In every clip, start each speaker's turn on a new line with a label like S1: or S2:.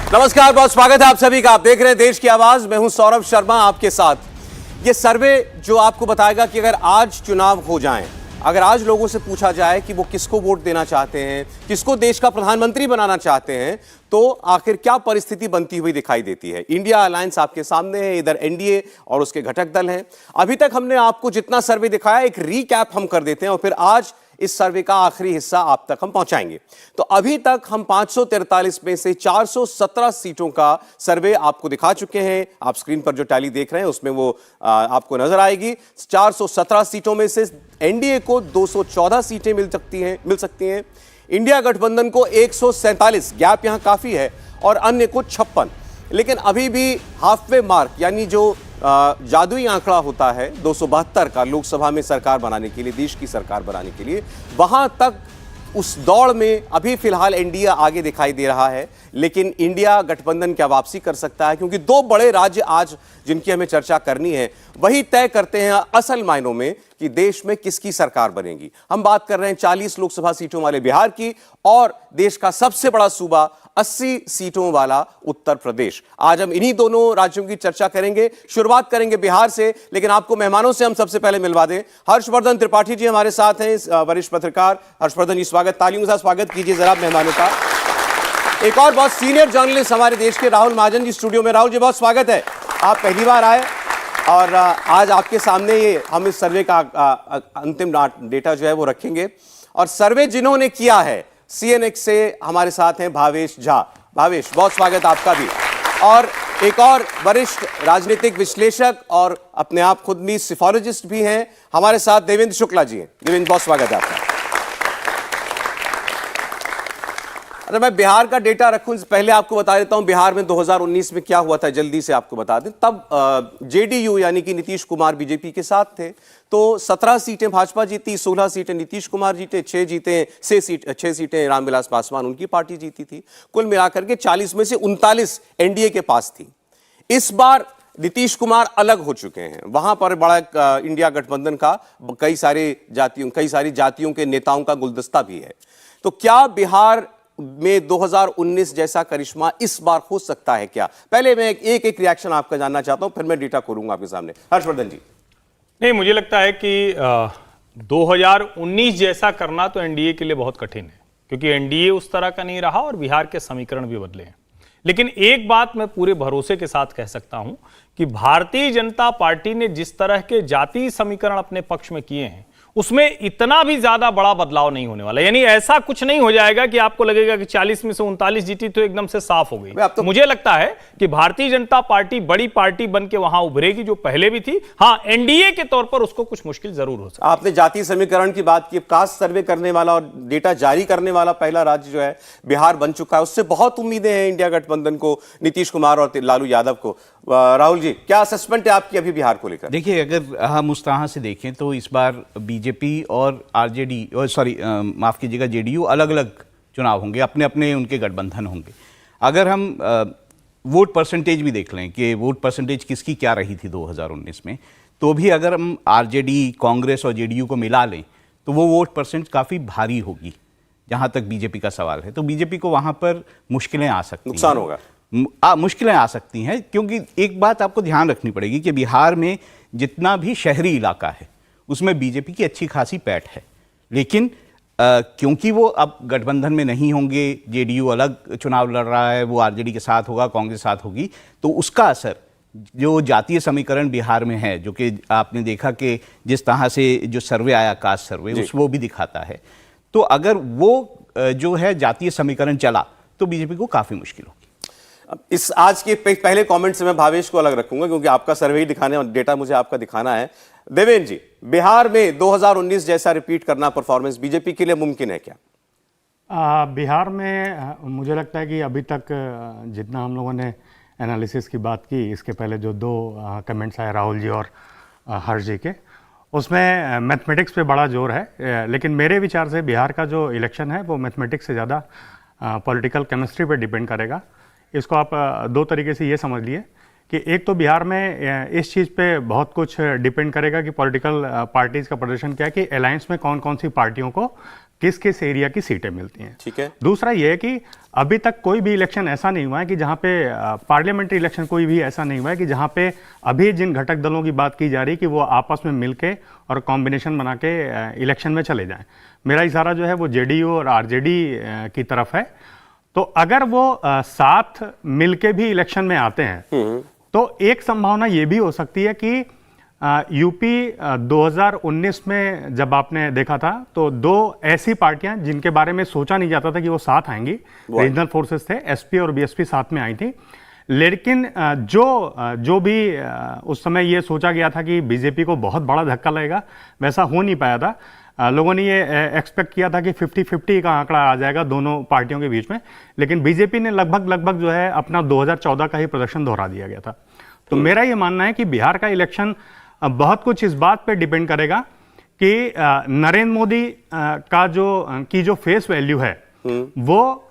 S1: नमस्कार, बहुत स्वागत है आप सभी का। आप देख रहे हैं देश की आवाज, मैं हूं सौरभ शर्मा आपके साथ। ये सर्वे जो आपको बताएगा कि अगर आज चुनाव हो जाएं, अगर आज लोगों से पूछा जाए कि वो किसको वोट देना चाहते हैं, किसको देश का प्रधानमंत्री बनाना चाहते हैं, तो आखिर क्या परिस्थिति बनती हुई दिखाई देती है। इंडिया अलायंस आपके सामने है, इधर एनडीए और उसके घटक दल हैं। अभी तक हमने आपको जितना सर्वे दिखाया, एक रीकैप हम कर देते हैं और फिर आज इस सर्वे का आखिरी हिस्सा आप तक हम पहुंचाएंगे। तो अभी तक हम 543 में से 417 सीटों का सर्वे आपको दिखा चुके हैं। आप स्क्रीन पर जो टैली देख रहे हैं उसमें वो आपको नजर आएगी। 417 सीटों में से एनडीए को 214 सीटें मिल सकती हैं। इंडिया गठबंधन को 147, गैप यहां काफी है, और अन्य को 56। लेकिन अभी भी हाफवे मार्क, यानी जो जादुई आंकड़ा होता है 272 का लोकसभा में सरकार बनाने के लिए, देश की सरकार बनाने के लिए, वहां तक उस दौड़ में अभी फिलहाल एनडीए आगे दिखाई दे रहा है। लेकिन इंडिया गठबंधन क्या वापसी कर सकता है? क्योंकि दो बड़े राज्य आज जिनकी हमें चर्चा करनी है वही तय करते हैं असल मायनों में कि देश में किसकी सरकार बनेगी। हम बात कर रहे हैं 40 लोकसभा सीटों वाले बिहार की और देश का सबसे बड़ा सूबा 80 सीटों वाला उत्तर प्रदेश। आज हम इन्हीं दोनों राज्यों की चर्चा करेंगे। शुरुआत करेंगे बिहार से, लेकिन आपको मेहमानों से हम सबसे पहले मिलवा दें। हर्षवर्धन त्रिपाठी जी हमारे साथ हैं, वरिष्ठ पत्रकार। हर्षवर्धन जी, स्वागत, तालियों के साथ स्वागत कीजिए जरा मेहमानों का। एक और बहुत सीनियर जर्नलिस्ट हमारे देश के राहुल महाजन जी स्टूडियो में। राहुल जी, बहुत स्वागत है, आप पहली बार आए और आज आपके सामने ये हम इस सर्वे का अंतिम डेटा जो है वो रखेंगे। और सर्वे जिन्होंने किया है, सीएनएक्स से हमारे साथ हैं भावेश झा। भावेश, बहुत स्वागत आपका भी। और एक और वरिष्ठ राजनीतिक विश्लेषक और अपने आप खुद भी सिफोलॉजिस्ट भी हैं, हमारे साथ देवेंद्र शुक्ला जी हैं। देवेंद्र, बहुत स्वागत है आपका। अरे मैं बिहार का डेटा रखूं पहले आपको बता देता हूं बिहार में 2019 में क्या हुआ था, जल्दी से आपको बता दें। तब जेडीयू यानी कि नीतीश कुमार बीजेपी के साथ थे, तो 17 सीटें भाजपा जीती, 16 सीटें नीतीश कुमार जीते, 6 सीटें रामविलास पासवान उनकी पार्टी जीती थी। कुल मिलाकर के 40 में से 39 एनडीए के पास थी। इस बार नीतीश कुमार अलग हो चुके हैं। वहां पर बड़ा इंडिया गठबंधन का कई सारी जातियों के नेताओं का गुलदस्ता भी है। तो क्या बिहार में 2019 जैसा करिश्मा इस बार हो सकता है क्या? पहले मैं एक रिएक्शन आपका जानना चाहता हूं, फिर मैं डेटा खोलूंगा आपके सामने। हर्षवर्धन जी।
S2: नहीं, मुझे लगता है कि 2019 जैसा करना तो एनडीए के लिए बहुत कठिन है, क्योंकि एनडीए उस तरह का नहीं रहा और बिहार के समीकरण भी बदले हैं। लेकिन एक बात मैं पूरे भरोसे के साथ कह सकता हूं कि भारतीय जनता पार्टी ने जिस तरह के जातीय समीकरण अपने पक्ष में किए हैं, उसमें इतना भी ज्यादा बड़ा बदलाव नहीं होने वाला। यानी ऐसा कुछ नहीं हो जाएगा कि आपको लगेगा कि 40 में से 39 जीती तो एकदम से साफ हो गई। मुझे लगता है कि भारतीय जनता पार्टी बड़ी पार्टी बन के वहां उभरेगी, जो पहले भी थी। हाँ, एनडीए के तौर पर उसको कुछ मुश्किल जरूर हो सकती है।
S1: आपने जातीय समीकरण की बात की, कास्ट सर्वे करने वाला और डेटा जारी करने वाला पहला राज्य जो है बिहार बन चुका है। उससे बहुत उम्मीदें हैं इंडिया गठबंधन को, नीतीश कुमार और लालू यादव को। राहुल जी, क्या असेसमेंट है आपकी अभी बिहार को लेकर?
S3: देखिए, अगर हम उस तरह से देखें तो इस बार बीजेपी और आरजेडी, माफ कीजिएगा, जेडीयू अलग अलग चुनाव होंगे, अपने अपने उनके गठबंधन होंगे। अगर हम वोट परसेंटेज भी देख लें कि वोट परसेंटेज किसकी क्या रही थी 2019 में, तो भी अगर हम आरजेडी, कांग्रेस और जेडीयू को मिला लें तो वो वोट परसेंट काफ़ी भारी होगी। जहाँ तक बीजेपी का सवाल है, तो बीजेपी को वहाँ पर मुश्किलें आ सकती हैं,
S1: नुकसान होगा,
S3: मुश्किलें आ सकती हैं। क्योंकि एक बात आपको ध्यान रखनी पड़ेगी कि बिहार में जितना भी शहरी इलाका है उसमें बीजेपी की अच्छी खासी पैठ है। लेकिन क्योंकि वो अब गठबंधन में नहीं होंगे, जेडीयू अलग चुनाव लड़ रहा है, वो आरजेडी के साथ होगा, कांग्रेस साथ होगी, तो उसका असर जो जातीय समीकरण बिहार में है, जो कि आपने देखा कि जिस तरह से जो सर्वे आया, कास्ट सर्वे, वो भी दिखाता है। तो अगर वो जो है जातीय समीकरण चला तो बीजेपी को काफ़ी मुश्किल होगी।
S1: इस आज के पहले कमेंट से मैं भावेश को अलग रखूंगा, क्योंकि आपका सर्वे ही दिखाने और डेटा मुझे आपका दिखाना है। देवेंद्र जी, बिहार में 2019 जैसा रिपीट करना परफॉर्मेंस बीजेपी के लिए मुमकिन है क्या?
S4: बिहार में मुझे लगता है कि अभी तक जितना हम लोगों ने एनालिसिस की बात की, इसके पहले जो दो कमेंट्स आए राहुल जी और हर्ष जी के, उसमें मैथमेटिक्स पे बड़ा जोर है। लेकिन मेरे विचार से बिहार का जो इलेक्शन है वो मैथमेटिक्स से ज़्यादा पॉलिटिकल केमिस्ट्री पे डिपेंड करेगा। इसको आप दो तरीके से ये समझ लिए कि एक तो बिहार में इस चीज़ पे बहुत कुछ डिपेंड करेगा कि पॉलिटिकल पार्टीज़ का प्रदर्शन क्या है, कि अलायंस में कौन कौन सी पार्टियों को किस किस एरिया की सीटें मिलती हैं।
S1: ठीक है।
S4: दूसरा ये है कि अभी तक कोई भी इलेक्शन ऐसा नहीं हुआ है कि जहां पे पार्लियामेंट्री इलेक्शन कोई भी ऐसा नहीं हुआ है कि जहां पे अभी जिन घटक दलों की बात की जा रही है कि वो आपस में मिलके और कॉम्बिनेशन बना के इलेक्शन में चले जाएं। मेरा इशारा जो है वो जेडीयू और आरजेडी की तरफ है। तो अगर वो साथ मिलके भी इलेक्शन में आते हैं तो एक संभावना ये भी हो सकती है कि यूपी 2019 में जब आपने देखा था तो दो ऐसी पार्टियां जिनके बारे में सोचा नहीं जाता था कि वो साथ आएंगी, रीजनल फोर्सेस थे, एसपी और बीएसपी साथ में आई थी। लेकिन जो भी उस समय ये सोचा गया था कि बीजेपी को बहुत बड़ा धक्का लगेगा, वैसा हो नहीं पाया था। लोगों ने ये एक्सपेक्ट किया था कि 50-50 का आंकड़ा आ जाएगा दोनों पार्टियों के बीच में, लेकिन बीजेपी ने लगभग जो है अपना 2014 का ही प्रदर्शन दोहरा दिया गया था। तो मेरा ये मानना है कि बिहार का इलेक्शन बहुत कुछ इस बात पे डिपेंड करेगा कि नरेंद्र मोदी की जो फेस वैल्यू है वो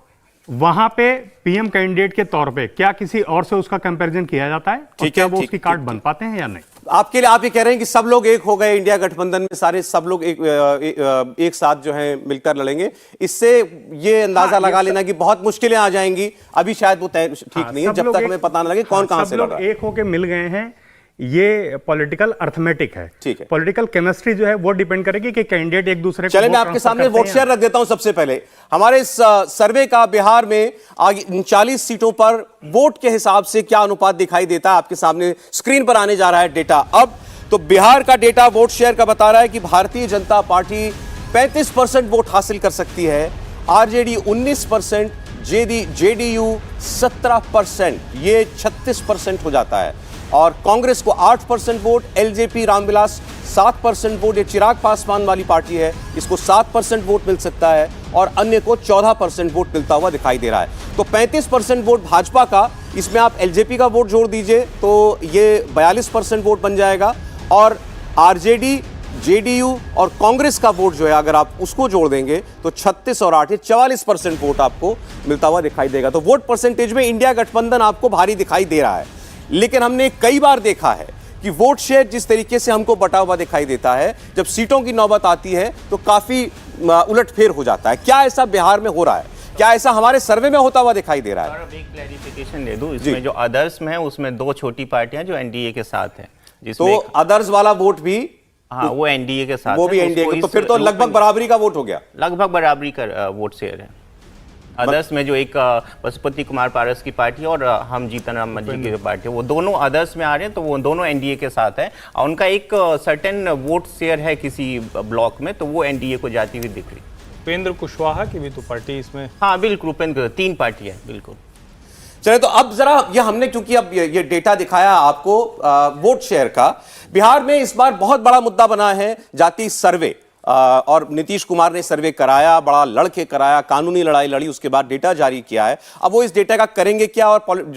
S4: वहां पे पीएम कैंडिडेट के तौर पे क्या किसी और से उसका कंपैरिजन किया जाता है, और क्या वो उसकी कार्ड बन पाते हैं या नहीं।
S1: आपके लिए आप ये कह रहे हैं कि सब लोग एक हो गए इंडिया गठबंधन में, सारे सब लोग एक साथ जो है मिलकर लड़ेंगे, इससे ये अंदाजा लगा लेना कि बहुत मुश्किलें आ जाएंगी। अभी शायद वो तय ठीक नहीं है जब तक हमें पता ना लगे कौन कहां से लड़ रहा है।
S4: एक होके मिल गए हैं, ये पॉलिटिकल अर्थमेटिक है।
S1: ठीक है।
S4: पॉलिटिकल केमिस्ट्री जो है वो डिपेंड करेगी कि कैंडिडेट एक दूसरे को।
S1: चले मैं आपके सामने वोट शेयर रख देता हूं। सबसे पहले हमारे इस सर्वे का बिहार में 39 सीटों पर वोट के हिसाब से क्या अनुपात दिखाई देता है, आपके सामने स्क्रीन पर आने जा रहा है डेटा। अब तो बिहार का डेटा वोट शेयर का बता रहा है कि भारतीय जनता पार्टी 35% वोट हासिल कर सकती है, आरजेडी 19%, जेडीयू 17%, ये 36% हो जाता है, और कांग्रेस को 8% वोट, एलजेपी रामविलास 7% वोट, ये चिराग पासवान वाली पार्टी है, इसको 7% वोट मिल सकता है, और अन्य को 14% वोट मिलता हुआ दिखाई दे रहा है। तो 35% वोट भाजपा का, इसमें आप एलजेपी का वोट जोड़ दीजिए तो ये 42% वोट बन जाएगा, और आरजेडी, जेडीयू और कांग्रेस का वोट जो है अगर आप उसको जोड़ देंगे तो 36 और 8 44% वोट आपको मिलता हुआ दिखाई देगा। तो वोट परसेंटेज में इंडिया गठबंधन आपको भारी दिखाई दे रहा है। लेकिन हमने कई बार देखा है कि वोट शेयर जिस तरीके से हमको बटा हुआ दिखाई देता है, जब सीटों की नौबत आती है तो काफी उलटफेर हो जाता है। क्या ऐसा बिहार में हो रहा है? क्या ऐसा हमारे सर्वे में होता हुआ दिखाई दे रहा है?
S5: एक क्लैरिफिकेशन दे दूं, इसमें जो अदर्स में है उसमें दो छोटी पार्टियां जो एनडीए के साथ हैं, जिसमें
S1: तो अदर्स वाला वोट भी,
S5: हाँ वो एनडीए के साथ,
S1: वो भी एनडीए का, तो फिर तो लगभग बराबरी का वोट हो गया।
S5: लगभग बराबरी का वोट शेयर है। अदर्स में जो एक पशुपति कुमार पारस की पार्टी और हम जीतन राम मांझी की पार्टी, वो दोनों अदर्स में आ रहे हैं, तो वो दोनों एनडीए के साथ है, और उनका एक सर्टेन वोट शेयर है किसी ब्लॉक में, तो वो एनडीए को जाती हुई दिख रही।
S2: उपेंद्र कुशवाहा की भी तो पार्टी इसमें,
S5: हाँ बिल्कुल, उपेंद्र 3 पार्टी है बिल्कुल।
S1: चलिए तो अब जरा ये हमने क्योंकि अब ये डेटा दिखाया आपको वोट शेयर का, बिहार में इस बार बहुत बड़ा मुद्दा बना है जाति सर्वे, और नीतीश कुमार ने सर्वे कराया, बड़ा लड़के कराया, कानूनी लड़ाई लड़ी, उसके बाद डेटा जारी किया है। अब वो इस डेटा का करेंगे क्या और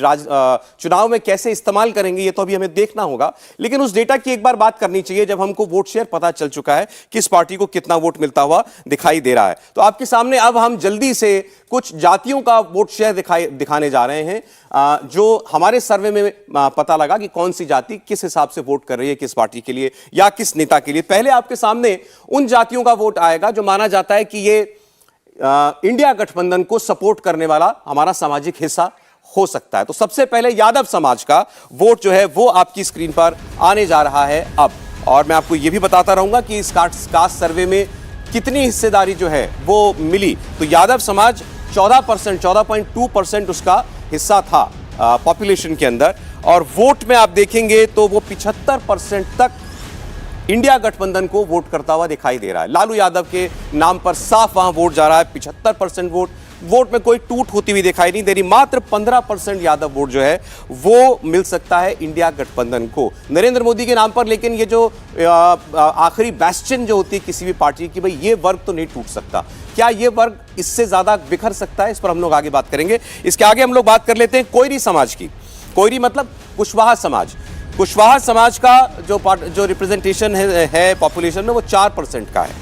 S1: चुनाव में कैसे इस्तेमाल करेंगे ये तो अभी हमें देखना होगा, लेकिन उस डेटा की एक बार बात करनी चाहिए जब हमको वोट शेयर पता चल चुका है किस पार्टी को कितना वोट मिलता हुआ दिखाई दे रहा है। तो आपके सामने अब हम जल्दी से कुछ जातियों का वोट शेयर दिखाने जा रहे हैं, जो हमारे सर्वे में पता लगा कि कौन सी जाति किस हिसाब से वोट कर रही है किस पार्टी के लिए या किस नेता के लिए। पहले आपके सामने उन जातियों का वोट आएगा जो माना जाता है कि ये इंडिया गठबंधन को सपोर्ट करने वाला हमारा सामाजिक हिस्सा हो सकता है। तो सबसे पहले यादव समाज का वोट जो है वो आपकी स्क्रीन पर आने जा रहा है अब, और मैं आपको यह भी बताता रहूंगा कि इस कास्ट सर्वे में कितनी हिस्सेदारी जो है वो मिली। तो यादव समाज 14%, 14.2% उसका हिस्सा था पॉपुलेशन के अंदर, और वोट में आप देखेंगे तो वो 75% तक इंडिया गठबंधन को वोट करता हुआ दिखाई दे रहा है। लालू यादव के नाम पर साफ वहां वोट जा रहा है, 75% वोट में कोई टूट होती हुई दिखाई नहीं दे रही। मात्र 15% यादव वोट जो है वो मिल सकता है इंडिया गठबंधन को नरेंद्र मोदी के नाम पर। लेकिन ये जो आखिरी बैस्टियन जो होती है किसी भी पार्टी की, भाई ये वर्ग तो नहीं टूट सकता। क्या ये वर्ग इससे ज्यादा बिखर सकता है? इस पर हम लोग आगे बात करेंगे। इसके आगे हम लोग बात कर लेते हैं कोयरी समाज की। कोयरी मतलब कुशवाहा समाज। कुशवाहा समाज का जो रिप्रेजेंटेशन है पॉपुलेशन में वो 4% का है,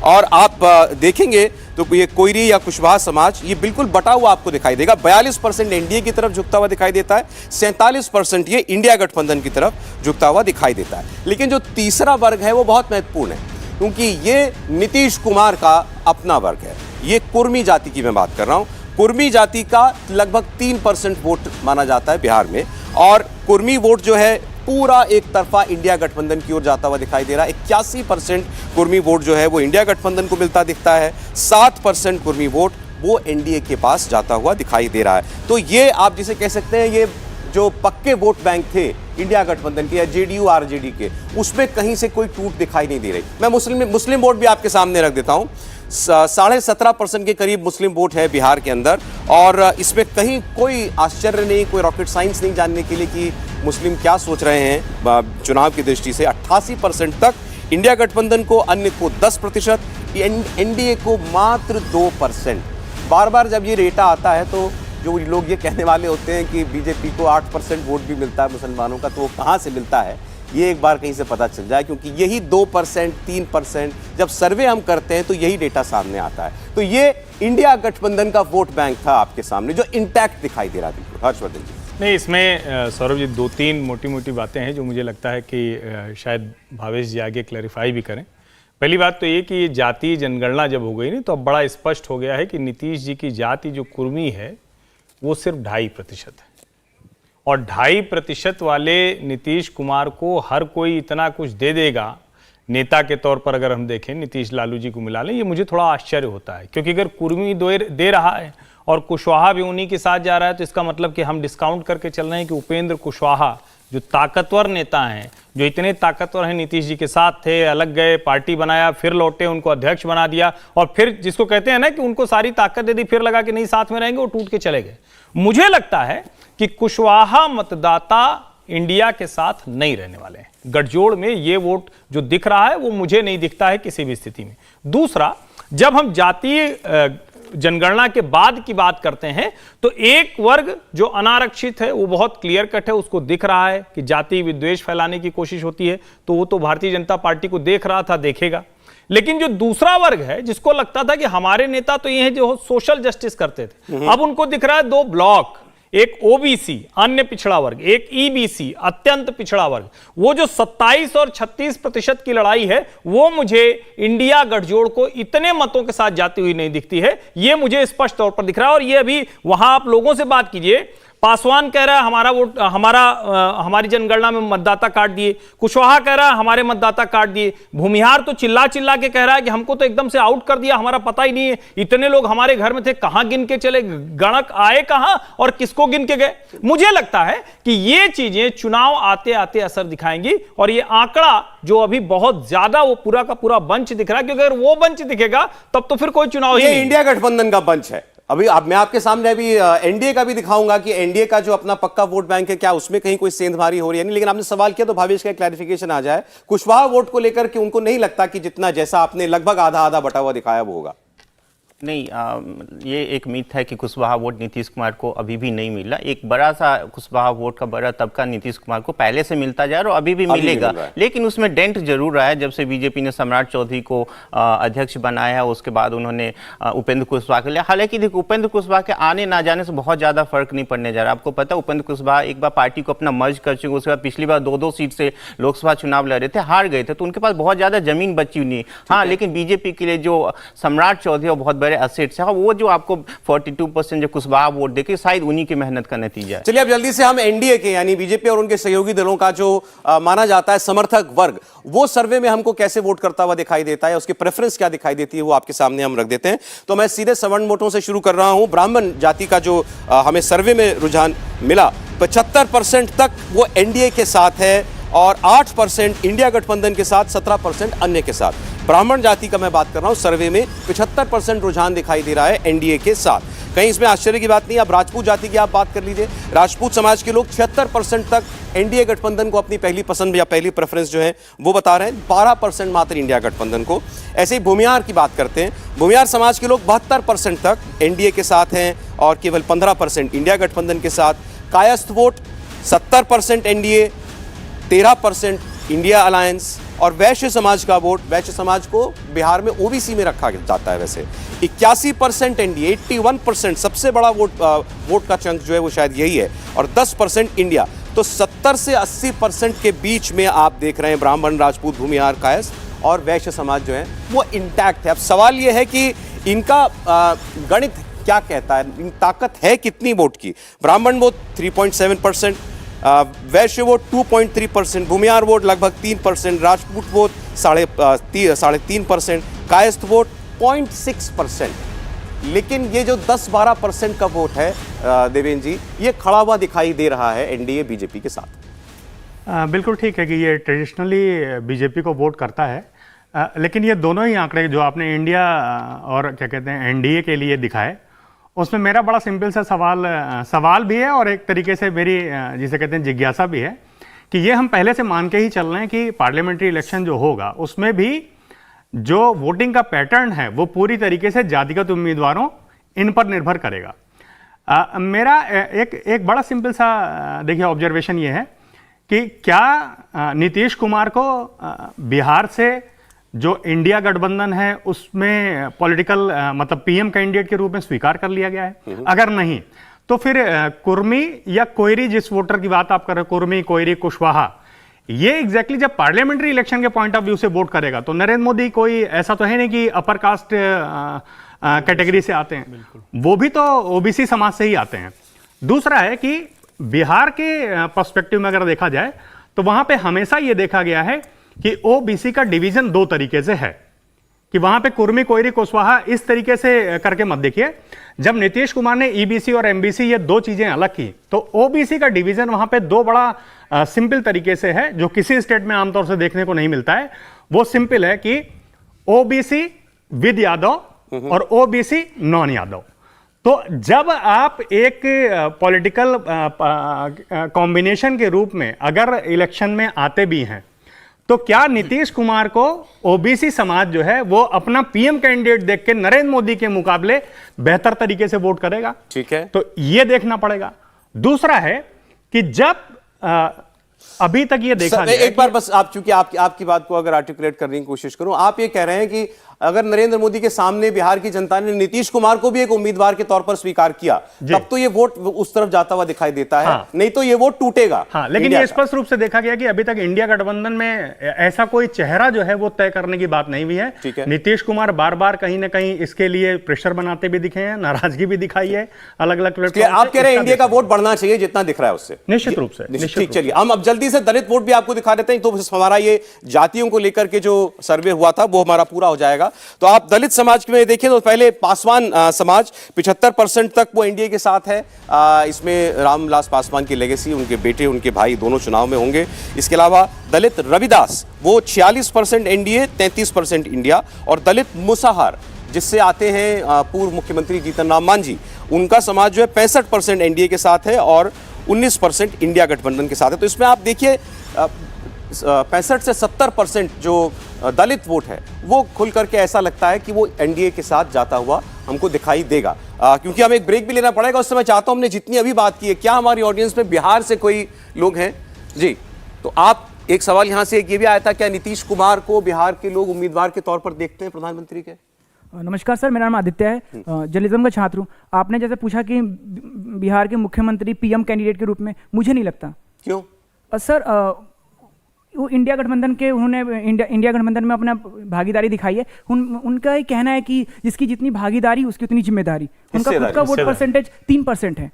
S1: और आप देखेंगे तो ये कोयरी या कुशवाहा समाज ये बिल्कुल बटा हुआ आपको दिखाई देगा। 42% एनडीए की तरफ झुकता हुआ दिखाई देता है, 47% ये इंडिया गठबंधन की तरफ झुकता हुआ दिखाई देता है। लेकिन जो तीसरा वर्ग है वो बहुत महत्वपूर्ण है। क्योंकि ये नीतीश कुमार का अपना वर्ग है। ये कुर्मी जाति की मैं बात कर रहा हूं। कुर्मी जाति का लगभग 3% वोट माना जाता है बिहार में, और कुर्मी वोट जो है पूरा एक तरफा इंडिया गठबंधन की ओर जाता हुआ दिखाई दे रहा है। 81% कुर्मी वोट जो है वो इंडिया गठबंधन को मिलता दिखता है, 7% कुर्मी वोट वो एनडीए के पास जाता हुआ दिखाई दे रहा है। तो ये आप जिसे कह सकते हैं, ये जो पक्के वोट बैंक थे इंडिया गठबंधन के या जेडीयू आरजेडी के, उसमें कहीं से कोई टूट दिखाई नहीं दे रही। मैं मुस्लिम वोट भी आपके सामने रख देता हूं। 17.5% के करीब मुस्लिम वोट है बिहार के अंदर, और इसमें कहीं कोई आश्चर्य नहीं, कोई रॉकेट साइंस नहीं जानने के लिए कि मुस्लिम क्या सोच रहे हैं चुनाव की दृष्टि से। 88% तक इंडिया गठबंधन को, अन्य को 10%, एनडीए को मात्र 2%। बार बार जब ये डेटा आता है तो जो लोग ये कहने वाले होते हैं कि बीजेपी को 8% वोट भी मिलता है मुसलमानों का, तो वो कहाँ से मिलता है ये एक बार कहीं से पता चल जाए, क्योंकि यही 2%, 3% जब सर्वे हम करते हैं तो यही डेटा सामने आता है। तो ये इंडिया गठबंधन का वोट बैंक था आपके सामने, जो इंटैक्ट दिखाई दे रहा था। हर्षवर्धन जी।
S2: नहीं, इसमें सौरभ जी 2-3 मोटी मोटी बातें हैं जो मुझे लगता है कि शायद भावेश जी आगे क्लैरिफाई भी करें। पहली बात तो ये कि जातीय जनगणना जब हो गई नहीं, तो अब बड़ा स्पष्ट हो गया है कि नीतीश जी की जाति जो कुर्मी है वो सिर्फ 2.5% है, और 2.5% वाले नीतीश कुमार को हर कोई इतना कुछ दे देगा नेता के तौर पर। अगर हम देखें नीतीश लालू जी को मिला लें, ये मुझे थोड़ा आश्चर्य होता है, क्योंकि अगर कुर्मी दे रहा है और कुशवाहा भी उन्हीं के साथ जा रहा है, तो इसका मतलब कि हम डिस्काउंट करके चल रहे हैं कि उपेंद्र कुशवाहा जो ताकतवर नेता हैं, जो इतने ताकतवर हैं, नीतीश जी के साथ थे, अलग गए, पार्टी बनाया, फिर लौटे, उनको अध्यक्ष बना दिया, और फिर जिसको कहते हैं ना कि उनको सारी ताकत दे दी, फिर लगा कि नहीं साथ में रहेंगे, वो टूट के चले गए। मुझे लगता है कि कुशवाहा मतदाता इंडिया के साथ नहीं रहने वाले हैं। गठजोड़ में ये वोट जो दिख रहा है वो मुझे नहीं दिखता है किसी भी स्थिति में। दूसरा, जब हम जातीय जनगणना के बाद की बात करते हैं तो एक वर्ग जो अनारक्षित है वो बहुत क्लियर कट है, उसको दिख रहा है कि जाति विद्वेष फैलाने की कोशिश होती है, तो वो तो भारतीय जनता पार्टी को देख रहा था, देखेगा। लेकिन जो दूसरा वर्ग है जिसको लगता था कि हमारे नेता तो ये हैं जो सोशल जस्टिस करते थे, अब उनको दिख रहा है 2 ब्लॉक, एक ओबीसी अन्य पिछड़ा वर्ग, एक ईबीसी अत्यंत पिछड़ा वर्ग। वो जो 27 और 36% की लड़ाई है वो मुझे इंडिया गठजोड़ को इतने मतों के साथ जाती हुई नहीं दिखती है, ये मुझे स्पष्ट तौर पर दिख रहा है। और ये अभी वहां आप लोगों से बात कीजिए, पासवान कह रहा है हमारा वोट हमारी जनगणना में मतदाता काट दिए, कुशवाहा कह रहा है हमारे मतदाता काट दिए, भूमिहार तो चिल्ला चिल्ला के कह रहा है कि हमको तो एकदम से आउट कर दिया, हमारा पता ही नहीं है, इतने लोग हमारे घर में थे, कहां गिन के चले, गणक आए कहां और किसको गिन के गए। मुझे लगता है कि ये चीजें चुनाव आते आते असर दिखाएंगी, और ये आंकड़ा जो अभी बहुत ज्यादा वो पूरा का पूरा बंच दिख रहा है, क्योंकि अगर वो बंच दिखेगा तब तो फिर कोई चुनाव ही नहीं।
S1: इंडिया गठबंधन का बंच है। अभी मैं आपके सामने अभी एनडीए का भी दिखाऊंगा कि एनडीए का जो अपना पक्का वोट बैंक है, क्या उसमें कहीं कोई सेंधमारी हो रही है नहीं। लेकिन आपने सवाल किया तो भावेश का क्लैरिफिकेशन आ जाए। कुशवाहा वोट को लेकर के उनको नहीं लगता कि जितना जैसा आपने लगभग आधा आधा बटा हुआ दिखाया वो होगा।
S5: नहीं, ये एक मिथ है कि कुशवाहा वोट नीतीश कुमार को अभी भी नहीं मिला। एक बड़ा सा कुशवाहा वोट का बड़ा तबका नीतीश कुमार को पहले से मिलता जा रहा है और अभी भी मिलेगा, लेकिन उसमें डेंट जरूर रहा है। जब से बीजेपी ने सम्राट चौधरी को अध्यक्ष बनाया, उसके बाद उन्होंने उपेंद्र कुशवाहा के लिया। हालांकि देखो, उपेंद्र कुशवाहा के आने ना जाने से बहुत ज़्यादा फर्क नहीं पड़ने जा रहा। आपको पता है उपेंद्र कुशवाहा एक बार पार्टी को अपना मर्ज कर चुके, उसके बाद पिछली बार 2-2 सीट से लोकसभा चुनाव लड़ रहे थे, हार गए थे, तो उनके पास बहुत ज़्यादा जमीन बची नहीं। हाँ, लेकिन बीजेपी के लिए जो सम्राट चौधरी और बहुत बड़े असेट्स है, वो जो आपको 42% जो कुशवाहा वोट देके, शायद उन्हीं की मेहनत का नतीजा है।
S1: चलिए अब जल्दी से हम एनडीए के यानी बीजेपी और उनके सहयोगी दलों का जो माना जाता है समर्थक वर्ग, वो सर्वे में हमको कैसे वोट करता हुआ दिखाई देता है, उसकी प्रेफरेंस क्या दिखाई देती है, वो आपके सामने हम रख देते हैं। तो मैं सीधे सवर्ण वोटों से शुरू कर रहा हूं। ब्राह्मण जाति का जो हमें सर्वे में रुझान मिला, 75% तक वो एनडीए के साथ है और 8% इंडिया गठबंधन के साथ, 17% अन्य के साथ। ब्राह्मण जाति का मैं बात कर रहा हूं, सर्वे में 75% रुझान दिखाई दे रहा है एनडीए के साथ। कहीं इसमें आश्चर्य की बात नहीं। अब राजपूत जाति की आप बात कर लीजिए, राजपूत समाज के लोग 76% तक एनडीए गठबंधन को अपनी पहली पसंद या पहली प्रेफरेंस जो है वो बता रहे हैं, 12% मात्र इंडिया गठबंधन को। ऐसे ही भूमिहार की बात करते हैं, भूमिहार समाज के लोग 72% तक एनडीए के साथ हैं और केवल 15% इंडिया गठबंधन के साथ। Kayastha vote 70% NDA, 13% India alliance. और वैश्य समाज का वोट, वैश्य समाज को बिहार में ओबीसी में रखा जाता है वैसे, 81% एनडीए, 81% सबसे बड़ा वोट का चंक जो है वो शायद यही है, और 10% इंडिया। तो 70 से 80% के बीच में आप देख रहे हैं ब्राह्मण, राजपूत, भूमिहार, कायस्थ और वैश्य समाज जो है वो इंटैक्ट है। अब सवाल ये है कि इनका गणित क्या कहता है, इन ताकत है कितनी वोट की। ब्राह्मण वोट 3.7%, वैश्य वोट 2.3%, भूमिहार वोट लगभग 3%, राजपूत वोट 3.5%, कायस्थ वोट 0.6%। लेकिन ये जो 10-12% का वोट है देवेंद्र जी, ये खड़ा हुआ दिखाई दे रहा है एनडीए बीजेपी के साथ।
S4: बिल्कुल ठीक है कि ये ट्रेडिशनली बीजेपी को वोट करता है, लेकिन ये दोनों ही आंकड़े जो आपने इंडिया और क्या कहते हैं एनडीए के लिए दिखाए, उसमें मेरा बड़ा सिंपल सा सवाल भी है और एक तरीके से मेरी जिसे कहते हैं जिज्ञासा भी है कि ये हम पहले से मान के ही चल रहे हैं कि पार्लियामेंट्री इलेक्शन जो होगा उसमें भी जो वोटिंग का पैटर्न है वो पूरी तरीके से जातिगत उम्मीदवारों इन पर निर्भर करेगा। मेरा एक बड़ा सिंपल सा देखिए ऑब्जर्वेशन ये है कि क्या नीतीश कुमार को बिहार से जो इंडिया गठबंधन है उसमें पॉलिटिकल मतलब पीएम कैंडिडेट के रूप में स्वीकार कर लिया गया है? अगर नहीं तो फिर कुर्मी या कोयरी, जिस वोटर की बात आप कर रहे हो, कुर्मी, कोयरी, कुशवाहा, ये एग्जैक्टली जब पार्लियामेंट्री इलेक्शन के पॉइंट ऑफ व्यू से वोट करेगा तो नरेंद्र मोदी कोई ऐसा तो है नहीं कि अपर कास्ट कैटेगरी से आते हैं, वो भी तो ओबीसी समाज से ही आते हैं। दूसरा है कि बिहार के पर्सपेक्टिव में अगर देखा जाए तो वहां पे हमेशा ये देखा गया है कि ओबीसी का डिवीजन दो तरीके से है कि वहां पे कुर्मी, कोयरी, कुशवाहा इस तरीके से करके मत देखिए। जब नीतीश कुमार ने ईबीसी और एमबीसी ये दो चीजें अलग की तो ओबीसी का डिवीजन वहां पे दो बड़ा सिंपल तरीके से है जो किसी स्टेट में आमतौर से देखने को नहीं मिलता है। वो सिंपल है कि ओबीसी विद यादव और ओबीसी नॉन यादव। तो जब आप एक पॉलिटिकल कॉम्बिनेशन के रूप में अगर इलेक्शन में आते भी हैं तो क्या नीतीश कुमार को ओबीसी समाज जो है वो अपना पीएम कैंडिडेट देख के नरेंद्र मोदी के मुकाबले बेहतर तरीके से वोट करेगा?
S1: ठीक है,
S4: तो ये देखना पड़ेगा। दूसरा है कि जब अभी तक ये देखा गया
S1: एक बार बस आप, चूंकि आपकी बात को अगर आर्टिकुलेट करने की कोशिश करूं, आप ये कह रहे हैं कि अगर नरेंद्र मोदी के सामने बिहार की जनता ने नीतीश कुमार को भी एक उम्मीदवार के तौर पर स्वीकार किया तब तो ये वोट उस तरफ जाता हुआ दिखाई देता है।
S4: हाँ।
S1: नहीं तो ये वोट टूटेगा।
S4: हाँ, लेकिन ये स्पष्ट रूप से देखा गया कि अभी तक इंडिया गठबंधन में ऐसा कोई चेहरा जो है वो तय करने की बात नहीं हुई है। नीतीश कुमार बार बार कहीं ना कहीं इसके लिए प्रेशर बनाते भी दिखे हैं, नाराजगी भी दिखाई है अलग अलग प्लेटफॉर्म।
S1: आप कह रहे हैं इंडिया का वोट बढ़ना चाहिए जितना दिख रहा है उससे?
S4: निश्चित रूप से।
S1: ठीक, चलिए हम अब जल्दी से दलित वोट भी आपको दिखा देते हैं। तो हमारा ये जातियों को लेकर के जो सर्वे हुआ था वो हमारा पूरा हो जाएगा। तो आप दलित समाज में देखें तो पहले पासवान समाज 75% तक वो एनडीए के साथ है। इसमें रामविलास पासवान की लेगेसी, उनके बेटे उनके भाई दोनों चुनाव में होंगे। इसके अलावा दलित रविदास वो 46% एनडीए, 33% इंडिया। और दलित मुसाहार जिससे आते हैं पूर्व मुख्यमंत्री जीतन राम मांझी, उनका समाज जो है 65% एनडीए के साथ है और 19% इंडिया गठबंधन के साथ है। तो इसमें आप देखिए 65 से 70% जो दलित वोट है वो खुल करके ऐसा लगता है कि वो एनडीए के साथ जाता हुआ हमको दिखाई देगा। क्योंकि हमें एक ब्रेक भी लेना पड़ेगा। उस समय चाहता हूं, हमने जितनी अभी बात की है, क्या हमारी ऑडियंस में बिहार से कोई लोग हैं? जी, तो आप एक सवाल यहां से एक ये भी आया था, क्या नीतीश कुमार को बिहार के लोग उम्मीदवार के तौर पर देखते हैं प्रधानमंत्री के?
S6: नमस्कार सर, मेरा नाम आदित्य है, जर्नलिज्म का छात्र हूँ। आपने जैसे पूछा कि बिहार के मुख्यमंत्री पीएम कैंडिडेट के रूप में, मुझे नहीं लगता।
S1: क्यों?
S6: सर वो इंडिया गठबंधन के उन्होंने इंडिया गठबंधन में अपना भागीदारी दिखाई है। उनका ही कहना है कि जिसकी जितनी भागीदारी उसकी उतनी जिम्मेदारी। उनका खुद का वोट परसेंटेज 3% है,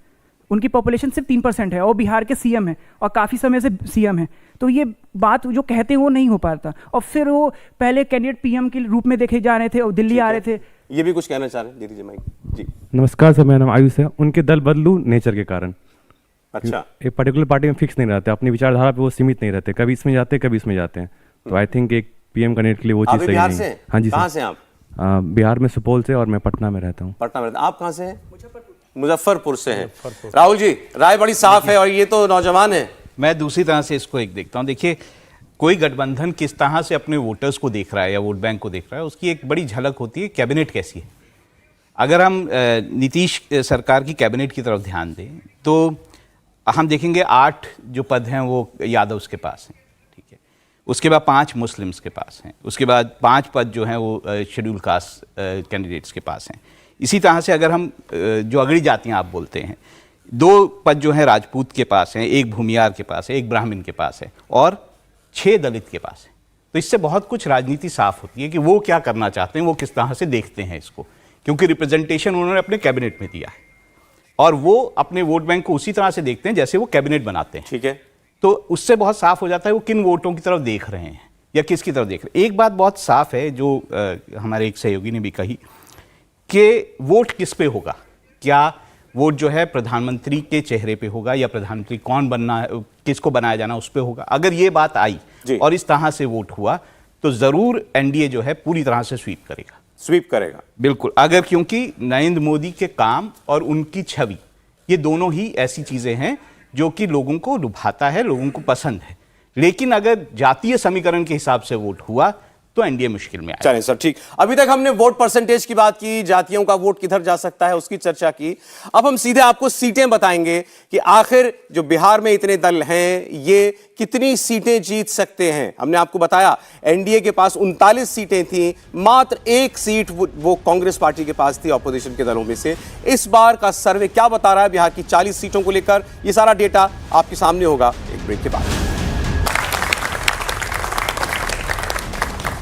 S6: उनकी पॉपुलेशन सिर्फ 3% है और बिहार के सीएम है और काफ़ी समय से सीएम है। तो ये बात जो कहते हैं वो नहीं हो पाता। और फिर वो पहले कैंडिडेट पीएम के रूप में देखे जा रहे थे और दिल्ली आ रहे थे।
S1: ये भी कुछ कहना चाह रहे हैं? दे दीजिए माइक। जी
S7: नमस्कार सर, मेरा नाम आयुष है। उनके दल बदलू नेचर के कारण।
S1: अच्छा,
S7: एक पर्टिकुलर पार्टी में फिक्स नहीं रहते, अपनी विचारधारा पे वो सीमित नहीं रहते, कभी इसमें जाते हैं कभी इसमें जाते हैं। तो आई थिंक एक पीएम कैंडिडेट के लिए वो चीज़ सही नहीं है। हाँ जी।
S1: कहाँ से आप?
S7: बिहार में सुपौल से और मैं पटना में रहता हूँ।
S1: पटना में रहता हूँ। आप कहाँ से हैं? मुजफ्फरपुर से हैं। राहुल जी, राय बड़ी साफ है और ये तो नौजवान है।
S3: मैं दूसरी तरह से इसको एक देखता हूँ। देखिए, कोई गठबंधन किस तरह से अपने वोटर्स को देख रहा है या वोट बैंक को देख रहा है, उसकी एक बड़ी झलक होती है कैबिनेट कैसी है। अगर हम नीतीश सरकार की कैबिनेट की तरफ ध्यान दें तो हम देखेंगे 8 जो पद हैं वो यादव्स के पास हैं, ठीक है। उसके बाद 5 मुस्लिम्स के पास हैं। उसके बाद 5 पद जो हैं वो शेड्यूल कास्ट कैंडिडेट्स के पास हैं। इसी तरह से अगर हम जो अगड़ी जातियाँ आप बोलते हैं, 2 पद जो हैं राजपूत के पास हैं, 1 भूमिहार के पास है, 1 ब्राह्मण के पास है और 6 दलित के पास है। तो इससे बहुत कुछ राजनीति साफ होती है कि वो क्या करना चाहते हैं, वो किस तरह से देखते हैं इसको, क्योंकि रिप्रेजेंटेशन उन्होंने अपने कैबिनेट में दिया है और वो अपने वोट बैंक को उसी तरह से देखते हैं जैसे वो कैबिनेट बनाते हैं।
S1: ठीक है,
S3: तो उससे बहुत साफ हो जाता है वो किन वोटों की तरफ देख रहे हैं या किसकी तरफ देख रहे हैं। एक बात बहुत साफ है जो हमारे एक सहयोगी ने भी कही कि वोट किस पे होगा, क्या वोट जो है प्रधानमंत्री के चेहरे पे होगा या प्रधानमंत्री कौन बनना है, किसको बनाया जाना उस पे होगा। अगर ये बात आई और इस तरह से वोट हुआ तो जरूर एनडीए जो है पूरी तरह से स्वीप करेगा। बिल्कुल, अगर क्योंकि नरेंद्र मोदी के काम और उनकी छवि ये दोनों ही ऐसी चीजें हैं जो कि लोगों को लुभाता है, लोगों को पसंद है। लेकिन अगर जातीय समीकरण के हिसाब से वोट हुआ तो एनडीए मुश्किल में आएगा।
S1: चलें सर, ठीक। अभी तक हमने वोट परसेंटेज की बात की, जातियों का वोट किधर जा सकता है उसकी चर्चा की। अब हम सीधे आपको सीटें बताएंगे कि आखिर जो बिहार में इतने दल हैं ये कितनी सीटें जीत सकते हैं। हमने आपको बताया एनडीए के पास 39 सीटें थी, मात्र एक सीट वो कांग्रेस पार्टी के पास थी ऑपोजिशन के दलों में से। इस बार का सर्वे क्या बता रहा है बिहार की 40 सीटों को लेकर, ये सारा डेटा आपके सामने होगा एक ब्रेक के बाद।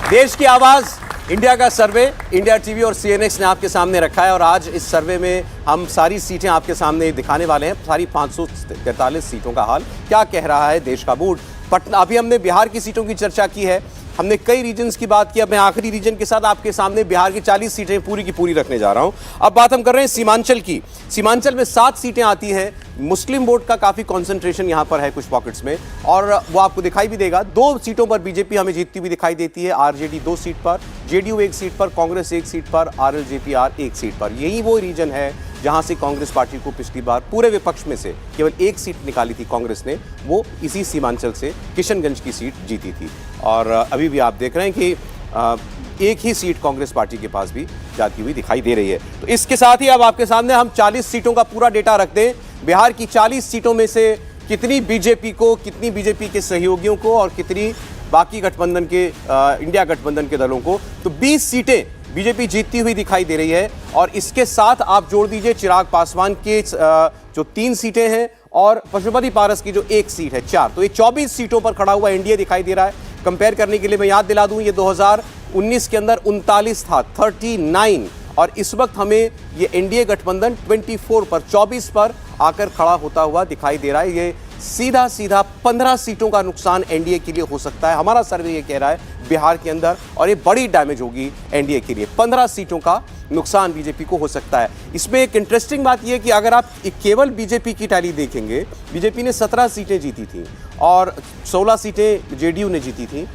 S1: देश की आवाज, इंडिया का सर्वे, इंडिया टीवी और सीएनएक्स ने आपके सामने रखा है और आज इस सर्वे में हम सारी सीटें आपके सामने दिखाने वाले हैं। सारी 543 सीटों का हाल क्या कह रहा है देश का बोर्ड। पटना, अभी हमने बिहार की सीटों की चर्चा की है, हमने कई रीजन्स की बात की। अब मैं आखिरी रीजन के साथ आपके सामने बिहार की 40 सीटें पूरी की पूरी रखने जा रहा हूं। अब बात हम कर रहे हैं सीमांचल की। सीमांचल में 7 सीटें आती हैं। मुस्लिम वोट का काफी कंसंट्रेशन यहां पर है कुछ पॉकेट्स में और वो आपको दिखाई भी देगा। 2 सीटों पर बीजेपी हमें जीतती हुई दिखाई देती है, आरजेडी 2 सीट पर, जेडीयू 1 सीट पर, कांग्रेस 1 सीट पर, आरएलजेपी 1 सीट पर। यही वो रीजन है जहां से कांग्रेस पार्टी को पिछली बार पूरे विपक्ष में से केवल 1 सीट निकाली थी कांग्रेस ने, वो इसी सीमांचल से किशनगंज की सीट जीती थी। और अभी भी आप देख रहे हैं कि एक ही सीट कांग्रेस पार्टी के पास भी जाती हुई दिखाई दे रही है। तो इसके साथ ही अब आपके सामने हम 40 सीटों का पूरा डेटा रख दें। बिहार की 40 सीटों में से कितनी बीजेपी को, कितनी बीजेपी के सहयोगियों को और कितनी बाकी गठबंधन के इंडिया गठबंधन के दलों को, तो 20 सीटें बीजेपी जीतती हुई दिखाई दे रही है। और इसके साथ आप जोड़ दीजिए चिराग पासवान के जो 3 सीटें हैं और पशुपति पारस की जो 1 सीट है, 4, तो ये 24 सीटों पर खड़ा हुआ एनडीए दिखाई दे रहा है। कंपेयर करने के लिए मैं याद दिला दूं, ये 2019 के अंदर 39 था, 39, और इस वक्त हमें ये एनडीए गठबंधन 24 पर आकर खड़ा होता हुआ दिखाई दे रहा है। ये सीधा 15 सीटों का नुकसान एनडीए के लिए हो सकता है, हमारा सर्वे ये कह रहा है बिहार के अंदर, और ये बड़ी डैमेज होगी एनडीए के लिए। 15 सीटों का नुकसान बीजेपी को हो सकता है। इसमें एक इंटरेस्टिंग बात यह है कि अगर आप केवल बीजेपी की टैली देखेंगे, बीजेपी ने 17 सीटें जीती थी और 16 सीटें जेडीयू ने जीती थी।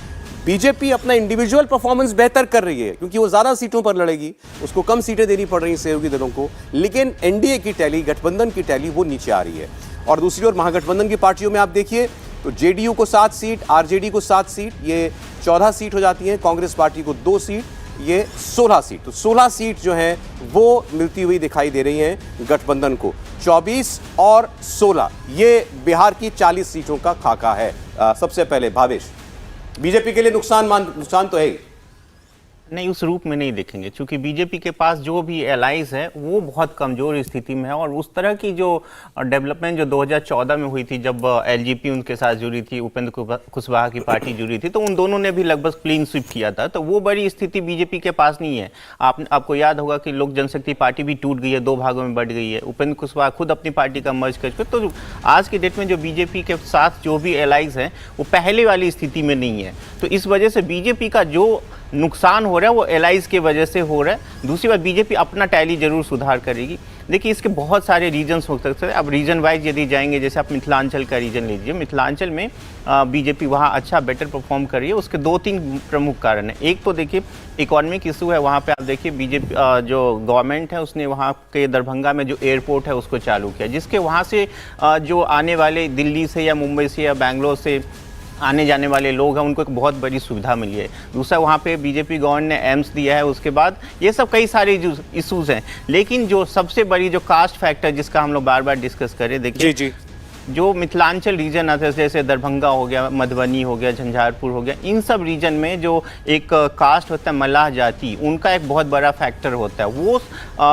S1: बीजेपी अपना इंडिविजुअल परफॉर्मेंस बेहतर कर रही है क्योंकि वो ज्यादा सीटों पर लड़ेगी, उसको कम सीटें देनी पड़ रही हैं सहयोगी दलों को, लेकिन एनडीए की टैली, गठबंधन की टैली वो नीचे आ रही है। और दूसरी ओर महागठबंधन की पार्टियों में आप देखिए तो जेडीयू को 7 सीट, आरजेडी को 7 सीट, ये 14 सीट हो जाती है, कांग्रेस पार्टी को 2 सीट, ये 16 सीट। तो 16 सीट जो हैं वो मिलती हुई दिखाई दे रही हैं गठबंधन को। 24 और 16 ये बिहार की 40 सीटों का खाका है। सबसे पहले भावेश, बीजेपी के लिए नुकसान तो है ही
S5: नहीं, उस रूप में नहीं देखेंगे क्योंकि बीजेपी के पास जो भी एलाइज है वो बहुत कमजोर स्थिति में है। और उस तरह की जो डेवलपमेंट जो 2014 में हुई थी जब एलजेपी उनके साथ जुड़ी थी, उपेंद्र कुशवाहा की पार्टी जुड़ी थी, तो उन दोनों ने भी लगभग क्लीन स्वीप किया था, तो वो बड़ी स्थिति बीजेपी के पास नहीं है। आपको याद होगा कि लोक जनशक्ति पार्टी भी टूट गई है, 2 भागों में बढ़ गई है, उपेंद्र कुशवाहा खुद अपनी पार्टी का मर्ज कर चुके। तो आज की डेट में जो बीजेपी के साथ जो भी एलाइज हैं वो पहले वाली स्थिति में नहीं है। तो इस वजह से बीजेपी का जो नुकसान हो रहा है वो एलाइज की वजह से हो रहा है। दूसरी बात, बीजेपी अपना टैली जरूर सुधार करेगी। देखिए इसके बहुत सारे रीजन्स हो सकते हैं। अब रीजन वाइज यदि जाएंगे, जैसे आप मिथिलांचल का रीजन लीजिए, मिथिलांचल में बीजेपी वहाँ अच्छा बेटर परफॉर्म कर रही है। उसके 2-3 प्रमुख कारण हैं। एक तो देखिए इकोनॉमिक इशू है, वहाँ पे आप देखिए बीजेपी जो गवर्नमेंट है उसने वहाँ के दरभंगा में जो एयरपोर्ट है उसको चालू किया, जिसके वहाँ से जो आने वाले दिल्ली से या मुंबई से या बैंगलोर से आने जाने वाले लोग हैं उनको एक बहुत बड़ी सुविधा मिली है। दूसरा, वहाँ पे बीजेपी गवर्नमेंट ने एम्स दिया है। उसके बाद ये सब कई सारे इश्यूज हैं, लेकिन जो सबसे बड़ी जो कास्ट फैक्टर जिसका हम लोग बार बार डिस्कस करें, देखिए जो मिथिलांचल रीजन आता है, जैसे दरभंगा हो गया, मधुबनी हो गया, झंझारपुर हो गया, इन सब रीजन में जो एक कास्ट होता है मल्लाह जाति, उनका एक बहुत बड़ा फैक्टर होता है। वो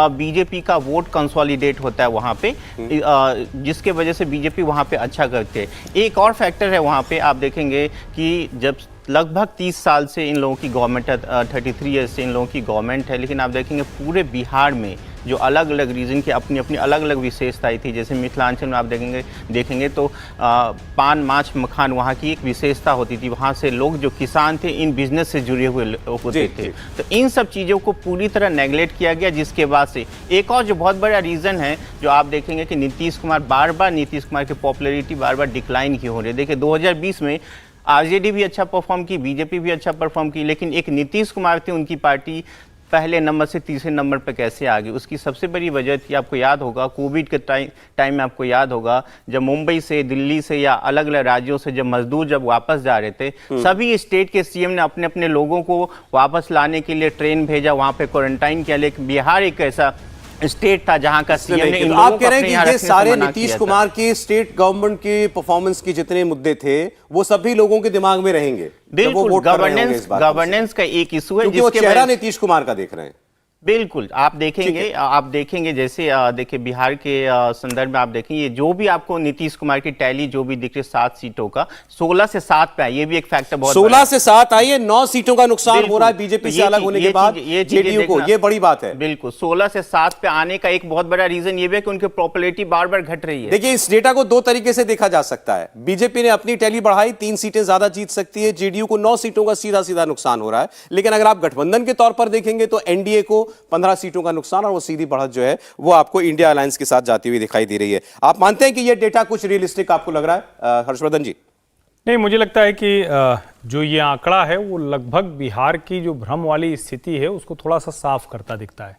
S5: बीजेपी का वोट कंसोलिडेट होता है वहाँ पे, जिसके वजह से बीजेपी वहाँ पे अच्छा करते हैं। एक और फैक्टर है वहाँ पे, आप देखेंगे कि जब लगभग 30 साल से इन लोगों की गवर्नमेंट है, 33 ईयर्स से इन लोगों की गवर्नमेंट है, लेकिन आप देखेंगे पूरे बिहार में जो अलग अलग रीजन की अपनी अपनी अलग अलग विशेषताएं थी। जैसे मिथिलांचल में आप देखेंगे तो पान, माछ, मखान वहाँ की एक विशेषता होती थी। वहाँ से लोग जो किसान थे इन बिजनेस से जुड़े हुए होते थे। तो इन सब चीज़ों को पूरी तरह नेगलेक्ट किया गया, जिसके बाद से एक और जो बहुत बड़ा रीज़न है जो आप देखेंगे कि नीतीश कुमार की पॉपुलैरिटी बार बार डिक्लाइन की हो रही है। देखिए 2020 में आरजेडी भी अच्छा परफॉर्म की, बीजेपी भी अच्छा परफॉर्म की, लेकिन एक नीतीश कुमार थे, उनकी पार्टी पहले नंबर से तीसरे नंबर पर कैसे आ गई? उसकी सबसे बड़ी वजह थी, आपको याद होगा कोविड के टाइम में आपको याद होगा जब मुंबई से, दिल्ली से या अलग अलग राज्यों से जब मजदूर जब वापस जा रहे थे, सभी स्टेट के सीएम ने अपने अपने लोगों को वापस लाने के लिए ट्रेन भेजा, वहां पे क्वारंटाइन किया। लेकिन बिहार एक ऐसा स्टेट था जहां का सीएम ने इन लोगों
S1: आप कह रहे
S5: को
S1: हैं कि ये सारे नीतीश कुमार के स्टेट गवर्नमेंट के परफॉर्मेंस के जितने मुद्दे थे वो सभी लोगों के दिमाग में रहेंगे।
S5: बिल्कुल, गवर्नेंस का एक इशू है,
S1: क्योंकि वो चेहरा नीतीश कुमार का देख रहे हैं।
S5: बिल्कुल, आप देखेंगे जैसे देखिए बिहार के संदर्भ में आप देखेंगे जो भी आपको नीतीश कुमार की टैली जो भी दिख रही 7 सीटों का 16 से 7 पे ये भी एक फैक्टर बहुत
S1: 16 से 7 आई है, 9 सीटों का नुकसान हो रहा है बीजेपी से अलग होने के बाद जेडीयू को, ये बड़ी बात है।
S5: बिल्कुल, 16 से 7 पे आने का एक बहुत बड़ा रीजन ये भी है कि उनकी पॉपुलैरिटी बार बार घट रही है।
S1: देखिए इस डेटा को 2 तरीके से देखा जा सकता है। बीजेपी ने अपनी टैली बढ़ाई, 3 सीटें ज्यादा जीत सकती है, जेडीयू को 9 सीटों का सीधा सीधा नुकसान हो रहा है। लेकिन अगर आप गठबंधन के तौर पर देखेंगे तो एनडीए को 15 सीटों का नुकसान और वो सीधी बढ़त जो है वो आपको इंडिया अलायंस के साथ जाती हुई दिखाई दे रही है। आप मानते हैं कि ये डेटा कुछ रियलिस्टिक आपको लग रहा है हर्षवर्धन जी?
S2: नहीं, मुझे लगता है कि जो ये आंकड़ा है वो लगभग बिहार की जो भ्रम वाली स्थिति है उसको थोड़ा सा साफ करता दिखता है।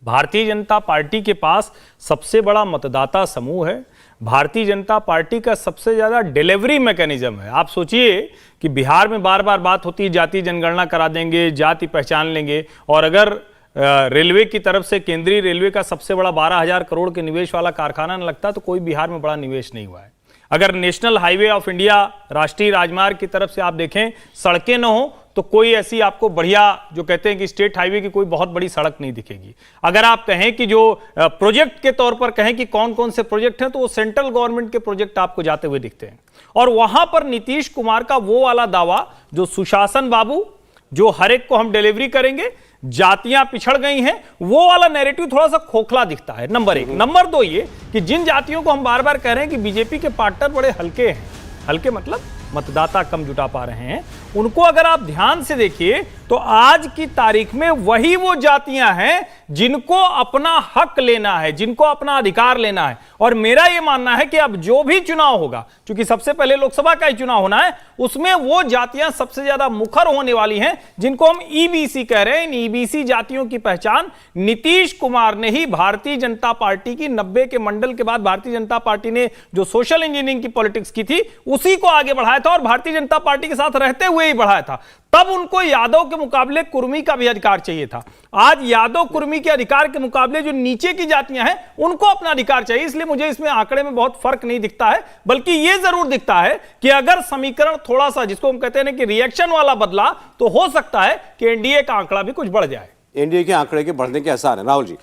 S2: भारतीय जनता पार्टी के पास सबसे बड़ा मतदाता समूह है, भारतीय जनता पार्टी का सबसे ज्यादा डिलीवरी मैकेनिज्म है। आप सोचिए कि बिहार में बार बार बात होती है जाति जनगणना करा देंगे, जाति पहचान लेंगे, और अगर रेलवे की तरफ से केंद्रीय रेलवे का सबसे बड़ा 12,000 करोड़ के निवेश वाला कारखाना न लगता तो कोई बिहार में बड़ा निवेश नहीं हुआ है। अगर नेशनल हाईवे ऑफ इंडिया, राष्ट्रीय राजमार्ग की तरफ से आप देखें सड़कें न हो तो कोई ऐसी आपको बढ़िया जो कहते हैं कि स्टेट हाईवे की कोई बहुत बड़ी सड़क नहीं दिखेगी। अगर आप कहें कि जो प्रोजेक्ट के तौर पर कहें कि कौन कौन से प्रोजेक्ट हैं तो वो सेंट्रल गवर्नमेंट के प्रोजेक्ट आपको जाते हुए दिखते हैं। और वहां पर नीतीश कुमार का वो वाला दावा जो सुशासन बाबू, जो हर एक को हम डिलीवरी करेंगे, जातियां पिछड़ गई हैं, वो वाला नैरेटिव थोड़ा सा खोखला दिखता है, नंबर 1। नंबर 2 ये कि जिन जातियों को हम बार बार कह रहे हैं कि बीजेपी के पार्टनर बड़े हल्के हैं, हल्के मतलब मतदाता कम जुटा पा रहे हैं, उनको अगर आप ध्यान से देखिए तो आज की तारीख में वही वो जातियां हैं जिनको अपना हक लेना है, जिनको अपना अधिकार लेना है। और मेरा यह मानना है कि अब जो भी चुनाव होगा, क्योंकि सबसे पहले लोकसभा का ही चुनाव होना है, उसमें वो जातियां सबसे ज्यादा मुखर होने वाली हैं जिनको हम ईबीसी कह रहे हैं। इन ईबीसी जातियों की पहचान नीतीश कुमार ने ही भारतीय जनता पार्टी की 90 के मंडल के बाद भारतीय जनता पार्टी ने जो सोशल इंजीनियरिंग की पॉलिटिक्स की थी उसी को आगे बढ़ाया था और भारतीय जनता पार्टी के साथ रहते हुए ही बढ़ाया था। तब उनको यादव के मुकाबले कुर्मी का भी अधिकार चाहिए था। आज यादव कुर्मी के अधिकार के मुकाबले जो नीचे की जातियां हैं उनको अपना अधिकार चाहिए। इसलिए मुझे इसमें आंकड़े में बहुत फर्क नहीं दिखता है, बल्कि यह जरूर दिखता है कि अगर समीकरण थोड़ा सा जिसको हम कहते हैं कि रिएक्शन वाला बदला तो हो सकता है कि एनडीए का आंकड़ा भी कुछ बढ़ जाए।
S1: एनडीए के आंकड़े के बढ़ने के आसार है। राहुल जी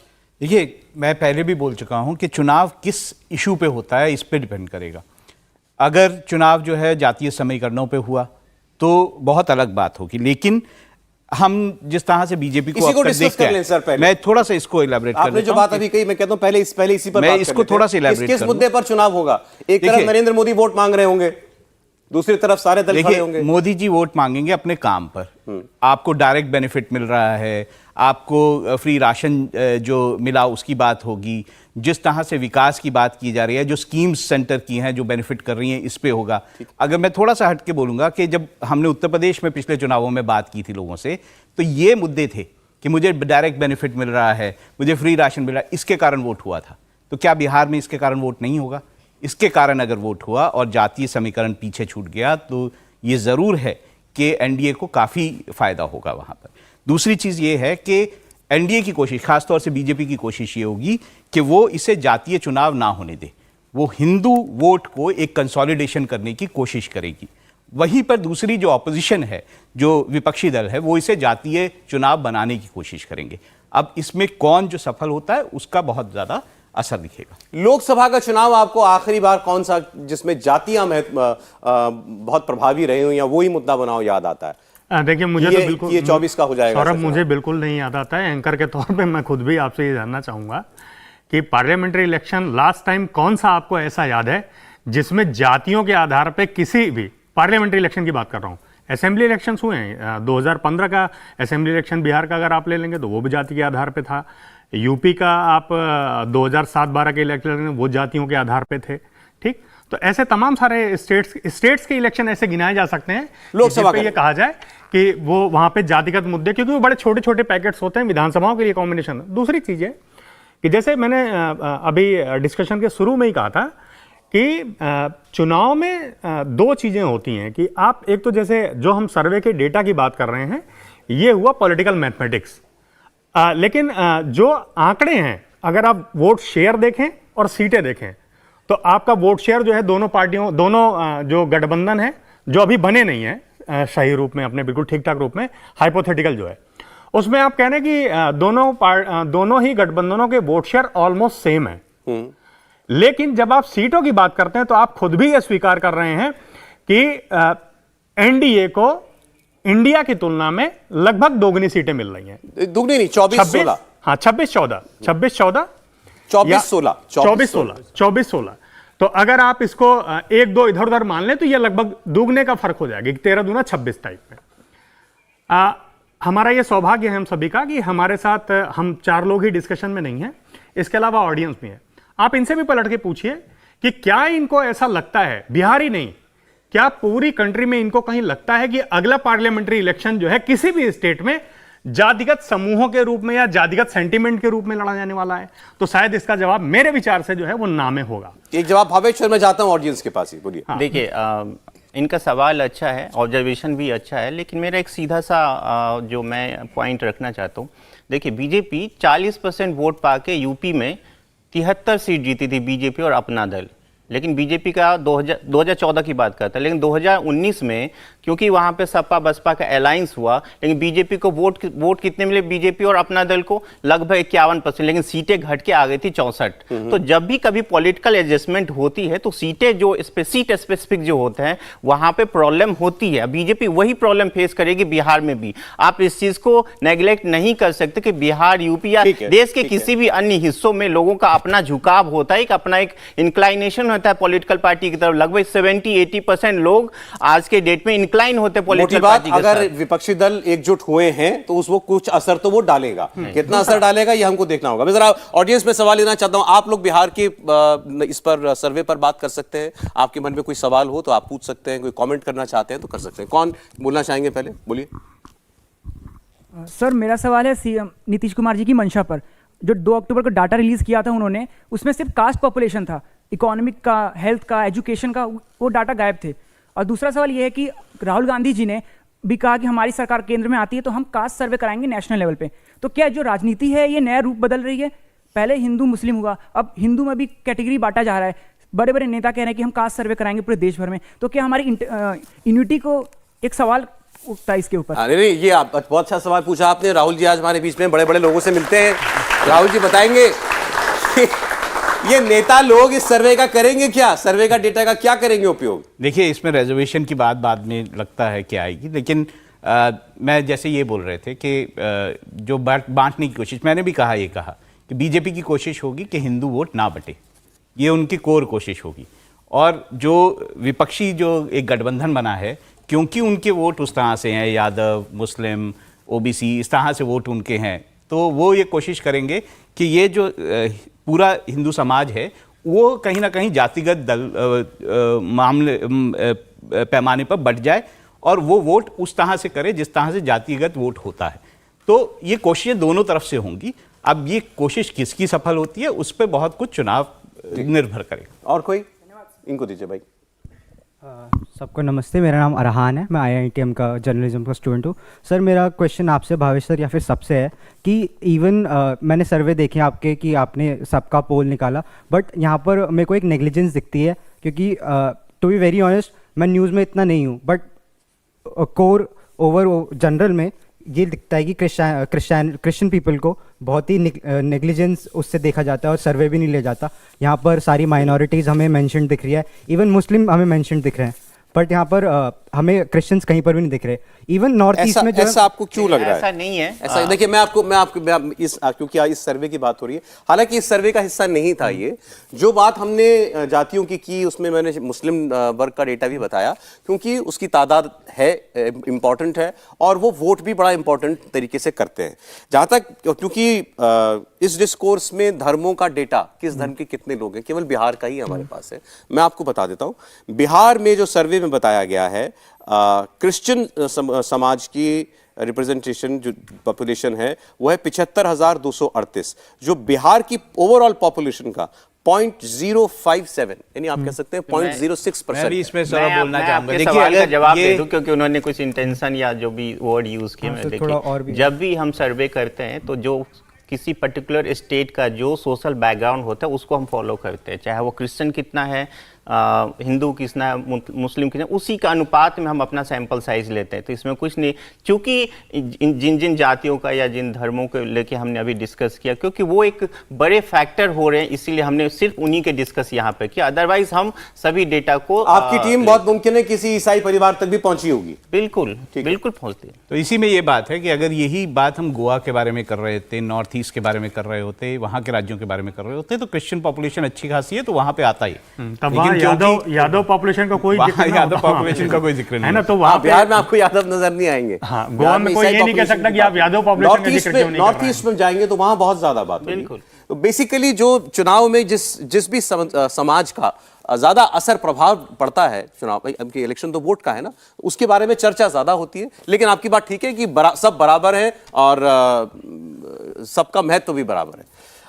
S3: देखिए, मैं पहले भी बोल चुका हूं कि चुनाव किस इशू पे होता है इस पे डिपेंड करेगा। अगर चुनाव जो है जातीय समीकरणों पे हुआ तो बहुत अलग बात होगी, लेकिन हम जिस तरह से बीजेपी को
S1: डिस्कस कर लें सर। पहले
S3: मैं थोड़ा सा इसको इलैबोरेट
S1: आपने जो बात अभी कही, मैं कहता हूं पहले इसी पर
S3: मैं इसको थोड़ा सा इलैबोरेट
S1: किस मुद्दे पर चुनाव होगा? एक तरफ नरेंद्र मोदी वोट मांग रहे होंगे, दूसरी तरफ सारे दल खड़े होंगे।
S3: मोदी जी वोट मांगेंगे अपने काम पर। आपको डायरेक्ट बेनिफिट मिल रहा है, आपको फ्री राशन जो मिला उसकी बात होगी, जिस तरह से विकास की बात की जा रही है, जो स्कीम्स सेंटर की हैं जो बेनिफिट कर रही हैं, इस पे होगा। अगर मैं थोड़ा सा हट के बोलूंगा कि जब हमने उत्तर प्रदेश में पिछले चुनावों में बात की थी लोगों से, तो ये मुद्दे थे कि मुझे डायरेक्ट बेनिफिट मिल रहा है, मुझे फ्री राशन मिल रहा है, इसके कारण वोट हुआ था। तो क्या बिहार में इसके कारण वोट नहीं होगा? इसके कारण अगर वोट हुआ और जातीय समीकरण पीछे छूट गया तो ये जरूर है कि एनडीए को काफी फायदा होगा वहां पर। दूसरी चीज ये है कि एनडीए की कोशिश, खासतौर से बीजेपी की कोशिश ये होगी कि वो इसे जातीय चुनाव ना होने दे, वो हिंदू वोट को एक कंसोलिडेशन करने की कोशिश करेगी। वहीं पर दूसरी जो ऑपोजिशन है, जो विपक्षी दल है, वो इसे जातीय चुनाव बनाने की कोशिश करेंगे। अब इसमें कौन जो सफल होता है उसका बहुत ज्यादा असर दिखेगा।
S1: लोकसभा का चुनाव आपको आखिरी बार कौन सा जिसमें जातियां बहुत प्रभावी रही हो या वही मुद्दा बनाओ याद आता है?
S4: देखिए मुझे तो बिल्कुल
S1: ये 24 का हो जाएगा
S4: सौरभ, मुझे बिल्कुल नहीं याद आता है। एंकर के तौर पे मैं खुद भी आपसे ये जानना चाहूंगा कि पार्लियामेंट्री इलेक्शन लास्ट टाइम कौन सा आपको ऐसा याद है जिसमें जातियों के आधार पे किसी भी पार्लियामेंट्री इलेक्शन की बात कर रहा हूँ, असेंबली इलेक्शंस हुए हैं 2015 का असेंबली इलेक्शन बिहार का अगर आप ले लेंगे तो वो भी जाति के आधार पे था। यूपी का आप 2007-12 के इलेक्शन वो जातियों के आधार पे थे। ठीक, तो ऐसे तमाम सारे स्टेट्स के इलेक्शन ऐसे गिनाए जा सकते हैं
S1: लोकसभा
S4: पे ये कहा जाए कि वो वहां पे जातिगत मुद्दे, क्योंकि वो बड़े छोटे छोटे पैकेट्स होते हैं विधानसभाओं के लिए कॉम्बिनेशन। दूसरी चीज है कि जैसे मैंने अभी डिस्कशन के शुरू में ही कहा था कि चुनाव में दो चीजें होती हैं कि आप एक तो जैसे जो हम सर्वे के डेटा की बात कर रहे हैं ये हुआ पॉलिटिकल मैथमेटिक्स, लेकिन जो आंकड़े हैं अगर आप वोट शेयर देखें और सीटें देखें तो आपका वोट शेयर जो है दोनों पार्टियों, दोनों जो गठबंधन है जो अभी बने नहीं है सही रूप में, अपने बिल्कुल ठीक ठाक रूप में, हाइपोथेटिकल जो है उसमें आप कह रहे हैं कि दोनों ही गठबंधनों के वोट शेयर ऑलमोस्ट सेम है। लेकिन जब आप सीटों की बात करते हैं तो आप खुद भी यह स्वीकार कर रहे हैं कि एनडीए को इंडिया की तुलना में लगभग दोगुनी सीटें मिल रही हैं।
S1: दुगनी नहीं, 24-16।
S4: हाँ, 26-14, 26-14,
S1: 24-16,
S4: 24-16। तो अगर आप इसको 1-2 इधर उधर मान लें तो यह लगभग दुगने का फर्क हो जाएगा, 13 दूना 26 टाइप में। हमारा यह सौभाग्य है हम सभी का कि हमारे साथ हम 4 लोग ही डिस्कशन में नहीं हैं, इसके अलावा ऑडियंस भी है। आप इनसे भी पलट के पूछिए कि क्या इनको ऐसा लगता है, बिहार ही नहीं क्या पूरी कंट्री में इनको कहीं लगता है कि अगला पार्लियामेंट्री इलेक्शन जो है किसी भी स्टेट में जातिगत समूहों के रूप में या जातिगत सेंटीमेंट के रूप में लड़ा जाने वाला है? तो शायद इसका जवाब मेरे विचार से जो है वो ना में होगा।
S1: एक जवाब भावेश मैं जाता हूं ऑडियंस के पास ही, बोलिए।
S5: हाँ। देखिए इनका सवाल अच्छा है, ऑब्जर्वेशन भी अच्छा है, लेकिन मेरा एक सीधा सा जो मैं पॉइंट रखना चाहता हूँ। देखिए बीजेपी 40% वोट पाके यूपी में 73 सीट जीती थी बीजेपी और अपना दल, लेकिन बीजेपी का 2014 की बात करता है, लेकिन 2019 में क्योंकि वहां पे सपा बसपा का अलायंस हुआ, लेकिन बीजेपी को वोट कितने मिले? बीजेपी और अपना दल को लगभग 51%, लेकिन सीटें घट के आ गई थी 64। तो जब भी कभी पॉलिटिकल एडजस्टमेंट होती है तो सीटें जो सीट स्पेसिफिक जो होते हैं वहां पे प्रॉब्लम होती है। बीजेपी वही प्रॉब्लम फेस करेगी बिहार में भी। आप इस चीज को नेग्लेक्ट नहीं कर सकते कि बिहार, यूपी या देश के किसी भी अन्य हिस्सों में लोगों का अपना झुकाव होता है, एक अपना एक इंक्लाइनेशन होता है पॉलिटिकल पार्टी की तरफ। लगभग 70-80% लोग आज के डेट में इंक्लाइन होते हैं पॉलिटिकल पार्टी के साथ।
S1: अगर विपक्षी दल एकजुट हुए हैं तो उसको कुछ असर तो वो डालेगा, कितना असर डालेगा ये हमको देखना होगा। मैं जरा ऑडियंस में सवाल लेना चाहता हूं, आप लोग बिहार के इस पर सर्वे पर बात कर सकते हैं, आपके मन में कोई सवाल हो तो आप पूछ सकते हैं, कोई कॉमेंट करना चाहते हैं तो कर सकते हैं। कौन बोलना चाहेंगे पहले, बोलिए।
S6: सर मेरा सवाल है सीएम नीतीश कुमार जी की मंशा पर। जो 2 अक्टूबर को डाटा रिलीज किया था उन्होंने, उसमें सिर्फ कास्ट पॉपुलेशन था, इकोनॉमिक का, हेल्थ का, एजुकेशन का वो डाटा गायब थे। और दूसरा सवाल ये है कि राहुल गांधी जी ने भी कहा कि हमारी सरकार केंद्र में आती है तो हम कास्ट सर्वे कराएंगे नेशनल लेवल पे। तो क्या जो राजनीति है ये नया रूप बदल रही है? पहले हिंदू मुस्लिम हुआ, अब हिंदू में भी कैटेगरी बांटा जा रहा है। बड़े बड़े नेता कह रहे हैं कि हम कास्ट सर्वे कराएंगे पूरे देश भर में। तो क्या हमारी यूनिटी को एक सवाल उठता है इसके ऊपर?
S1: नहीं, ये आप बहुत अच्छा सवाल पूछा आपने। राहुल जी आज हमारे बीच में बड़े बड़े लोगों से मिलते हैं। राहुल जी बताएंगे ये नेता लोग इस सर्वे का करेंगे क्या, सर्वे का डेटा का क्या करेंगे उपयोग?
S3: देखिए इसमें रिजर्वेशन की बात बाद में लगता है कि आएगी, लेकिन मैं जैसे ये बोल रहे थे कि जो बांटने की कोशिश, मैंने भी कहा कि बीजेपी की कोशिश होगी कि हिंदू वोट ना बटे, ये उनकी कोर कोशिश होगी। और जो विपक्षी जो एक गठबंधन बना है, क्योंकि उनके वोट उस तरह से हैं, यादव, मुस्लिम, ओबीसी, इस तरह से वोट उनके हैं, तो वो ये कोशिश करेंगे कि ये जो पूरा हिंदू समाज है वो कहीं ना कहीं जातिगत मामले पैमाने पर बढ़ जाए और वो वोट उस तरह से करे जिस तरह से जातिगत वोट होता है। तो ये कोशिशें दोनों तरफ से होंगी। अब ये कोशिश किसकी सफल होती है उस पर बहुत कुछ चुनाव निर्भर करेगा।
S1: और कोई? इनको दीजिए भाई।
S8: सबको नमस्ते, मेरा नाम अरहान है, मैं IITM का जर्नलिज्म का स्टूडेंट हूँ। सर मेरा क्वेश्चन आपसे भावेश सर या फिर सबसे है कि इवन मैंने सर्वे देखे आपके कि आपने सबका पोल निकाला, बट यहाँ पर मेरे को एक नेग्लिजेंस दिखती है, क्योंकि टू बी वेरी ऑनेस्ट मैं न्यूज़ में इतना नहीं हूँ, बट कोर ओवर जनरल में ये दिखता है कि क्रिश्चियन पीपल को बहुत ही नेग्लिजेंस उससे देखा जाता है और सर्वे भी नहीं ले जाता। यहाँ पर सारी माइनॉरिटीज़ हमें मेंशन दिख रही है, इवन मुस्लिम हमें मेंशन दिख रहे हैं, बट यहाँ पर हमें क्रिश्चियंस कहीं पर भी नहीं दिख रहे। इवन नॉर्थ ईस्ट में
S1: ऐसा आपको क्यों लग रहा है?
S5: ऐसा नहीं है।
S1: ऐसा देखिए, मैं क्योंकि इस सर्वे की बात हो रही है, हालांकि इस सर्वे का हिस्सा नहीं था ये। जो बात हमने जातियों की उसमें मैंने मुस्लिम वर्ग का डेटा भी बताया, क्योंकि उसकी तादाद है, इंपॉर्टेंट है, और वो वोट भी बड़ा इंपॉर्टेंट तरीके से करते हैं। जहां तक, क्योंकि इस डिस्कोर्स में धर्मों का डेटा, किस धर्म के कितने लोग हैं, केवल बिहार का ही हमारे पास है। मैं आपको बता देता हूं, बिहार में जो सर्वे में बताया गया है, क्रिश्चियन समाज की रिप्रेजेंटेशन जो पॉपुलेशन है वो है 75,238, जो बिहार की ओवरऑल पॉपुलेशन का 0.057, यानी आप कह सकते हैं 0.06%।
S3: मैं भी इसमें सवाल बोलना चाहूंगा।
S5: देखिए, अगर जवाब दे दूं, क्योंकि उन्होंने कुछ इंटेंशन या जो भी वर्ड यूज किए, मैं देखिए, जब भी हम सर्वे करते हैं तो जो किसी पर्टिकुलर स्टेट का जो सोशल बैकग्राउंड होता है उसको हम फॉलो करते हैं, चाहे वो क्रिश्चियन कितना है, हिंदू कितना है, मुस्लिम कितना, उसी का अनुपात में हम अपना सैंपल साइज लेते हैं। तो इसमें कुछ नहीं, क्योंकि जिन जिन जातियों का या जिन धर्मों को लेके हमने अभी डिस्कस किया, क्योंकि वो एक बड़े फैक्टर हो रहे हैं, इसीलिए हमने सिर्फ उन्हीं के डिस्कस यहाँ पे किया। अदरवाइज हम सभी डेटा को,
S1: आपकी टीम बहुत मुमकिन है किसी ईसाई परिवार तक भी पहुंची होगी।
S5: बिल्कुल बिल्कुल पहुंचती है।
S3: तो इसी में ये बात है कि अगर यही बात हम गोवा के बारे में कर रहे थे, नॉर्थ ईस्ट के बारे में कर रहे होते, वहां के राज्यों के बारे में कर रहे होते, तो क्रिश्चियन पॉपुलेशन अच्छी खासी है, तो वहां पे आता ही।
S4: यादव पॉपुलेशन का कोई जिक्र
S3: यादव पॉपुलेशन का कोई जिक्र नहीं
S4: है ना, तो वहां
S1: बिहार में आपको यादव नजर नहीं आएंगे।
S4: गोवा में कोई ये नहीं कह सकता कि आप यादव पॉपुलेशन का जिक्र क्यों नहीं कर रहे हैं।
S1: नॉर्थ ईस्ट में जाएंगे तो वहां बहुत ज्यादा बात होगी।
S5: बिल्कुल।
S1: तो बेसिकली जो चुनाव में जिस भी समाज का ज्यादा असर प्रभाव पड़ता है, चुनाव के इलेक्शन तो वोट का है ना, उसके बारे में चर्चा ज्यादा होती है। लेकिन आपकी बात ठीक है कि सब बराबर है और सबका महत्व भी बराबर है।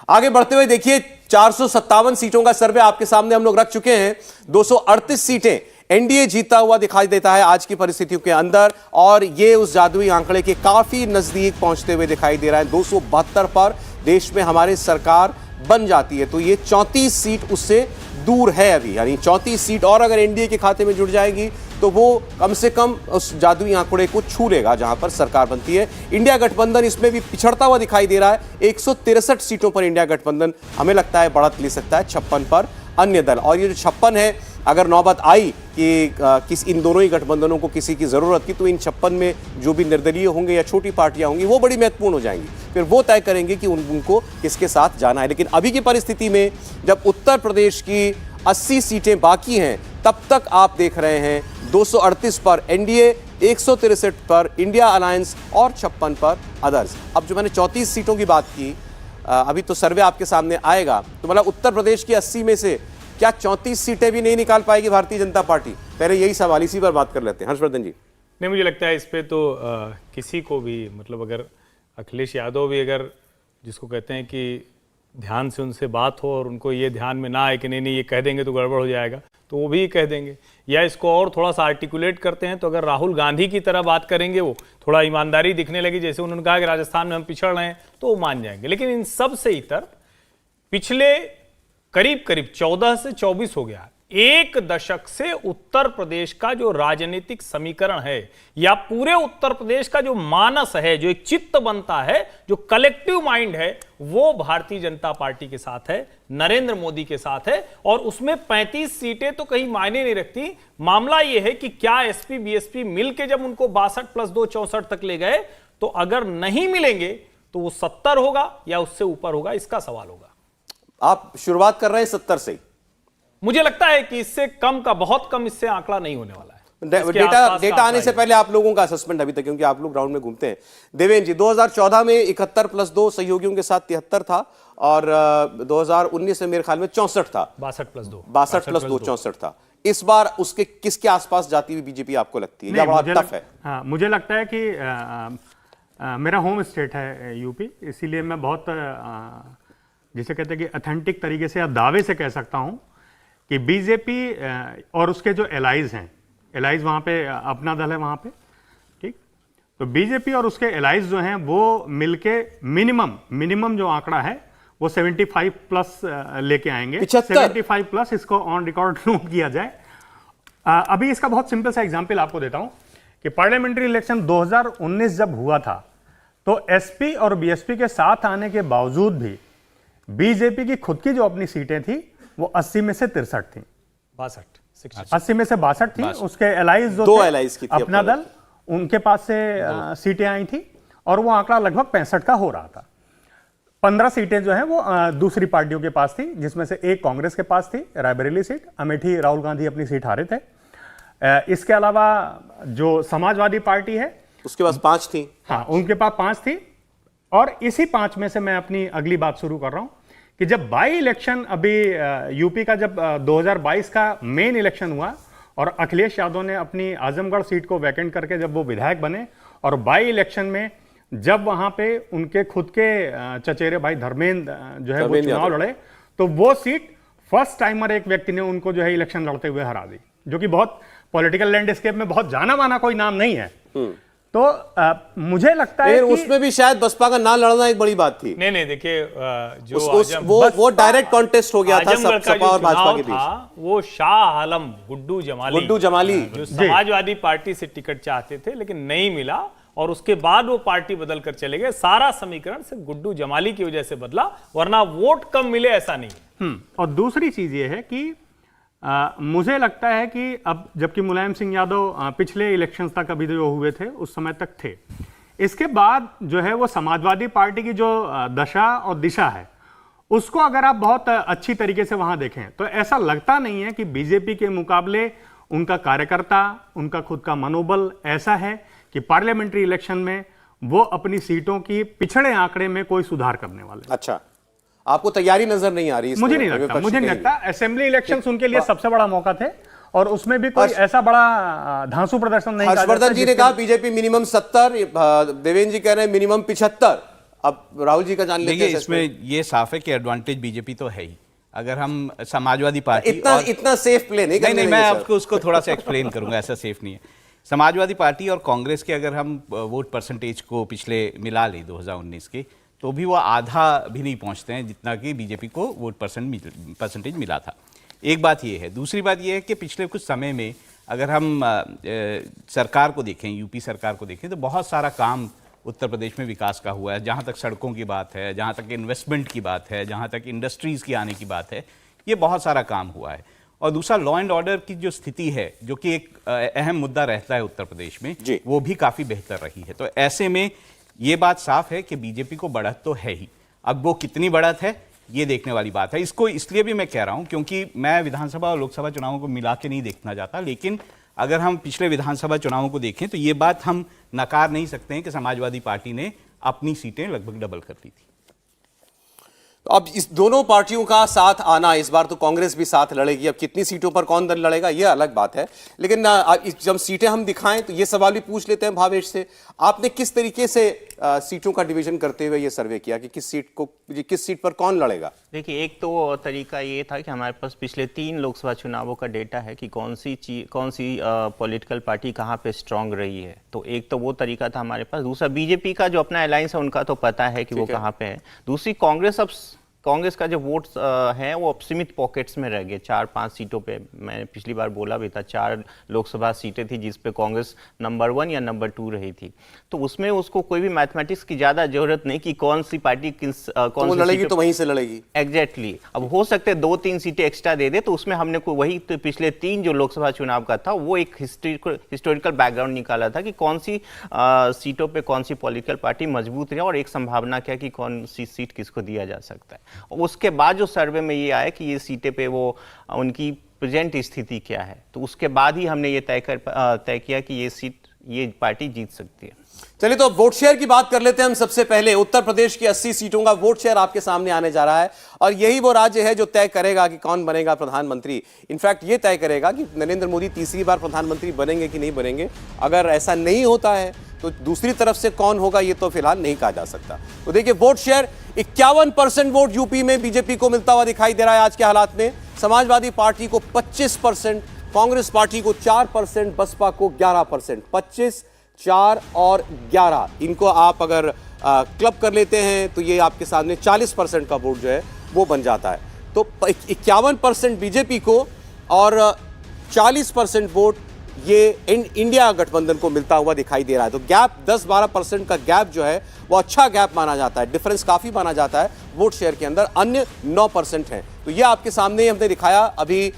S1: आगे बढ़ते हुए देखिए, 457 सीटों का सर्वे आपके सामने हम लोग रख चुके हैं। 238 सीटें एनडीए जीता हुआ दिखाई देता है आज की परिस्थितियों के अंदर, और ये उस जादुई आंकड़े के काफी नजदीक पहुंचते हुए दिखाई दे रहा है। 272 पर देश में हमारी सरकार बन जाती है, तो ये 34 सीट उससे दूर है अभी, यानी 34 सीट और अगर एनडीए के खाते में जुड़ जाएगी तो वो कम से कम उस जादुई आंकड़े को छू लेगा जहां पर सरकार बनती है। इंडिया गठबंधन इसमें भी पिछड़ता हुआ दिखाई दे रहा है। 163 सीटों पर इंडिया गठबंधन हमें लगता है बढ़त ले सकता है, 56 पर अन्य दल। और ये जो 56 है, अगर नौबत आई कि इन दोनों ही गठबंधनों को किसी की जरूरत की, तो इन 56 में जो भी निर्दलीय होंगे या छोटी पार्टियां होंगी वो बड़ी महत्वपूर्ण हो जाएंगी। फिर वो तय करेंगे कि उनको किसके साथ जाना है। लेकिन अभी की परिस्थिति में जब उत्तर प्रदेश की 80 सीटें बाकी हैं, तब तक आप देख रहे हैं 238 पर एनडीए, 163 पर इंडिया अलायंस और 56 पर अदर्स। अब जो मैंने 34 सीटों की बात की, अभी तो सर्वे आपके सामने आएगा, तो मतलब उत्तर प्रदेश की 80 में से क्या 34 सीटें भी नहीं निकाल पाएगी भारतीय जनता पार्टी? पहले यही सवाल, इसी पर बात कर लेते हैं। हर्षवर्धन जी।
S2: नहीं, मुझे लगता है इस पे तो किसी को भी, मतलब अगर अखिलेश यादव भी, अगर जिसको कहते हैं कि ध्यान से उनसे बात हो और उनको ये ध्यान में ना आए कि नहीं ये कह देंगे तो गड़बड़ हो जाएगा, तो वो भी कह देंगे। या इसको और थोड़ा सा आर्टिकुलेट करते हैं तो अगर राहुल गांधी की तरह बात करेंगे, वो थोड़ा ईमानदारी दिखने लगी, जैसे उन्होंने कहा कि राजस्थान में हम पिछड़ रहे हैं, तो वो मान जाएंगे। लेकिन इन सब से इतर पिछले करीब 14 से 24 हो गया, एक दशक से उत्तर प्रदेश का जो राजनीतिक समीकरण है या पूरे उत्तर प्रदेश का जो मानस है, जो एक चित्त बनता है, जो कलेक्टिव माइंड है, वो भारतीय जनता पार्टी के साथ है, नरेंद्र मोदी के साथ है। और उसमें 35 सीटें तो कहीं मायने नहीं रखती। मामला यह है कि क्या एसपी बीएसपी मिलके जब उनको 62 + 2 64 तक ले गए, तो अगर नहीं मिलेंगे तो वो 70 होगा या उससे ऊपर होगा, इसका सवाल होगा।
S1: आप शुरुआत कर रहे हैं 70 से।
S2: मुझे लगता है कि इससे कम का, बहुत कम इससे आंकड़ा नहीं होने वाला है।
S1: डेटा आने से पहले आप लोगों का असेसमेंट अभी तक, क्योंकि आप लोग ग्राउंड में घूमते हैं। देवेंद्र जी, 2014 में 71 + 2 सहयोगियों के साथ 73 था, और 2019 में मेरे ख्याल में 64 था।
S2: 62 + 2
S1: 64 था। इस बार उसके किसके आसपास जाती हुई बीजेपी आपको लगती है, या बड़ा टफ है?
S4: हाँ, मुझे लगता है कि मेरा होम स्टेट है यूपी, इसीलिए मैं बहुत जिसे कहते हैं कि ऑथेंटिक तरीके से या दावे से कह सकता हूं कि बीजेपी और उसके जो एलाइज हैं, एलाइज वहाँ पे अपना दल है वहाँ पे, ठीक, तो बीजेपी और उसके एलाइज जो हैं वो मिलके मिनिमम जो आंकड़ा है वो 75+ लेके आएंगे। 75+, इसको ऑन रिकॉर्ड नोट किया जाए। अभी इसका बहुत सिंपल सा एग्जांपल आपको देता हूँ कि पार्लियामेंट्री इलेक्शन 2019 जब हुआ था तो एसपी और बीएसपी के साथ आने के बावजूद भी बीजेपी की खुद की जो अपनी सीटें थी वो 80 में से 63 थी, 80 में से 62 थी। उसके एलाइज जो
S1: दो
S4: थे,
S1: एलाइज की थी
S4: अपना दल, उनके पास से सीटें आई थी और वो आंकड़ा लगभग 65 का हो रहा था। 15 सीटें जो हैं वो दूसरी पार्टियों के पास थी, जिसमें से एक कांग्रेस के पास थी, रायबरेली सीट, अमेठी राहुल गांधी अपनी सीट हारे थे। इसके अलावा जो समाजवादी पार्टी है
S1: उसके पास 5 थी।
S4: हाँ, उनके पास 5 थी। और इसी 5 में से मैं अपनी अगली बात शुरू कर रहा हूं कि जब बाई इलेक्शन अभी यूपी का जब 2022 का मेन इलेक्शन हुआ और अखिलेश यादव ने अपनी आजमगढ़ सीट को वैकेंट करके जब वो विधायक बने और बाई इलेक्शन में जब वहां पे उनके खुद के चचेरे भाई धर्मेंद्र जो है वो चुनाव लड़े, तो वो सीट फर्स्ट टाइमर एक व्यक्ति ने उनको जो है इलेक्शन लड़ते हुए हरा दी, जो कि बहुत पॉलिटिकल लैंडस्केप में बहुत जाना माना कोई नाम नहीं है। तो मुझे लगता है कि
S1: उसमें भी शायद बसपा का ना लड़ना एक बड़ी बात थी।
S2: नहीं देखिए, जो
S1: वो डायरेक्ट कॉन्टेस्ट हो गया था सपा और भाजपा के बीच।
S2: वो शाह आलम गुड्डू जमाली जो समाजवादी पार्टी से टिकट चाहते थे लेकिन नहीं मिला और उसके बाद वो पार्टी बदल कर चले गए। सारा समीकरण सिर्फ गुड्डू जमाली की वजह से बदला, वरना वोट कम मिले ऐसा नहीं।
S4: और दूसरी चीज ये है कि मुझे लगता है कि अब जबकि मुलायम सिंह यादव पिछले इलेक्शंस तक अभी जो हुए थे उस समय तक थे, इसके बाद जो है वो समाजवादी पार्टी की जो दशा और दिशा है उसको अगर आप बहुत अच्छी तरीके से वहां देखें तो ऐसा लगता नहीं है कि बीजेपी के मुकाबले उनका कार्यकर्ता, उनका खुद का मनोबल ऐसा है कि पार्लियामेंट्री इलेक्शन में वो अपनी सीटों की पिछड़े आंकड़े में कोई सुधार करने वाले।
S1: अच्छा, आपको तैयारी नजर नहीं आ रही?
S4: मुझे नहीं लगता। असेंबली इलेक्शंस उनके लिए सबसे बड़ा मौका थे और उसमें भी कोई ऐसा बड़ा धांसू प्रदर्शन नहीं।
S1: हर्षवर्धन जी ने कहा बीजेपी मिनिमम 70, देवेंद्र जी कह रहे हैं मिनिमम 75। अब राहुल जी का जान लेते हैं।
S3: इसमें ये साफ है कि एडवांटेज बीजेपी तो है ही। अगर हम समाजवादी पार्टी
S1: इतना सेफ प्ले नहीं,
S3: मैं आपको उसको थोड़ा सा एक्सप्लेन करूंगा, ऐसा सेफ नहीं है। समाजवादी पार्टी और कांग्रेस के अगर हम वोट परसेंटेज को पिछले मिला लें 2019 के, तो भी वो आधा भी नहीं पहुंचते हैं जितना कि बीजेपी को वोट परसेंटेज मिला था। एक बात ये है। दूसरी बात ये है कि पिछले कुछ समय में अगर हम सरकार को देखें, यूपी सरकार को देखें, तो बहुत सारा काम उत्तर प्रदेश में विकास का हुआ है। जहाँ तक सड़कों की बात है, जहाँ तक इन्वेस्टमेंट की बात है, जहाँ तक इंडस्ट्रीज़ की आने की बात है, ये बहुत सारा काम हुआ है। और दूसरा, लॉ एंड ऑर्डर की जो स्थिति है, जो कि एक अहम मुद्दा रहता है उत्तर प्रदेश में, वो भी काफ़ी बेहतर रही है। तो ऐसे में ये बात साफ है कि बीजेपी को बढ़त तो है ही। अब वो कितनी बढ़त है ये देखने वाली बात है। इसको इसलिए भी मैं कह रहा हूं क्योंकि मैं विधानसभा और लोकसभा चुनावों को मिला के नहीं देखना चाहता, लेकिन अगर हम पिछले विधानसभा चुनावों को देखें तो ये बात हम नकार नहीं सकते हैं कि समाजवादी पार्टी ने अपनी सीटें लगभग डबल कर ली थी।
S1: तो अब इस दोनों पार्टियों का साथ आना, इस बार तो कांग्रेस भी साथ लड़ेगी। अब कितनी सीटों पर कौन दल लड़ेगा ये अलग बात है, लेकिन जब सीटें हम दिखाएं तो ये सवाल भी पूछ लेते हैं भावेश से। आपने किस तरीके से सीटों का डिवीजन करते हुए ये सर्वे किया कि किस सीट पर कौन लड़ेगा?
S5: देखिए, एक तो तरीका ये था कि हमारे पास पिछले 3 लोकसभा चुनावों का डेटा है कि कौन सी पॉलिटिकल पार्टी कहाँ पे स्ट्रांग रही है। तो एक तो वो तरीका था हमारे पास। दूसरा, बीजेपी का जो अपना अलायंस है उनका तो पता है कि वो कहाँ पे है। दूसरी, कांग्रेस का जो वोट्स है वो अब सीमित पॉकेट्स में रह गए। 4-5 सीटों पे, मैंने पिछली बार बोला भी था, 4 लोकसभा सीटें थी जिस पे कांग्रेस नंबर 1 या नंबर 2 रही थी। तो उसमें उसको कोई भी मैथमेटिक्स की ज्यादा जरूरत नहीं कि कौन सी पार्टी कौन सी
S1: लड़ेगी तो वहीं से लड़ेगी।
S5: एग्जैक्टली। अब हो सकते 2-3 सीटें एक्स्ट्रा दे दे, तो उसमें हमने वही तो पिछले 3 जो लोकसभा चुनाव का था वो एक हिस्टोरिकल बैकग्राउंड निकाला था कि कौन सी सीटों पर कौन सी पॉलिटिकल पार्टी मजबूत रही और एक संभावना क्या कि कौन सी सीट किसको दिया जा सकता है। उसके बाद जो सर्वे में ये आया कि ये सीटें पे वो उनकी प्रेजेंट स्थिति क्या है, तो उसके बाद ही हमने ये तय किया कि ये पार्टी जीत सकती है।
S1: चलिए, तो अब वोट शेयर की बात कर लेते हैं हम। सबसे पहले उत्तर प्रदेश की 80 सीटों का वोट शेयर आपके सामने आने जा रहा है और यही वो राज्य है जो तय करेगा कि कौन बनेगा प्रधानमंत्री। इनफैक्ट ये तय करेगा कि नरेंद्र मोदी तीसरी बार प्रधानमंत्री बनेंगे कि नहीं बनेंगे। अगर ऐसा नहीं होता है तो दूसरी तरफ से कौन होगा ये तो फिलहाल नहीं कहा जा सकता। तो देखिए, वोट शेयर 51% वोट यूपी में बीजेपी को मिलता हुआ दिखाई दे रहा है आज के हालात में। समाजवादी पार्टी को 25%, कांग्रेस पार्टी को 4%, बसपा को 11%। 25, 4 और 11, इनको आप अगर क्लब कर लेते हैं तो ये आपके सामने 40% का वोट जो है वो बन जाता है। तो 51% बीजेपी को और 40% वोट ये इंडिया गठबंधन को मिलता हुआ दिखाई दे रहा है। तो गैप 10-12% का गैप जो है वो अच्छा गैप माना जाता है, डिफरेंस काफी माना जाता है वोट शेयर के अंदर। अन्य 9% है। तो ये आपके सामने ही हमने दिखाया अभी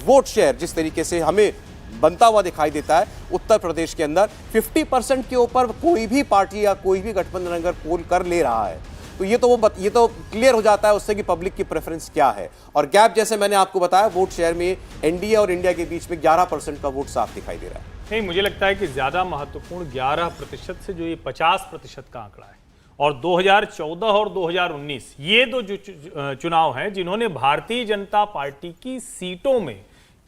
S1: वोट शेयर जिस तरीके से हमें बनता हुआ दिखाई देता है उत्तर प्रदेश के अंदर। 50% के ऊपर कोई भी पार्टी या कोई भी गठबंधन अगर पोल कर ले रहा है तो ये तो क्लियर हो जाता है उससे कि पब्लिक की प्रेफरेंस क्या है। और गैप जैसे मैंने आपको बताया वोट शेयर में एनडीए और इंडिया के बीच में 11% का वोट साफ दिखाई दे रहा है।
S2: नहीं, मुझे लगता है कि ज्यादा महत्वपूर्ण 11% से जो ये 50% का आंकड़ा है, और 2014 और 2019 ये दो जो चुनाव हैं जिन्होंने भारतीय जनता पार्टी की सीटों में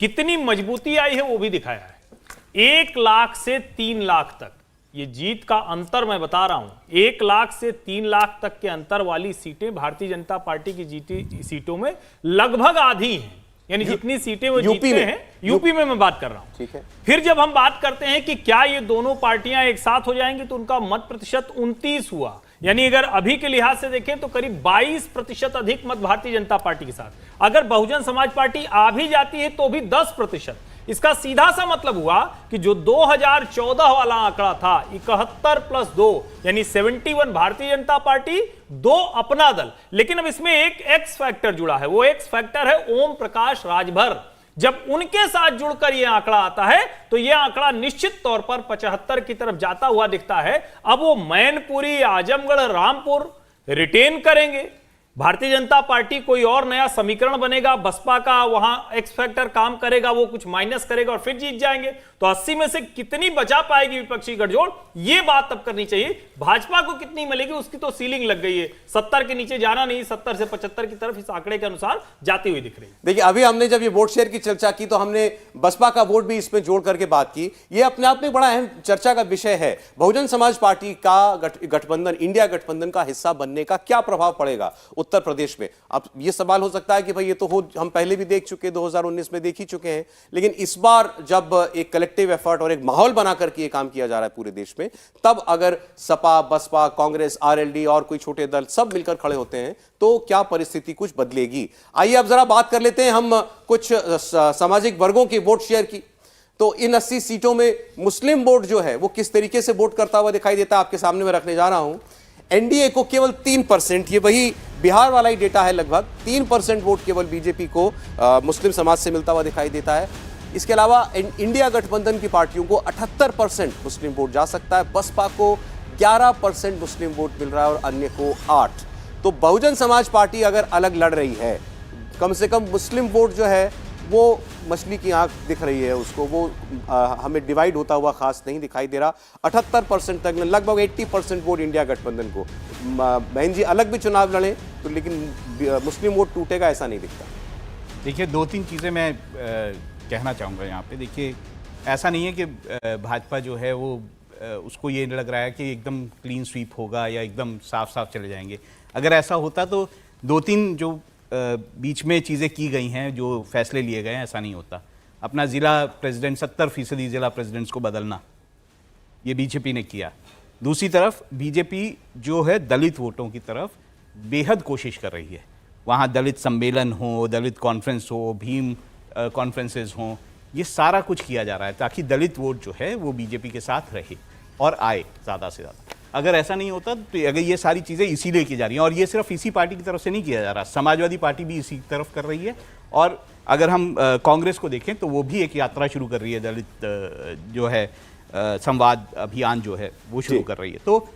S2: कितनी मजबूती आई है वो भी दिखाया है। 1 लाख से 3 लाख तक ये जीत का अंतर मैं बता रहा हूं। 1 लाख से 3 लाख तक के अंतर वाली सीटें भारतीय जनता पार्टी की जीती सीटों में लगभग आधी हैं। यानी जितनी सीटें वो जीतते हैं, यूपी में मैं बात कर रहा हूं।
S1: ठीक है।
S2: फिर जब हम बात करते हैं कि क्या ये दोनों पार्टियां एक साथ हो जाएंगी तो उनका मत प्रतिशत 29 हुआ। यानी अगर अभी के लिहाज से देखें तो करीब 22% अधिक मत भारतीय जनता पार्टी के साथ। अगर बहुजन समाज पार्टी आ भी जाती है तो भी 10%। इसका सीधा सा मतलब हुआ कि जो 2014 वाला आंकड़ा था 71 + 2 यानी 71 भारतीय जनता पार्टी, 2 अपना दल। लेकिन अब इसमें एक एक्स फैक्टर जुड़ा है, वो एक्स फैक्टर है ओम प्रकाश राजभर। जब उनके साथ जुड़कर यह आंकड़ा आता है तो यह आंकड़ा निश्चित तौर पर 75 की तरफ जाता हुआ दिखता है। अब वो मैनपुरी, आजमगढ़, रामपुर रिटेन करेंगे, भारतीय जनता पार्टी कोई और नया समीकरण बनेगा, बसपा का वहां एक्स फैक्टर काम करेगा, वो कुछ माइनस करेगा और फिर जीत जाएंगे। तो 80 में से कितनी बचा पाएगी विपक्षी गठजोड़, ये बात तब करनी चाहिए। भाजपा को कितनी मिलेगी उसकी तो सीलिंग लग गई है, 70 के नीचे जाना नहीं, 70 से 75 की तरफ इस आंकड़े के अनुसार जाती हुई दिख रही है।
S1: देखिए अभी हमने जब ये वोट शेयर की चर्चा की तो हमने बसपा का वोट भी इसमें जोड़ करके बात की। ये अपने आप में बड़ा अहम चर्चा का विषय है। बहुजन समाज पार्टी का गठबंधन, इंडिया गठबंधन का हिस्सा बनने का क्या प्रभाव पड़ेगा उत्तर प्रदेश में। अब ये सवाल हो सकता है कि भाई ये तो हम पहले भी देख चुके, 2019 में देख ही चुके हैं, लेकिन इस बार जब एक कलेक्टिव एफर्ट और एक माहौल बना करके ये काम किया जा रहा है पूरे देश में, तब अगर सपा, बसपा, कांग्रेस, आरएलडी और कोई छोटे दल सब मिलकर खड़े होते हैं तो क्या परिस्थिति कुछ बदलेगी। आइए अब जरा बात कर लेते हैं हम कुछ सामाजिक वर्गों के वोट शेयर की। तो इन 80 सीटों में मुस्लिम वोट जो है वो किस तरीके से वोट करता हुआ दिखाई देता है आपके सामने मैं रखने जा रहा हूं। एनडीए को केवल 3%, ये वही बिहार वाला ही डेटा है, लगभग 3% वोट केवल बीजेपी को मुस्लिम समाज से मिलता हुआ दिखाई देता है। इसके अलावा इंडिया गठबंधन की पार्टियों को 78% मुस्लिम वोट जा सकता है, बसपा को 11% मुस्लिम वोट मिल रहा है और अन्य को 8। तो बहुजन समाज पार्टी अगर अलग लड़ रही है, कम से कम मुस्लिम वोट जो है वो मछली की आंख दिख रही है उसको, वो हमें डिवाइड होता हुआ खास नहीं दिखाई दे रहा। 78% तक, लगभग 80% वोट इंडिया गठबंधन को। बहन जी अलग भी चुनाव लड़े तो लेकिन मुस्लिम वोट टूटेगा ऐसा नहीं दिखता।
S3: देखिए 2-3 चीज़ें मैं कहना चाहूँगा यहाँ पे। देखिए ऐसा नहीं है कि भाजपा जो है वो उसको ये लग रहा है कि एकदम क्लीन स्वीप होगा या एकदम साफ साफ चले जाएंगे। अगर ऐसा होता तो 2-3 जो बीच में चीज़ें की गई हैं, जो फैसले लिए गए हैं, ऐसा नहीं होता। अपना ज़िला प्रेसिडेंट 70% ज़िला प्रेसिडेंट्स को बदलना, ये बीजेपी ने किया। दूसरी तरफ बीजेपी जो है दलित वोटों की तरफ बेहद कोशिश कर रही है। वहाँ दलित सम्मेलन हो, दलित कॉन्फ्रेंस हो, भीम कॉन्फ्रेंसेस हों, ये सारा कुछ किया जा रहा है ताकि दलित वोट जो है वो बीजेपी के साथ रहे और आए ज़्यादा से ज़्यादा। अगर ऐसा नहीं होता तो अगर ये सारी चीज़ें इसीलिए की जा रही हैं, और ये सिर्फ इसी पार्टी की तरफ से नहीं किया जा रहा, समाजवादी पार्टी भी इसी तरफ कर रही है। और अगर हम कांग्रेस को देखें तो वो भी एक यात्रा शुरू कर रही है, दलित जो है संवाद अभियान जो है वो शुरू कर रही है। तो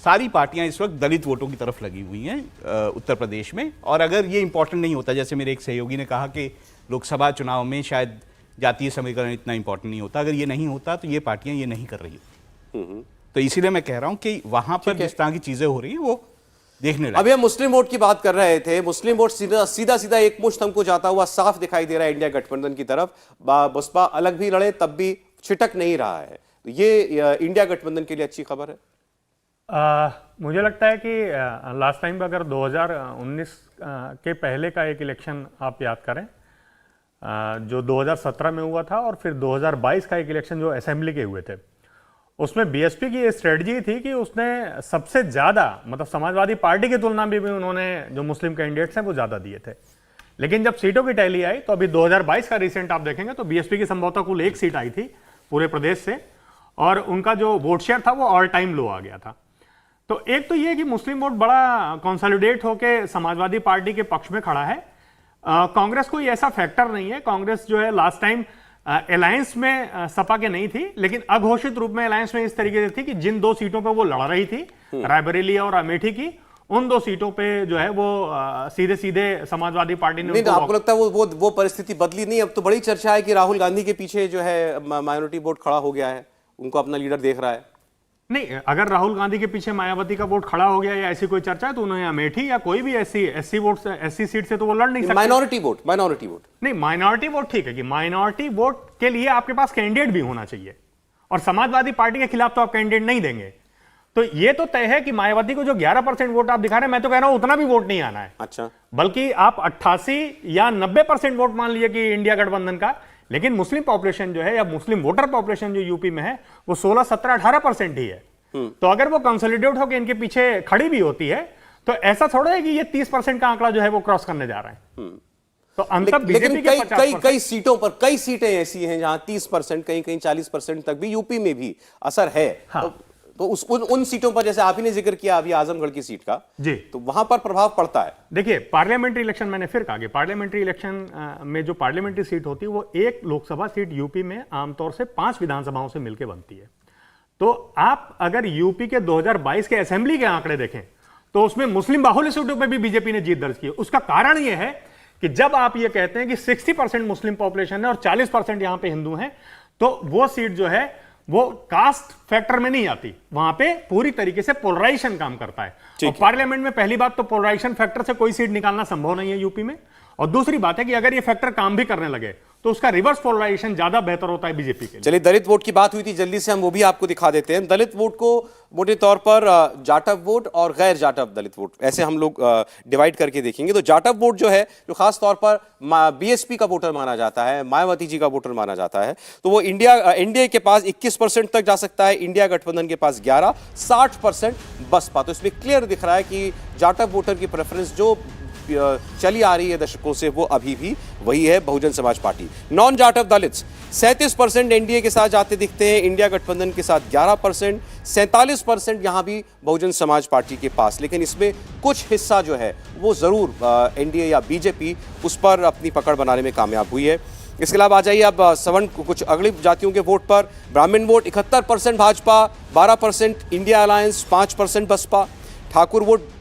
S3: सारी पार्टियां इस वक्त दलित वोटों की तरफ लगी हुई हैं उत्तर प्रदेश में। और अगर ये इंपॉर्टेंट नहीं होता, जैसे मेरे एक सहयोगी ने कहा कि लोकसभा चुनाव में शायद जातीय समीकरण इतना इंपॉर्टेंट नहीं होता, अगर ये नहीं होता तो ये पार्टियां ये नहीं कर रही होती। तो इसीलिए मैं कह रहा हूं कि वहां पर जिस तरह की चीजें हो रही है वो देखने लगे।
S1: अभी हम मुस्लिम वोट की बात कर रहे थे। मुस्लिम वोट सीधा एक मुश्त हमको जाता हुआ साफ दिखाई दे रहा है इंडिया गठबंधन की तरफ। बसपा अलग भी लड़े तब भी छिटक नहीं रहा है। तो ये इंडिया गठबंधन के लिए अच्छी खबर है।
S4: मुझे लगता है कि लास्ट टाइम अगर 2019 के पहले का एक इलेक्शन आप याद करें, जो 2017 में हुआ था, और फिर 2022 का एक इलेक्शन जो असेंबली के हुए थे, उसमें बीएसपी की ये स्ट्रेटजी थी कि उसने सबसे ज़्यादा, मतलब समाजवादी पार्टी की तुलना में भी उन्होंने जो मुस्लिम कैंडिडेट्स हैं वो ज़्यादा दिए थे। लेकिन जब सीटों की टैली आई तो अभी 2022 का रिसेंट आप देखेंगे तो बीएसपी की संभवतः कुल 1 सीट आई थी, पूरे प्रदेश से, और उनका जो वोट शेयर था वो ऑल टाइम लो आ गया था। तो एक तो ये कि मुस्लिम वोट बड़ा कंसोलिडेट होकर समाजवादी पार्टी के पक्ष में खड़ा है। कांग्रेस कोई ऐसा फैक्टर नहीं है। कांग्रेस जो है लास्ट टाइम अलायंस में सपा के नहीं थी, लेकिन अघोषित रूप में अलायंस में इस तरीके से थी कि जिन 2 सीटों पे वो लड़ रही थी, रायबरेली और अमेठी की, उन 2 सीटों पे जो है वो सीधे सीधे समाजवादी पार्टी ने
S1: नहीं, तो आपको लगता है वो परिस्थिति बदली नहीं? अब तो बड़ी चर्चा है कि राहुल गांधी के पीछे जो है माइनॉरिटी वोट खड़ा हो गया है, उनको अपना लीडर देख रहा है।
S4: नहीं, अगर राहुल गांधी के पीछे मायावती का वोट खड़ा हो गया या ऐसी कोई चर्चा है तो उन्हें अमेठी या कोई भी एससी सीट से तो वो लड़ नहीं सकते।
S1: माइनॉरिटी वोट
S4: नहीं, माइनॉरिटी वोट ठीक है कि माइनॉरिटी वोट के लिए आपके पास कैंडिडेट भी होना चाहिए, और समाजवादी पार्टी के खिलाफ तो आप कैंडिडेट नहीं देंगे। तो ये तो तय है कि मायावती को जो 11% वोट आप दिखा रहे हैं, मैं तो कह रहा हूं उतना भी वोट नहीं आना है।
S1: अच्छा, बल्कि
S4: आप 88 या 90% वोट मान लीजिए कि इंडिया गठबंधन का, लेकिन मुस्लिम पॉपुलेशन जो है या मुस्लिम वोटर पॉपुलेशन जो यूपी में है वो 16, 17, 18% ही है। तो अगर वो कंसोलिडेट होकर इनके पीछे खड़ी भी होती है तो ऐसा थोड़ा है कि ये 30% का आंकड़ा जो है वो क्रॉस करने जा रहे हैं। तो अंतर बीजेपी के 50%।
S1: कई सीटों पर कई सीटें ऐसी हैं जहां 30%, कहीं 40% तक भी यूपी में भी असर है। हाँ। तो उन सीटों पर, जैसे आप ही ने जिक्र किया अभी आजमगढ़ की सीट का जी, तो वहां पर प्रभाव पड़ता है।
S4: देखिए, पार्लियामेंट्री इलेक्शन, मैंने फिर कहा कि पार्लियामेंट्री इलेक्शन में जो पार्लियामेंट्री सीट होती है वो एक लोकसभा सीट यूपी में आमतौर से 5 विधानसभाओं से मिलकर बनती है। तो आप अगर यूपी के 2022 के असेंबली के आंकड़े देखें तो उसमें मुस्लिम बाहुल्य सीटों पर भी बीजेपी ने जीत दर्ज की। उसका कारण यह है कि जब आप ये कहते हैं कि 60% मुस्लिम पॉपुलेशन है और 40% यहां पे हिंदू हैं, तो वो सीट जो है वो कास्ट फैक्टर में नहीं आती, वहां पे पूरी तरीके से पोलराइजेशन काम करता है। और पार्लियामेंट में पहली बात तो पोलराइजेशन फैक्टर से कोई सीट निकालना संभव नहीं है यूपी में, और दूसरी बात है कि अगर ये फैक्टर काम भी करने लगे तो उसका रिवर्स पोलराइजेशन ज्यादा बेहतर होता है बीजेपी के लिए।
S1: चलिए, दलित वोट की बात हुई थी, जल्दी से हम वो भी आपको दिखा देते हैं। दलित वोट को मोटे तौर पर जाटव वोट और गैर जाटव दलित वोट, ऐसे हम लोग डिवाइड करके देखेंगे। तो जाटव वोट जो है, जो खास तौर पर बीएसपी का वोटर माना जाता है, मायावती जी का वोटर माना जाता है, तो वो एनडीए के पास 21% तक जा सकता है, इंडिया गठबंधन के पास 11, 60% बसपा। तो इसमें क्लियर दिख रहा है कि जाटव वोटर की प्रेफरेंस जो चली आ रही है दशकों से, वो अभी भी वही है, Bahujan Samaj party. Non Jatav Dalits 37% NDA के साथ जाते दिखते हैं, इंडिया गठबंधन के साथ 11%, 47% यहां भी बहुजन समाज पार्टी के पास। लेकिन इसमें कुछ हिस्सा जो है वो जरूर एनडीए या बीजेपी उस पर अपनी पकड़ बनाने में कामयाब हुई है। इसके अलावा आ जाइए अब सवर्ण कुछ अगली जातियों के वोट पर। Brahmin vote 71% Bhajpa, 12% India alliance, 5% Baspa. Thakur vote,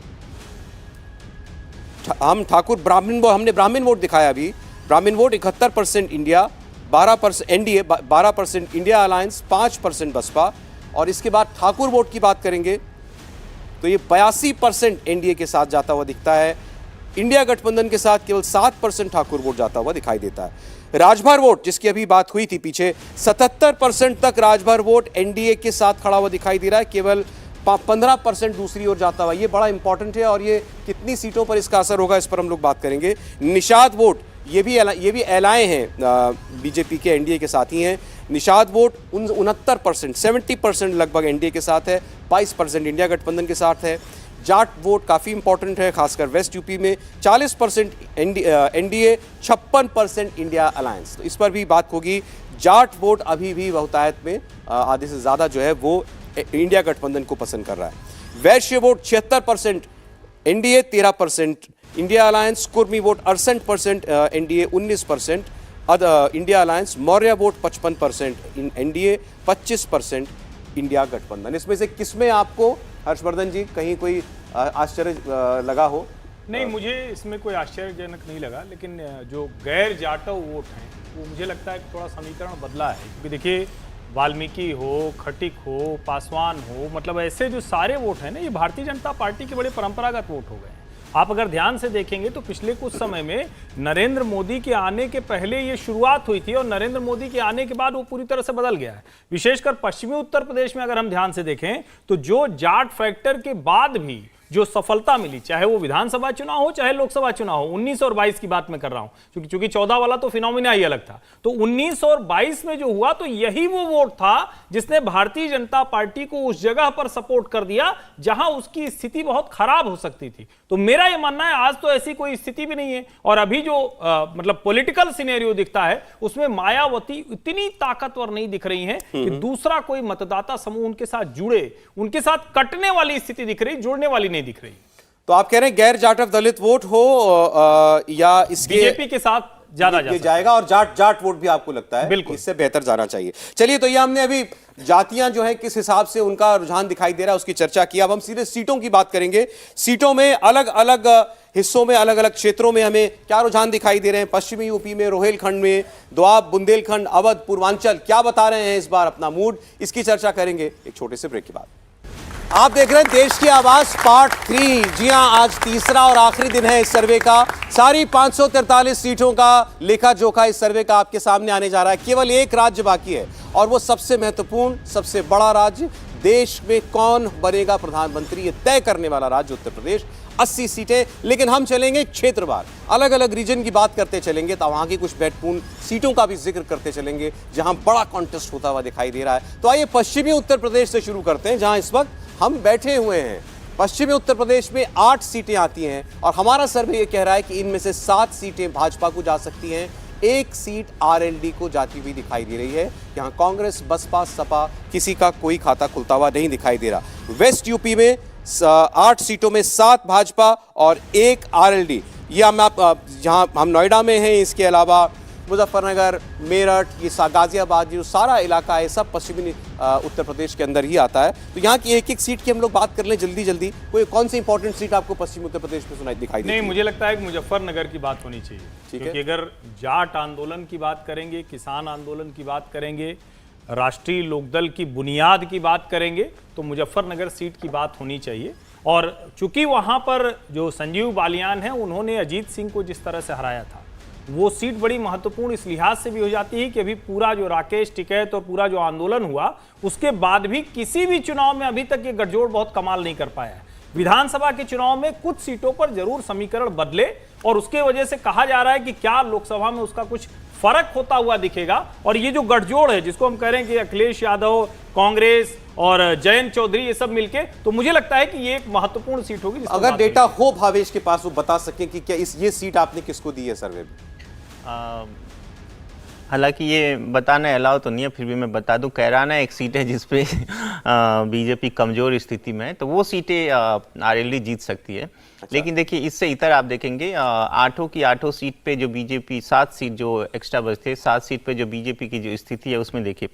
S1: हमने ब्राह्मण वोट दिखाया अभी। Brahmin vote 71% India, 12% NDA, 12% India alliance, 5% Baspa. और इसके बाद ठाकुर वोट की बात करेंगे तो ये 82% एनडीए के साथ जाता हुआ दिखता है। इंडिया गठबंधन के साथ केवल 7% ठाकुर वोट जाता हुआ दिखाई देता है। राजभर वोट, जिसकी अभी बात हुई थी पीछे, 77% तक राजभर वोट एनडीए के साथ खड़ा हुआ दिखाई दे रहा है, केवल 15% दूसरी ओर जाता हुआ। ये बड़ा इंपॉर्टेंट है, और ये कितनी सीटों पर इसका असर होगा इस पर हम लोग बात करेंगे। निषाद वोट, ये भी एलाए हैं बीजेपी के, एनडीए के साथ ही हैं। निषाद वोट 69%, 70% लगभग एनडीए के साथ है, 22% इंडिया गठबंधन के साथ है। जाट वोट काफ़ी इंपॉर्टेंट है, खासकर वेस्ट यूपी में, 40% एनडीए, 56% इंडिया अलायंस। तो इस पर भी बात होगी। जाट वोट अभी भी बहुतायत में आधे से ज़्यादा जो है वो इंडिया गठबंधन को पसंद कर रहा है। वैश्य vote 76%, NDA 13%, India alliance. Kurmi vote 68%, NDA 19%, India alliance. Maurya vote 55%, NDA 25%, India गठबंधन। इसमें से किसमें आपको, हर्षवर्धन जी, कहीं कोई आश्चर्य लगा हो?
S2: नहीं, मुझे इसमें कोई आश्चर्यजनक नहीं लगा, लेकिन जो गैर जाटव वोट हैं वो मुझे लगता है थोड़ा समीकरण बदला है। क्योंकि देखिए, वाल्मीकि हो, खटिक हो, पासवान हो, मतलब ऐसे जो सारे वोट हैं ना, ये भारतीय जनता पार्टी के बड़े परंपरागत वोट हो गए हैं। आप अगर ध्यान से देखेंगे तो पिछले कुछ समय में नरेंद्र मोदी के आने के पहले ये शुरुआत हुई थी, और नरेंद्र मोदी के आने के बाद वो पूरी तरह से बदल गया है। विशेषकर पश्चिमी उत्तर प्रदेश में अगर हम ध्यान से देखें तो जो जाट फैक्टर के बाद भी जो सफलता मिली, चाहे वो विधानसभा चुनाव हो चाहे लोकसभा चुनाव हो, 19 और 22 की बात मैं कर रहा हूं, क्योंकि 14 वाला तो फिनोमिना ही अलग था। तो 19 और 22 में जो हुआ, तो यही वो वोट था जिसने भारतीय जनता पार्टी को उस जगह पर सपोर्ट कर दिया जहां उसकी स्थिति बहुत खराब हो सकती थी। तो मेरा यह मानना है आज तो ऐसी कोई स्थिति भी नहीं है, और अभी जो मतलब पॉलिटिकल सिनेरियो दिखता है उसमें मायावती इतनी ताकतवर नहीं दिख रही हैं कि दूसरा कोई मतदाता समूह उनके साथ जुड़े, उनके साथ कटने वाली स्थिति दिख रही, जुड़ने वाली नहीं दिख रही।
S1: तो आप कह रहे हैं गैर जाट दलित वोट हो या इसके
S2: बीजेपी के साथ ज्यादा
S1: जाएगा, और जाट वोट भी आपको लगता है
S2: बिल्कुल
S1: इससे बेहतर जाना चाहिए। चलिए, तो ये हमने अभी जातियां जो है किस हिसाब से उनका रुझान दिखाई दे रहा है उसकी चर्चा की। अब हम सीधे सीटों की बात करेंगे। सीटों में अलग अलग हिस्सों में, अलग अलग क्षेत्रों में हमें क्या रुझान दिखाई दे रहे हैं। पश्चिमी यूपी में, रोहिलखंड में, दोआब, बुंदेलखंड, अवध, पूर्वांचल क्या बता रहे हैं इस बार अपना मूड, इसकी चर्चा करेंगे एक छोटे से ब्रेक के बाद। आप देख रहे हैं देश की आवाज पार्ट 3। जी हां, आज तीसरा और आखिरी दिन है इस सर्वे का। सारी 543 सीटों का लेखा जोखा इस सर्वे का आपके सामने आने जा रहा है। केवल एक राज्य बाकी है, और वो सबसे महत्वपूर्ण, सबसे बड़ा राज्य, देश में कौन बनेगा प्रधानमंत्री ये तय करने वाला राज्य उत्तर प्रदेश। 80 सीटें। लेकिन हम चलेंगे क्षेत्रवार, अलग अलग रीजन की बात करते चलेंगे, तो वहां की कुछ महत्वपूर्ण सीटों का भी जिक्र करते चलेंगे जहां बड़ा कॉन्टेस्ट होता हुआ दिखाई दे रहा है। तो आइए पश्चिमी उत्तर प्रदेश से शुरू करते हैं, जहां इस वक्त हम बैठे हुए हैं। पश्चिमी उत्तर प्रदेश में 8 सीटें आती हैं, और हमारा सर्वे ये कह रहा है कि इनमें से 7 सीटें भाजपा को जा सकती हैं, 1 सीट आरएलडी को जाती हुई दिखाई दे रही है। यहाँ कांग्रेस, बसपा, सपा किसी का कोई खाता खुलता हुआ नहीं दिखाई दे रहा। वेस्ट यूपी में 8 सीटों में 7 भाजपा और 1 आरएलडी। ये हम जहाँ हम नोएडा में हैं, इसके अलावा मुजफ्फरनगर, मेरठ, ये गाजियाबाद, जो सारा इलाका है सब पश्चिमी उत्तर प्रदेश के अंदर ही आता है। तो यहाँ की एक एक सीट की हम लोग बात कर लें जल्दी जल्दी। कोई कौन सी इंपॉर्टेंट सीट आपको पश्चिमी उत्तर प्रदेश में सुनाई दिखाई देती है?
S2: नहीं, मुझे लगता है कि मुजफ्फरनगर की बात होनी चाहिए, क्योंकि अगर जाट आंदोलन की बात करेंगे, किसान आंदोलन की बात करेंगे, राष्ट्रीय लोकदल की बुनियाद की बात करेंगे, तो मुजफ्फरनगर सीट की बात होनी चाहिए। और चूंकि वहां पर जो संजीव बालियान है, उन्होंने अजीत सिंह को जिस तरह से हराया था, वो सीट बड़ी महत्वपूर्ण इस लिहाज से भी हो जाती है कि अभी पूरा जो राकेश टिकैत और पूरा जो आंदोलन हुआ, उसके बाद भी किसी भी चुनाव में अभी तक ये गठजोड़ बहुत कमाल नहीं कर पाया है। विधानसभा के चुनाव में कुछ सीटों पर जरूर समीकरण बदले, और उसके वजह से कहा जा रहा है कि क्या लोकसभा में उसका कुछ फर्क होता हुआ दिखेगा। और ये जो गठजोड़ है, जिसको हम कह रहे हैं कि अखिलेश यादव, कांग्रेस और जयंत चौधरी, ये सब मिलके, तो मुझे लगता है कि ये एक महत्वपूर्ण सीट होगी।
S1: अगर डेटा हो भावेश के पास, वो बता सके कि क्या ये सीट आपने किसको दी है सर्वे में?
S5: हालांकि ये बताना अलाउ तो नहीं है, फिर भी मैं बता दूं, कैराना एक सीट है जिसपे बीजेपी कमजोर स्थिति में है, तो वो सीटें आरएलडी जीत सकती है। अच्छा। लेकिन देखिए, इससे इतर आप देखेंगे 8 की 8 सीट पे जो बीजेपी, 7 सीट जो एक्स्ट्रा बचते, 7 सीट पे जो बीजेपी की जो स्थिति है, उसमें देखिए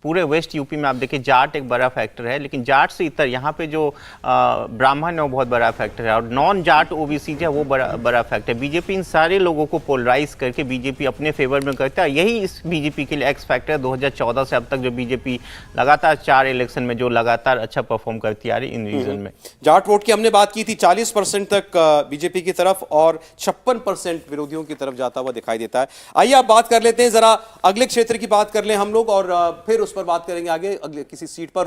S5: पूरे वेस्ट यूपी में आप देखिए जाट एक बड़ा फैक्टर है, लेकिन जाट से इतर यहाँ पे जो ब्राह्मण है वो बहुत बड़ा फैक्टर है, और नॉन जाट ओबीसी है वो बड़ा फैक्टर है। बीजेपी इन सारे लोगों को पोलराइज करके बीजेपी अपने फेवर में करता है। यही इस बीजेपी के लिए एक्स फैक्टर है। 2014 से अब तक जो बीजेपी लगातार 4 इलेक्शन में जो लगातार अच्छा परफॉर्म करती आ रही इन रीजन में।
S1: जाट वोट की हमने बात की थी, 40% तक बीजेपी की तरफ और 56% विरोधियों की तरफ जाता हुआ दिखाई देता है। आइए आप बात कर लेते हैं, जरा अगले क्षेत्र की बात कर लें हम लोग, और फिर उस पर बात करेंगे आगे अगले किसी सीट पर।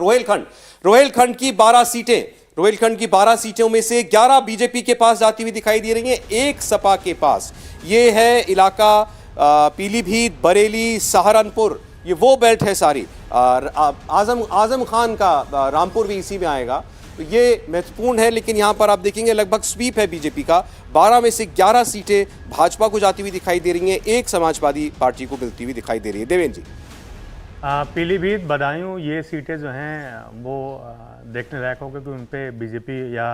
S1: रोहिलखंड की 12 सीटें, रोहिलखंड की 12 सीटों में से 11 बीजेपी के पास जाती हुई दिखाई दे रही हैं, 1 सपा के पास। ये है इलाका पीलीभीत, बरेली, सहारनपुर, ये वो बेल्ट है सारी। आजम खान का रामपुर भी इसी में आएगा, तो ये महत्वपूर्ण है। लेकिन यहां पर आप देखेंगे लगभग स्वीप है बीजेपी का, 12 में से 11 सीटें भाजपा को जाती हुई दिखाई दे रही हैं, 1 समाजवादी पार्टी को मिलती हुई दिखाई दे रही है। देवेंद्र जी,
S4: पीलीभीत, बदायूं, ये सीटें जो हैं वो देखने लायक होगा कि उन पर बीजेपी या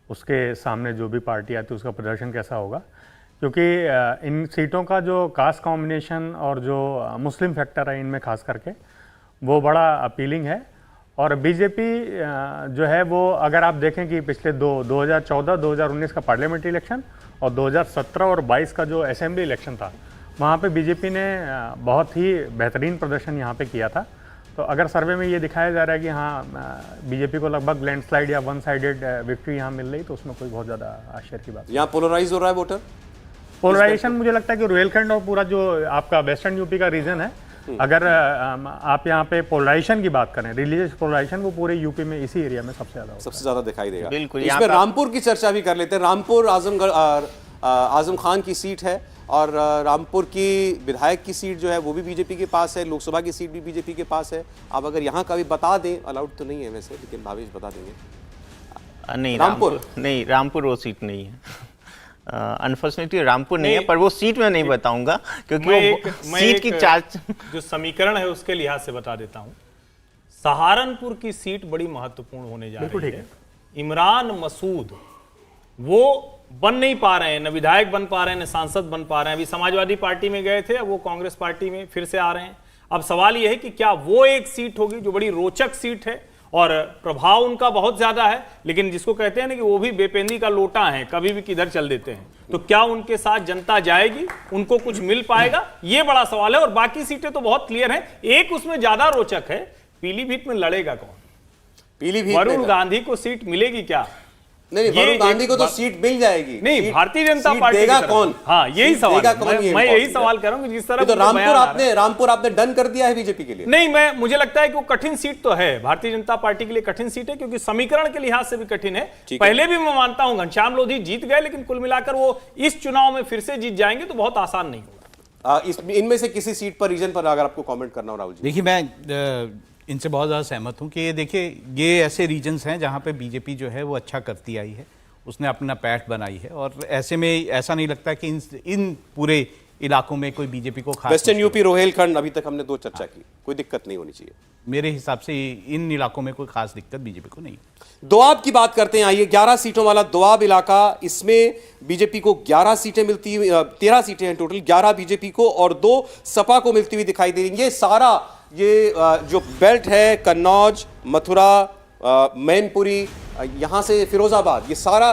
S4: उसके सामने जो भी पार्टी आती है उसका प्रदर्शन कैसा होगा, क्योंकि इन सीटों का जो कास्ट कॉम्बिनेशन और जो मुस्लिम फैक्टर है इनमें खास करके वो बड़ा अपीलिंग है। और बीजेपी जो है वो, अगर आप देखें कि पिछले 2014, 2019 का पार्लियामेंट्री इलेक्शन और 2017 और 22 का जो असेंबली इलेक्शन था, वहाँ पे बीजेपी ने बहुत ही बेहतरीन प्रदर्शन यहाँ पे किया था। तो अगर सर्वे में ये दिखाया जा रहा है कि हाँ बीजेपी को लगभग लैंडस्लाइड या वन साइडेड विक्ट्री यहाँ मिल रही, तो उसमें कोई बहुत ज़्यादा आश्चर्य की बात नहीं।
S1: यहाँ पोलराइज हो रहा है वोटर,
S4: पोलराइजेशन मुझे लगता है कि रोहिलखंड और पूरा जो आपका वेस्टर्न यूपी का रीजन है अगर आप यहाँ पे पोलराइजेशन की बात करें, रिलीजियस पोलराइजेशन, वो पूरे यूपी में इसी एरिया में सबसे ज्यादा होता है।
S1: सबसे ज्यादा दिखाई देगा।
S5: बिल्कुल,
S1: इसमें रामपुर की चर्चा भी कर लेते हैं। रामपुर आजम खान की सीट है और रामपुर की विधायक की सीट जो है वो भी बीजेपी के पास है, लोकसभा की सीट भी बीजेपी के पास है। आप अगर यहाँ का भी बता दें, अलाउड तो नहीं है वैसे, लेकिन भावेश बता देंगे।
S5: नहीं, रामपुर वो सीट नहीं है। अनफॉर्चुनेटली रामपुर नहीं है, पर वो सीट में नहीं बताऊंगा क्योंकि वो सीट की चार्ज
S2: जो समीकरण है उसके लिहाज से बता देता हूं। सहारनपुर की सीट बड़ी महत्वपूर्ण होने जा रही है। इमरान मसूद वो बन नहीं पा रहे हैं, न विधायक बन पा रहे हैं, न सांसद बन पा रहे हैं। अभी समाजवादी पार्टी में गए थे, अब वो कांग्रेस पार्टी में फिर से आ रहे हैं। अब सवाल यह है कि क्या वो एक सीट होगी जो बड़ी रोचक सीट है और प्रभाव उनका बहुत ज्यादा है, लेकिन जिसको कहते हैं ना कि वो भी बेपेंदी का लोटा है, कभी भी किधर चल देते हैं। तो क्या उनके साथ जनता जाएगी, उनको कुछ मिल पाएगा, ये बड़ा सवाल है। और बाकी सीटें तो बहुत क्लियर हैं। एक उसमें ज्यादा रोचक है, पीलीभीत में लड़ेगा कौन?
S1: पीलीभीत
S2: वरुण गांधी को सीट मिलेगी क्या?
S1: नहीं, वरुण गांधी को तो सीट मिल जाएगी।
S2: नहीं, भारतीय जनता पार्टी
S1: देगा कौन?
S2: हाँ, यही सवाल है। मैं यही सवाल कर रहा हूँ कि जिस तरह
S1: तो रामपुर आपने डन कर दिया है बीजेपी के लिए?
S2: नहीं, मुझे लगता है कि वो कठिन सीट तो है, भारतीय जनता पार्टी के लिए कठिन सीट है, क्योंकि समीकरण के लिहाज से भी कठिन है। पहले भी मैं मानता हूं घनश्याम लोधी जीत गए, लेकिन कुल मिलाकर वो इस चुनाव में फिर से जीत जाएंगे तो बहुत आसान नहीं होगा।
S1: इनमें से किसी सीट पर, रीजन पर अगर आपको कमेंट करना हो राहुल जी?
S3: देखिए, मैं इनसे बहुत ज़्यादा सहमत हूँ कि ये देखिए, ये ऐसे रीजन्स हैं जहाँ पे बीजेपी जो है वो अच्छा करती आई है, उसने अपना पैठ बनाई है, और ऐसे में ऐसा नहीं लगता कि इन पूरे इलाकों में कोई बीजेपी को खास।
S1: वेस्टर्न यूपी, रोहेलखंड, अभी तक हमने 2 चर्चा की, कोई दिक्कत नहीं होनी चाहिए
S3: मेरे हिसाब से। इन इलाकों में कोई खास दिक्कत बीजेपी को नहीं।
S1: दोआब की बात करते हैं, आइए। 11 सीटों वाला दोआब इलाका, इसमें बीजेपी को 11 सीटें मिलती, 13 सीटें हैं टोटल, 11 बीजेपी को और 2 सपा को मिलती हुई दिखाई दे रही है। ये सारा जो बेल्ट है, कन्नौज, मथुरा, मैनपुरी, यहां से फिरोजाबाद, ये सारा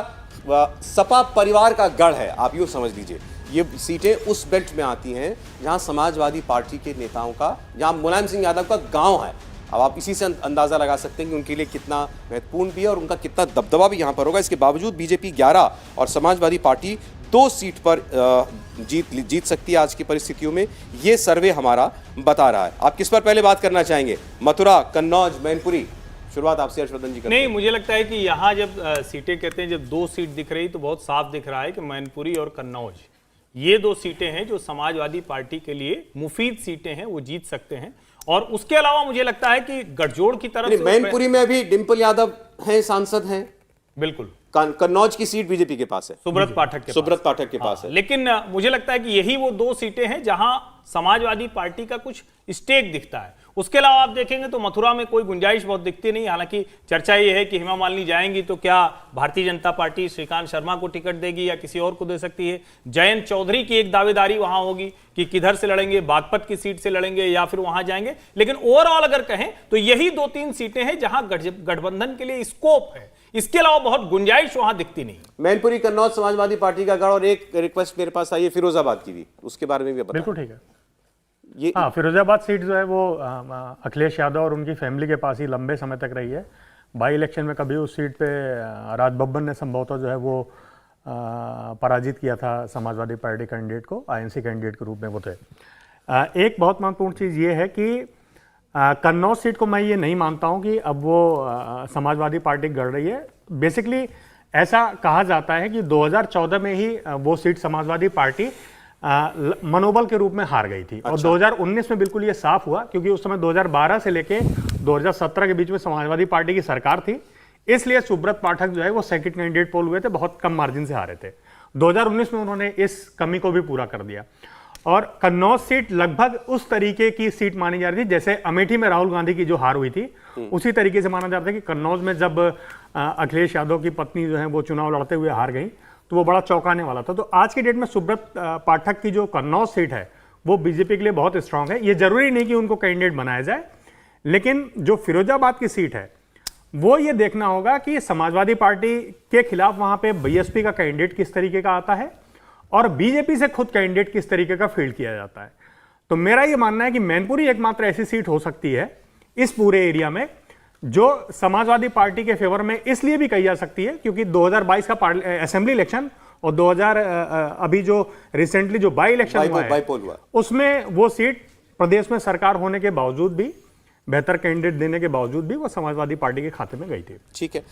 S1: सपा परिवार का गढ़ है, आप यूं समझ लीजिए। ये सीटें उस बेल्ट में आती हैं जहां समाजवादी पार्टी के नेताओं का, जहां मुलायम सिंह यादव का गांव है। अब आप इसी से अंदाजा लगा सकते हैं कि उनके लिए कितना महत्वपूर्ण भी है और उनका कितना दबदबा भी यहां पर होगा। इसके बावजूद बीजेपी 11 और समाजवादी पार्टी 2 सीट पर जीत सकती है आज की परिस्थितियों में, ये सर्वे हमारा बता रहा है। आप किस पर पहले बात करना चाहेंगे? मथुरा, कन्नौज, मैनपुरी? शुरुआत आपसे हर्षवर्धन जी करते हैं।
S2: नहीं, मुझे लगता है कि यहाँ जब सीटें कहते हैं, जब 2 सीट दिख रही तो बहुत साफ दिख रहा है कि मैनपुरी और कन्नौज, ये 2 सीटें हैं जो समाजवादी पार्टी के लिए मुफीद सीटें हैं, वो जीत सकते हैं। और उसके अलावा मुझे लगता है कि गठजोड़ की तरफ से
S1: मैनपुरी में अभी डिंपल यादव हैं, सांसद हैं।
S2: बिल्कुल।
S1: कन्नौज की सीट बीजेपी के पास है,
S2: सुब्रत पाठक के पास है। लेकिन मुझे लगता है कि यही वो 2 सीटें हैं जहां समाजवादी पार्टी का कुछ स्टेक दिखता है। उसके अलावा आप देखेंगे तो मथुरा में कोई गुंजाइश बहुत दिखती नहीं। हालांकि चर्चा ये है कि हेमा मालिनी जाएंगी तो क्या भारतीय जनता पार्टी श्रीकांत शर्मा को टिकट देगी या किसी और को दे सकती है। जयंत चौधरी की एक दावेदारी वहां होगी कि किधर से लड़ेंगे, बागपत की सीट से लड़ेंगे या फिर वहां जाएंगे। लेकिन ओवरऑल अगर कहें तो यही 2-3 सीटें हैं जहां गठबंधन के लिए स्कोप है। इसके अलावा बहुत गुंजाइश वहां दिखती नहीं।
S1: मैनपुरी, कन्नौज समाजवादी पार्टी का गढ़। और एक रिक्वेस्ट मेरे पास आई है फिरोजाबाद की भी, उसके बारे में भी बताएं।
S4: बिल्कुल ठीक है। हाँ, फिरोजाबाद सीट जो है वो अखिलेश यादव और उनकी फैमिली के पास ही लंबे समय तक रही है। बाई इलेक्शन में कभी उस सीट पे राज बब्बर ने संभवतः जो है वो पराजित किया था समाजवादी पार्टी कैंडिडेट को, आईएनसी कैंडिडेट के रूप में वो थे। एक बहुत महत्वपूर्ण चीज़ ये है कि कन्नौज सीट को मैं ये नहीं मानता हूँ कि अब वो समाजवादी पार्टी गढ़ रही है। बेसिकली ऐसा कहा जाता है कि 2014 में ही वो सीट समाजवादी पार्टी मनोबल के रूप में हार गई थी। अच्छा। और 2019 में बिल्कुल ये साफ हुआ, क्योंकि उस समय 2012 से लेके 2017 के बीच में समाजवादी पार्टी की सरकार थी, इसलिए सुब्रत पाठक जो है वो सेकंड कैंडिडेट पोल हुए थे, बहुत कम मार्जिन से हारे थे। 2019 में उन्होंने इस कमी को भी पूरा कर दिया। और कन्नौज सीट लगभग उस तरीके की सीट मानी जा रही थी जैसे अमेठी में राहुल गांधी की जो हार हुई थी, उसी तरीके से माना जाता है कि कन्नौज में जब अखिलेश यादव की पत्नी जो है वो चुनाव लड़ते हुए हार गई तो वो बड़ा चौंकाने वाला था। तो आज की डेट में सुब्रत पाठक की जो कन्नौज सीट है वो बीजेपी के लिए बहुत स्ट्रांग है। ये जरूरी नहीं कि उनको कैंडिडेट बनाया जाए, लेकिन जो फिरोजाबाद की सीट है वो ये देखना होगा कि समाजवादी पार्टी के खिलाफ वहां पे बीएसपी का कैंडिडेट किस तरीके का आता है और बीजेपी से खुद कैंडिडेट किस तरीके का फील्ड किया जाता है। तो मेरा ये मानना है कि मैनपुरी एकमात्र ऐसी सीट हो सकती है इस पूरे एरिया में जो समाजवादी पार्टी के फेवर में इसलिए भी कही जा सकती है क्योंकि 2022 का असेंबली इलेक्शन और 2000 अभी जो रिसेंटली जो बाई इलेक्शन हुआ है उसमें वो सीट प्रदेश में सरकार होने के बावजूद भी, बेहतर कैंडिडेट देने के बावजूद भी वो समाजवादी पार्टी के खाते में गई थी।
S1: ठीक है,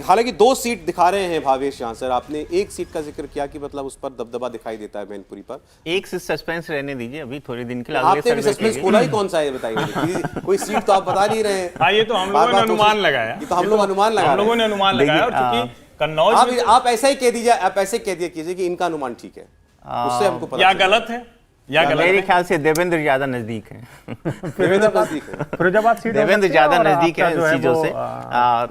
S1: हालांकि 2 सीट दिखा रहे हैं भावेश यहाँ सर, आपने एक सीट का जिक्र किया कि मतलब उस पर दबदबा दिखाई देता है मैनपुरी पर।
S5: एक से सस्पेंस रहने दीजिए अभी थोड़े दिन के लिए।
S1: आपने भी सस्पेंस खोला ही कौन सा है बताइए, कोई सीट तो आप बता नहीं रहे हैं।
S2: हाँ, ये तो हम लोगों ने अनुमान लगाया,
S1: ये तो हम लोग अनुमान लगा,
S2: हम लोगों ने अनुमान लगाया। और चूंकि कन्नौज
S1: आप ऐसा ही कह दीजिए, आप ऐसे कह दिया कीजिए कि इनका अनुमान ठीक है, उससे हमको पता
S2: या गलत है या गलत।
S5: मेरे ख्याल से देवेंद्र ज्यादा नजदीक है।
S1: देवेंद्र नजदीक है,
S4: फिरोजाबाद सीट
S5: देवेंद्र ज्यादा नजदीक है इन चीजों से।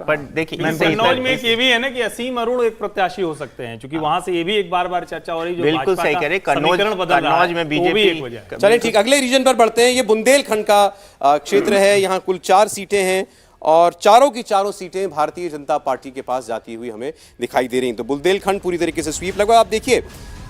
S5: पर देखिए
S2: कन्नौज में एक ये भी है ना कि असीम अरुण एक प्रत्याशी हो सकते हैं, क्योंकि वहां से ये भी एक बार चर्चा हो रही है।
S5: बिल्कुल सही कह रहे, कन्नौज में बीजेपी।
S1: चलिए ठीक, अगले रीजन पर बढ़ते हैं। ये बुंदेलखंड का क्षेत्र है, यहाँ कुल 4 सीटें हैं और चारों की चारों सीटें भारतीय जनता पार्टी के पास जाती हुई हमें दिखाई दे रही हैं। तो बुंदेलखंड पूरी तरीके से स्वीप लगभग, आप देखिए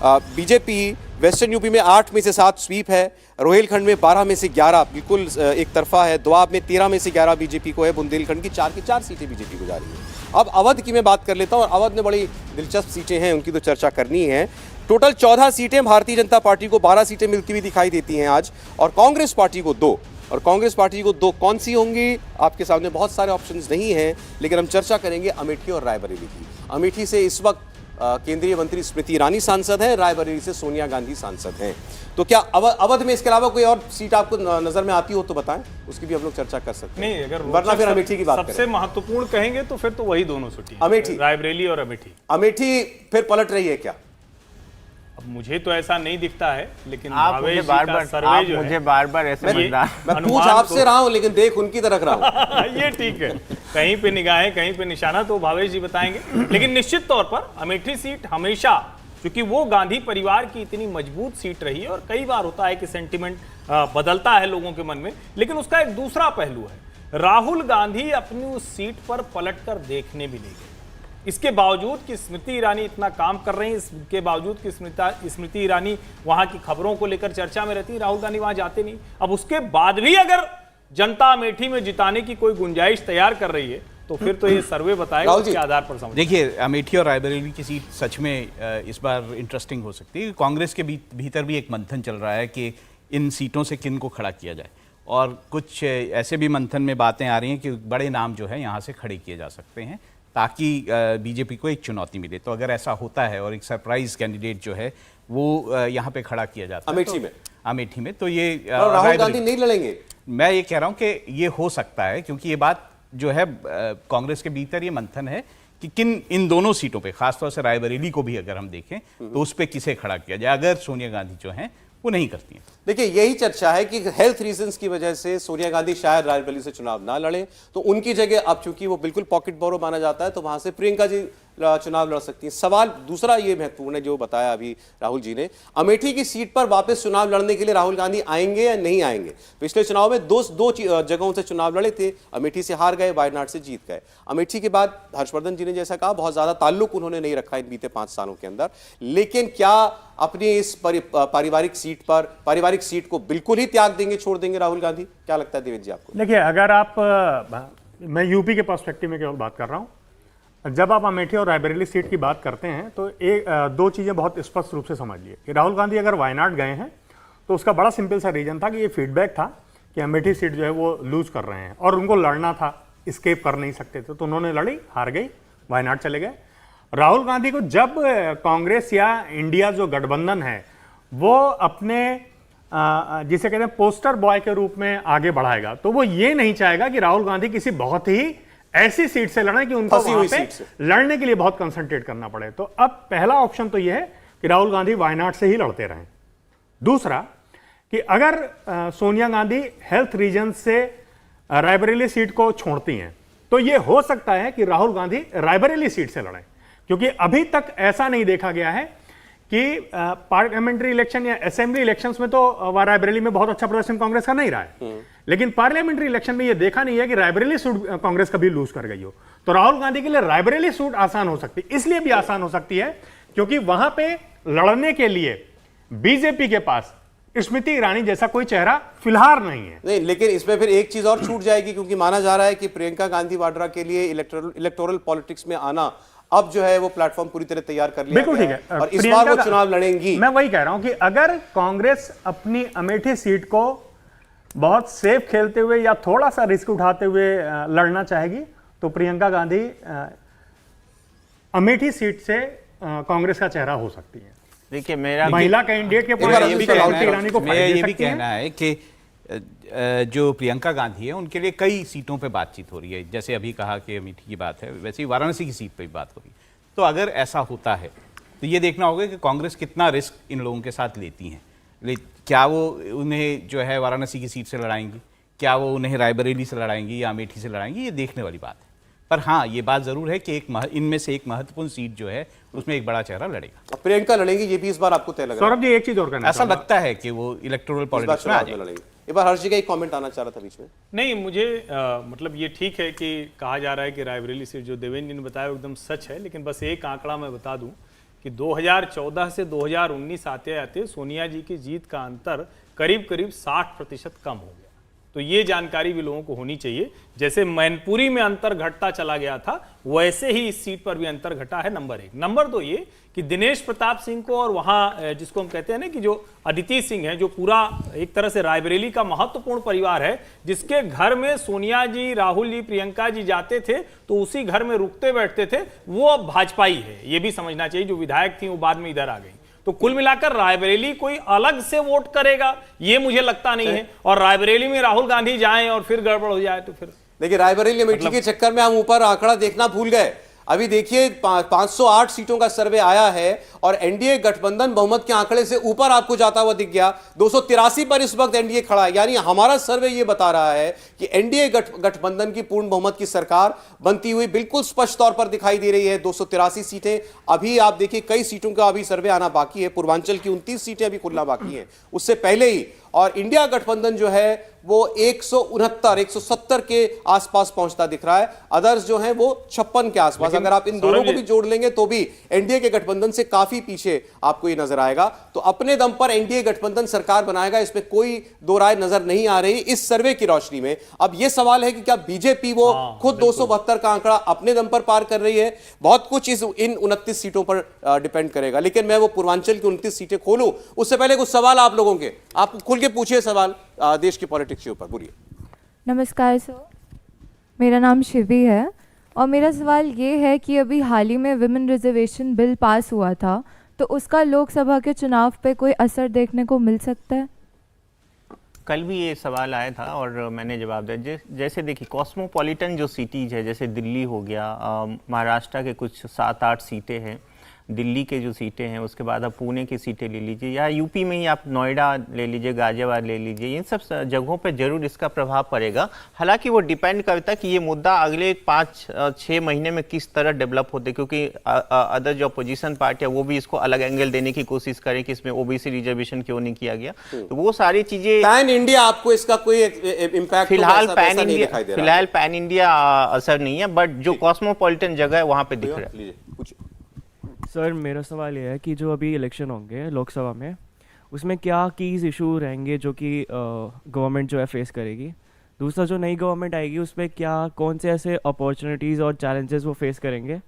S1: बीजेपी वेस्टर्न यूपी में 8 में से 7 स्वीप है, रोहिलखंड में 12 में से 11 बिल्कुल एक तरफा है, दोआब में 13 में से 11 बीजेपी को है, बुंदेलखंड की 4 सीटें बीजेपी को जा रही है। अब अवध की मैं बात कर लेता हूँ, और अवध में बड़ी दिलचस्प सीटें हैं, उनकी तो चर्चा करनी है। टोटल 14 सीटें भारतीय जनता पार्टी को, 12 सीटें मिलती हुई दिखाई देती हैं आज, और कांग्रेस पार्टी को 2। और कांग्रेस पार्टी को 2 कौन सी होंगी, आपके सामने बहुत सारे ऑप्शंस नहीं हैं, लेकिन हम चर्चा करेंगे अमेठी और रायबरेली की। अमेठी से इस वक्त केंद्रीय मंत्री स्मृति ईरानी सांसद हैं, रायबरेली से सोनिया गांधी सांसद हैं। तो क्या अवध में इसके अलावा कोई और सीट आपको नजर में आती हो तो बताएं, उसकी भी हम लोग चर्चा कर सकते हैं।
S2: नहीं, अगर
S1: वरना फिर अमेठी की बात करें।
S2: सबसे महत्वपूर्ण कहेंगे तो फिर तो वही दोनों सीटें,
S1: अमेठी,
S2: रायबरेली और अमेठी।
S1: अमेठी फिर पलट रही है क्या?
S2: अब मुझे तो ऐसा नहीं दिखता है, लेकिन
S5: आप मुझे बार बार ऐसे
S1: मैं पूछ आपसे रहा हूं, लेकिन देख उनकी तरफ रहा हूं।
S2: ये ठीक है, कहीं पे निगाहें कहीं पे निशाना तो भावेश जी बताएंगे। लेकिन निश्चित तौर पर अमेठी सीट हमेशा, क्योंकि वो गांधी परिवार की इतनी मजबूत सीट रही है, और कई बार होता है कि सेंटिमेंट बदलता है लोगों के मन में, लेकिन उसका एक दूसरा पहलू है। राहुल गांधी अपनी उस सीट पर पलटकर देखने भी नहीं गए, इसके बावजूद कि स्मृति ईरानी इतना काम कर रही हैं, इसके बावजूद कि स्मृति ईरानी वहां की खबरों को लेकर चर्चा में रहती, राहुल गांधी वहां जाते नहीं। अब उसके बाद भी अगर जनता अमेठी में जिताने की कोई गुंजाइश तैयार कर रही है, तो फिर तो ये सर्वे बताएगा उसके आधार पर समझ।
S3: देखिए, अमेठी और रायबरेली की सीट सच में इस बार इंटरेस्टिंग हो सकती है। कांग्रेस के भीतर भी एक मंथन चल रहा है कि इन सीटों से किन को खड़ा किया जाए, और कुछ ऐसे भी मंथन में बातें आ रही हैं कि बड़े नाम जो है यहाँ से खड़े किए जा सकते हैं, ताकि बीजेपी को एक चुनौती मिले। तो अगर ऐसा होता है और एक सरप्राइज कैंडिडेट जो है वो यहाँ पे खड़ा किया जाता है अमेठी में, तो ये
S1: राहुल गांधी नहीं लड़ेंगे।
S3: मैं ये कह रहा हूँ कि ये हो सकता है, क्योंकि ये बात जो है कांग्रेस के भीतर ये मंथन है कि किन इन दोनों सीटों पे, खासतौर से रायबरेली को भी अगर हम देखें तो उस पर किसे खड़ा किया जाए, अगर सोनिया गांधी जो हैं वो नहीं करती हैं।
S1: देखिए, यही चर्चा है कि हेल्थ रीजंस की वजह से सोनिया गांधी शायद रायबरेली से चुनाव ना लड़े, तो उनकी जगह अब चूंकि वो बिल्कुल पॉकेट बोरो माना जाता है, तो वहां से प्रियंका जी चुनाव लड़ सकती हैं। सवाल दूसरा ये महत्वपूर्ण है जो बताया अभी राहुल जी ने, अमेठी की सीट पर वापस चुनाव लड़ने के लिए राहुल गांधी आएंगे या नहीं आएंगे। पिछले चुनाव में दो जगहों से चुनाव लड़े थे, अमेठी से हार गए, वायनाड से जीत गए। अमेठी के बाद हर्षवर्धन जी ने जैसा कहा, बहुत ज्यादा ताल्लुक उन्होंने नहीं रखा इन बीते 5 सालों के अंदर, लेकिन क्या अपनी इस पारिवारिक सीट को बिल्कुल ही त्याग देंगे, छोड़ देंगे राहुल गांधी? क्या लगता है देवेंद्र जी आपको?
S4: देखिए, अगर आप, मैं यूपी के पर्सपेक्टिव में केवल बात कर रहा हूं, जब आप अमेठी और रायबरेली सीट की बात करते हैं तो दो चीज़ें बहुत स्पष्ट रूप से समझ लिए कि राहुल गांधी अगर वायनाड गए हैं तो उसका बड़ा सिंपल सा रीजन था कि ये फीडबैक था कि अमेठी सीट जो है वो लूज कर रहे हैं और उनको लड़ना था, स्केप कर नहीं सकते थे, तो उन्होंने लड़ी, हार गई, वायनाड चले गए। राहुल गांधी को जब कांग्रेस या इंडिया जो गठबंधन है वो अपने जिसे कहते हैं पोस्टर बॉय के रूप में आगे बढ़ाएगा, तो वो ये नहीं चाहेगा कि राहुल गांधी किसी बहुत ही ऐसी सीट से लड़े कि उनको वहां पे लड़ने के लिए बहुत कंसंट्रेट करना पड़े। तो अब पहला ऑप्शन तो यह है कि राहुल गांधी वायनाड से ही लड़ते रहें। दूसरा कि अगर सोनिया गांधी हेल्थ रीजन से रायबरेली सीट को छोड़ती हैं तो यह हो सकता है कि राहुल गांधी रायबरेली सीट से लड़ें, क्योंकि अभी तक ऐसा नहीं देखा गया है कि पार्लियामेंट्री इलेक्शन या असेंबली इलेक्शंस में तो रायबरेली में बहुत अच्छा प्रदर्शन कांग्रेस का नहीं रहा है, लेकिन पार्लियामेंट्री इलेक्शन में यह देखा नहीं है कि रायबरेली सीट कांग्रेस कभी लूज कर गई हो। तो राहुल गांधी के लिए रायबरेली सीट आसान हो सकती है, इसलिए भी आसान हो सकती है क्योंकि वहां पे लड़ने के लिए बीजेपी के पास स्मृति ईरानी जैसा कोई चेहरा फिलहाल नहीं है।
S1: नहीं, लेकिन इसमें फिर एक चीज और छूट जाएगी, क्योंकि माना जा रहा है कि प्रियंका गांधी वाड्रा के लिए इलेक्टोरल पॉलिटिक्स में आना अब जो है वो प्लेटफॉर्म पूरी तरह तैयार कर लिया
S4: बिल्कुल ठीक है,
S1: और इस बार वो चुनाव लड़ेंगी।
S4: मैं वही कह रहा हूं कि अगर कांग्रेस अपनी अमेठी सीट को बहुत सेफ खेलते हुए या थोड़ा सा रिस्क उठाते हुए लड़ना चाहेगी तो प्रियंका गांधी अमेठी सीट से कांग्रेस का चेहरा हो सकती है।
S5: देखिए मेरा
S4: महिला कैंडिडेट के
S3: मेरा ये भी कहना
S4: स्मृति ईरानी को
S3: है, मेरा ये भी
S4: सकती हैं।
S3: कहना है कि जो प्रियंका गांधी है उनके लिए कई सीटों पे बातचीत हो रही है। जैसे अभी कहा कि अमेठी की बात है, वैसे ही वाराणसी की सीट पे भी बात हो रही है। तो अगर ऐसा होता है तो ये देखना होगा कि कांग्रेस कितना रिस्क इन लोगों के साथ लेती हैं। क्या वो उन्हें जो है वाराणसी की सीट से लड़ाएंगी, क्या वो उन्हें रायबरेली से लड़ाएंगी या अमेठी से लड़ाएंगी, ये देखने वाली बात है। पर हाँ, ये बात जरूर है कि इनमें से एक महत्वपूर्ण सीट जो है उसमें एक बड़ा चेहरा लड़ेगा।
S1: प्रियंका लड़ेंगी, ये भी इस बार आपको तय लग रहा है?
S4: सौरभ जी एक चीज और करना
S3: ऐसा लगता है कि वो इलेक्टोरल पॉलिटिक्स में आ जाएगा।
S1: एक बार हर्ष जी का एक कमेंट आना चाह रहा था बीच में।
S2: नहीं, मुझे मतलब ये ठीक है कि कहा जा रहा है कि रायबरेली सीट जो देवेंद्र जी ने बताया वो एकदम सच है, लेकिन बस एक आंकड़ा मैं बता दूं कि 2014 से 2019 आते आते सोनिया जी की जीत का अंतर करीब करीब 60% कम हो गया। तो ये जानकारी भी लोगों को होनी चाहिए। जैसे मैनपुरी में अंतर घटता चला गया था, वैसे ही इस सीट पर भी अंतर घटा है। नंबर 1। नंबर 2 ये कि दिनेश प्रताप सिंह को और वहां जिसको हम कहते हैं ना कि जो अदिति सिंह है, जो पूरा एक तरह से रायबरेली का महत्वपूर्ण परिवार है, जिसके घर में सोनिया जी, राहुल जी, प्रियंका जी जाते थे तो उसी घर में रुकते बैठते थे, वो अब भाजपाई है। ये भी समझना चाहिए। जो विधायक थी वो बाद में इधर आ गई। तो कुल मिलाकर रायबरेली कोई अलग से वोट करेगा ये मुझे लगता नहीं है। और रायबरेली में राहुल गांधी जाएं और फिर गड़बड़ हो जाए तो फिर
S1: देखिए, रायबरेली अमेठी के चक्कर में हम ऊपर आंकड़ा देखना भूल गए। अभी देखिए 508 सीटों का सर्वे आया है और एनडीए गठबंधन बहुमत के आंकड़े से ऊपर आपको जाता हुआ दिख गया। 283 पर इस वक्त एनडीए खड़ा है। यानी हमारा सर्वे ये बता रहा है कि एनडीए गठबंधन की पूर्ण बहुमत की सरकार बनती हुई बिल्कुल स्पष्ट तौर पर दिखाई दे रही है। 283 सीटें। अभी आप देखिए कई सीटों का अभी सर्वे आना बाकी है। पूर्वांचल की 29 सीटें अभी खुलना बाकी है उससे पहले ही। और इंडिया गठबंधन जो है वो 169-170 के आसपास पहुंचता दिख रहा है। अदर्स जो हैं वो 56 के आसपास। अगर आप इन दोनों को भी जोड़ लेंगे तो भी एनडीए के गठबंधन से काफी पीछे आपको ये नजर आएगा। तो अपने दम पर एनडीए गठबंधन सरकार बनाएगा, इसमें कोई दो राय नजर नहीं आ रही इस सर्वे की रोशनी में। अब यह सवाल है कि क्या बीजेपी वो खुद 272 का आंकड़ा अपने दम पर पार कर रही है? बहुत कुछ इन 29 सीटों पर डिपेंड करेगा। लेकिन मैं वो पूर्वांचल की 29 सीटें खोलूं उससे पहले कुछ सवाल आप लोगों के, आप खुल के पूछिए सवाल देश की पॉलिटिक्स के ऊपर। बोलिए।
S9: नमस्कार सर, मेरा नाम शिवी है और मेरा सवाल ये है कि अभी हाल ही में विमेन रिजर्वेशन बिल पास हुआ था, तो उसका लोकसभा के चुनाव पे कोई असर देखने को मिल सकता है?
S5: कल भी ये सवाल आया था और मैंने जवाब दिया। जैसे देखिए, कॉस्मोपॉलिटन जो सिटीज़ है, जैसे दिल्ली हो गया, महाराष्ट्र के कुछ 7-8 सीटें हैं, दिल्ली के जो सीटें हैं, उसके बाद आप पुणे की सीटें ले लीजिए, या यूपी में ही आप नोएडा ले लीजिए, गाजियाबाद ले लीजिए, इन सब जगहों पे जरूर इसका प्रभाव पड़ेगा। हालांकि वो डिपेंड करता है कि ये मुद्दा अगले 5-6 महीने में किस तरह डेवलप होते, क्योंकि अदर जो अपोजिशन पार्टी है वो भी इसको अलग एंगल देने की कोशिश करें कि इसमें ओबीसी रिजर्वेशन क्यों नहीं किया गया। तो वो सारी चीजें
S1: पैन इंडिया आपको इसका कोई इम्पैक्ट
S5: फिलहाल पैन इंडिया असर नहीं है, बट जो कॉस्मोपॉलिटन जगह है वहां पे दिख रहा है।
S7: सर, मेरा सवाल ये है कि जो अभी इलेक्शन होंगे लोकसभा में, उसमें क्या कीज इशू रहेंगे जो कि गवर्नमेंट जो है फेस करेगी? दूसरा, जो नई गवर्नमेंट आएगी उसमें क्या कौन से ऐसे अपॉर्चुनिटीज़ और चैलेंजेस वो फेस करेंगे,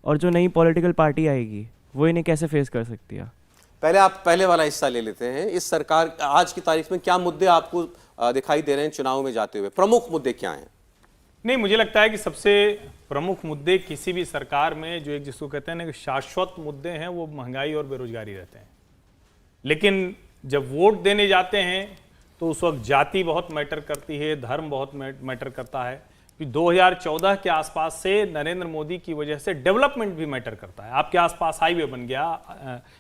S7: और जो नई पॉलिटिकल पार्टी आएगी वो इन्हें कैसे फेस कर सकती है?
S1: पहले आप पहले वाला हिस्सा ले लेते हैं। इस सरकार आज की तारीख में क्या मुद्दे आपको दिखाई दे रहे हैं चुनाव में जाते हुए? प्रमुख मुद्दे क्या हैं?
S2: नहीं, मुझे लगता है कि सबसे प्रमुख मुद्दे किसी भी सरकार में जो एक जिसको कहते हैं ना कि शाश्वत मुद्दे हैं, वो महंगाई और बेरोजगारी रहते हैं। लेकिन जब वोट देने जाते हैं तो उस वक्त जाति बहुत मैटर करती है, धर्म बहुत मैटर करता है। 2014 के आसपास से नरेंद्र मोदी की वजह से डेवलपमेंट भी मैटर करता है। आपके आसपास हाईवे बन गया,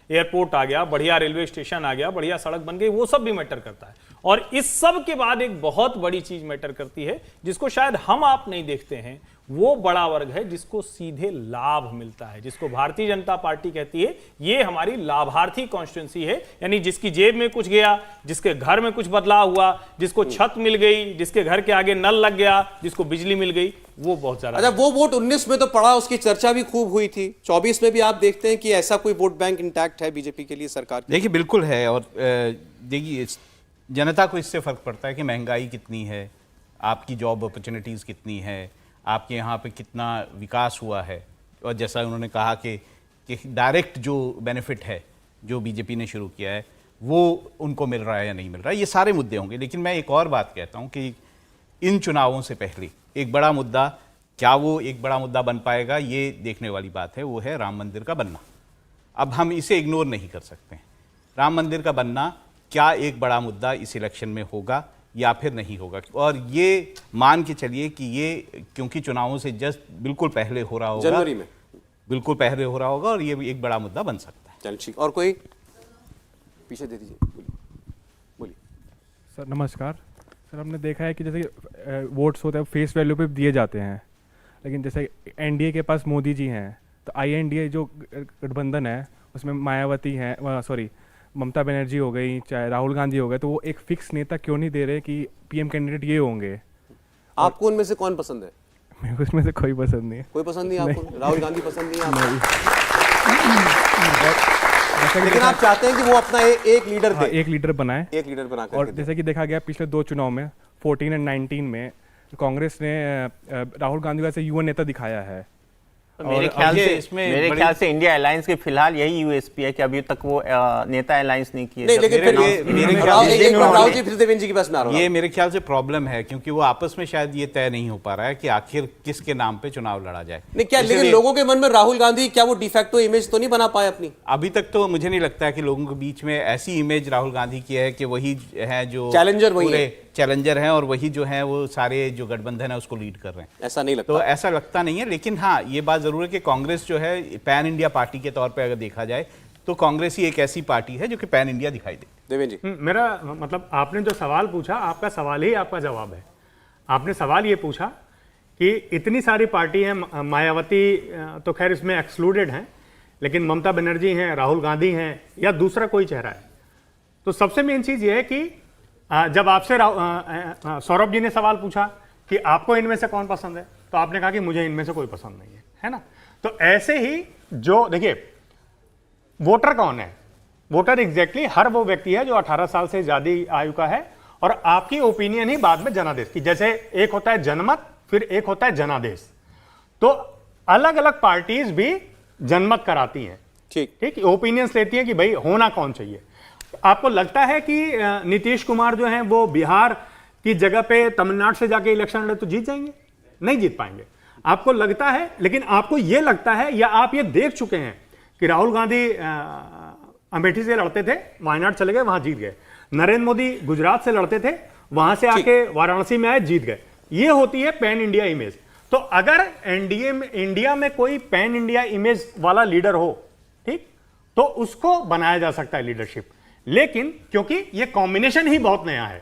S2: एयरपोर्ट आ गया, बढ़िया रेलवे स्टेशन आ गया, बढ़िया सड़क बन गई, वो सब भी मैटर करता है। और इस सब के बाद एक बहुत बड़ी चीज मैटर करती है जिसको शायद हम आप नहीं देखते हैं, वो बड़ा वर्ग है जिसको सीधे लाभ मिलता है, जिसको भारतीय जनता पार्टी कहती है ये हमारी लाभार्थी कॉन्स्टिट्यूंसी है। यानी जिसकी जेब में कुछ गया, जिसके घर में कुछ बदलाव हुआ, जिसको छत मिल गई, जिसके घर के आगे नल लग गया, जिसको बिजली मिल गई, वो बहुत ज्यादा।
S1: अच्छा, वो वोट 19 में तो पड़ा, उसकी चर्चा भी खूब हुई थी। 24 में भी आप देखते हैं कि ऐसा कोई वोट बैंक इंटैक्ट है बीजेपी के लिए सरकार?
S3: देखिए, बिल्कुल है। और देखिए, जनता को इससे फर्क पड़ता है कि महंगाई कितनी है, आपकी जॉब अपॉर्चुनिटीज कितनी है, आपके यहाँ पे कितना विकास हुआ है। और जैसा उन्होंने कहा कि डायरेक्ट जो बेनिफिट है जो बीजेपी ने शुरू किया है वो उनको मिल रहा है या नहीं मिल रहा है, ये सारे मुद्दे होंगे। लेकिन मैं एक और बात कहता हूं कि इन चुनावों से पहले एक बड़ा मुद्दा, क्या वो एक बड़ा मुद्दा बन पाएगा, ये देखने वाली बात है, वो है राम मंदिर का बनना। अब हम इसे इग्नोर नहीं कर सकते। राम मंदिर का बनना क्या एक बड़ा मुद्दा इस इलेक्शन में होगा या फिर नहीं होगा, और ये मान के चलिए कि ये क्योंकि चुनावों से जस्ट बिल्कुल पहले हो रहा होगा,
S1: जनवरी में
S3: बिल्कुल पहले हो रहा होगा, और ये एक बड़ा मुद्दा बन सकता है।
S1: चल ठीक, और कोई पीछे दे दीजिए, बोलिए।
S10: सर नमस्कार। सर हमने देखा है कि जैसे वोट्स होते हैं फेस वैल्यू पे दिए जाते हैं, लेकिन जैसे एनडीए के पास मोदी जी हैं, तो आईएनडीए जो गठबंधन है उसमें मायावती हैं, सॉरी ममता बनर्जी हो गई, चाहे राहुल गांधी हो गए, तो वो एक फिक्स नेता क्यों नहीं दे रहे कि पीएम कैंडिडेट ये होंगे?
S1: आपको उनमें से कौन पसंद है?
S10: मेरे को उसमें से कोई पसंद नहीं है।
S1: कोई पसंद नहीं आपको? राहुल गांधी पसंद नहीं है आपको?
S10: जैसा कि
S1: लेकिन आप चाहते हैं कि वो अपना एक लीडर दे,
S10: एक लीडर बनाए,
S1: एक लीडर बना
S10: और
S1: करके
S10: जैसे कि देखा गया पिछले 2 चुनाव में 14 और 19 में कांग्रेस ने राहुल गांधी को ऐसे युवा नेता दिखाया है।
S5: तो मेरे ख्याल से इंडिया अलायंस के फिलहाल यही यूएसपी है कि अभी तक वो नेता अलायंस नहीं किए।
S1: नहीं, लेकिन फिर राहुल जी फिर देवेंद्र जी के पास में आ रहा हूं।
S3: ये मेरे ख्याल से प्रॉब्लम है, क्योंकि वो आपस में शायद ये तय नहीं हो पा रहा है कि आखिर किसके नाम पे चुनाव लड़ा जाए।
S1: नहीं क्या, लेकिन लोगों के मन में राहुल गांधी क्या वो डिफेक्टो इमेज तो नहीं बना पाए अपनी?
S3: अभी तक तो मुझे नहीं लगता है कि लोगों के बीच में ऐसी इमेज राहुल गांधी की है कि वही है जो
S1: चैलेंजर, वही है
S3: चैलेंजर हैं, और वही जो है वो सारे जो गठबंधन है उसको लीड कर रहे हैं।
S1: ऐसा नहीं लगता।
S3: तो ऐसा लगता नहीं है, लेकिन हाँ ये बात जरूर है कि कांग्रेस जो है पैन इंडिया पार्टी के तौर पे अगर देखा जाए तो कांग्रेस ही एक ऐसी पार्टी है जो कि पैन इंडिया दिखाई दे।
S1: देवेंद्र जी,
S4: मेरा मतलब आपने जो सवाल पूछा, आपका सवाल ही आपका जवाब है। आपने सवाल ये पूछा कि इतनी सारी पार्टी हैं, मायावती तो खैर इसमें एक्सक्लूडेड हैं, लेकिन ममता बनर्जी हैं, राहुल गांधी हैं, या दूसरा कोई चेहरा है। तो सबसे मेन चीज़ ये है कि जब आपसे सौरभ जी ने सवाल पूछा कि आपको इनमें से कौन पसंद है, तो आपने कहा कि मुझे इनमें से कोई पसंद नहीं है ना। तो ऐसे ही जो देखिए वोटर कौन है, वोटर एग्जैक्टली हर वो व्यक्ति है जो 18 साल से ज्यादा आयु का है, और आपकी ओपिनियन ही बाद में जनादेश की, जैसे एक होता है जनमत, फिर एक होता है जनादेश। तो अलग अलग पार्टीज भी जनमत कराती हैं, ठीक ओपिनियंस लेती हैं कि भाई होना कौन चाहिए। आपको लगता है कि नीतीश कुमार जो हैं वो बिहार की जगह पे तमिलनाडु से जाके इलेक्शन लड़े तो जीत जाएंगे? नहीं जीत पाएंगे। आपको लगता है, लेकिन आपको यह लगता है या आप ये देख चुके हैं कि राहुल गांधी अमेठी से लड़ते थे, वायनाड चले गए, वहां जीत गए। नरेंद्र मोदी गुजरात से लड़ते थे, वहां से आके वाराणसी में आए, जीत गए। ये होती है पैन इंडिया इमेज। तो अगर इंडिया में कोई पैन इंडिया इमेज वाला लीडर हो, ठीक, तो उसको बनाया जा सकता है लीडरशिप। लेकिन क्योंकि ये कॉम्बिनेशन ही बहुत नया है,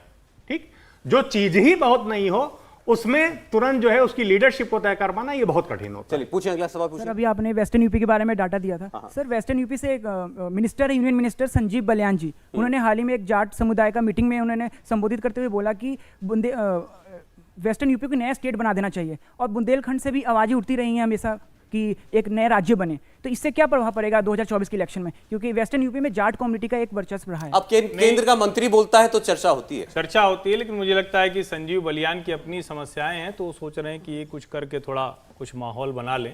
S4: ठीक, जो चीज ही बहुत नई हो उसमें तुरंत जो है उसकी लीडरशिप को तय कर पाना ये बहुत कठिन होता है।
S1: चलिए पूछें, अगला सवाल पूछें।
S6: सर अभी आपने वेस्टर्न यूपी के बारे में डाटा दिया था। सर वेस्टर्न यूपी से एक मिनिस्टर है, यूनियन मिनिस्टर संजीव बलियान जी, उन्होंने हाल ही में एक जाट समुदाय का मीटिंग में उन्होंने संबोधित करते हुए बोला कि वेस्टर्न यूपी को नया स्टेट बना देना चाहिए, और बुंदेलखंड से भी आवाजें उठती रही हैं हमेशा कि एक नया राज्य बने। तो इससे क्या प्रभाव पड़ेगा 2024 के इलेक्शन में, क्योंकि वेस्टर्न यूपी में जाट कम्युनिटी का एक वर्चस्व रहा है।
S1: अब केंद्र का मंत्री बोलता है तो चर्चा होती है,
S2: लेकिन मुझे लगता है कि संजीव बलियान की अपनी समस्याएं हैं, तो वो सोच रहे हैं कि ये कुछ करके थोड़ा कुछ माहौल बना लें।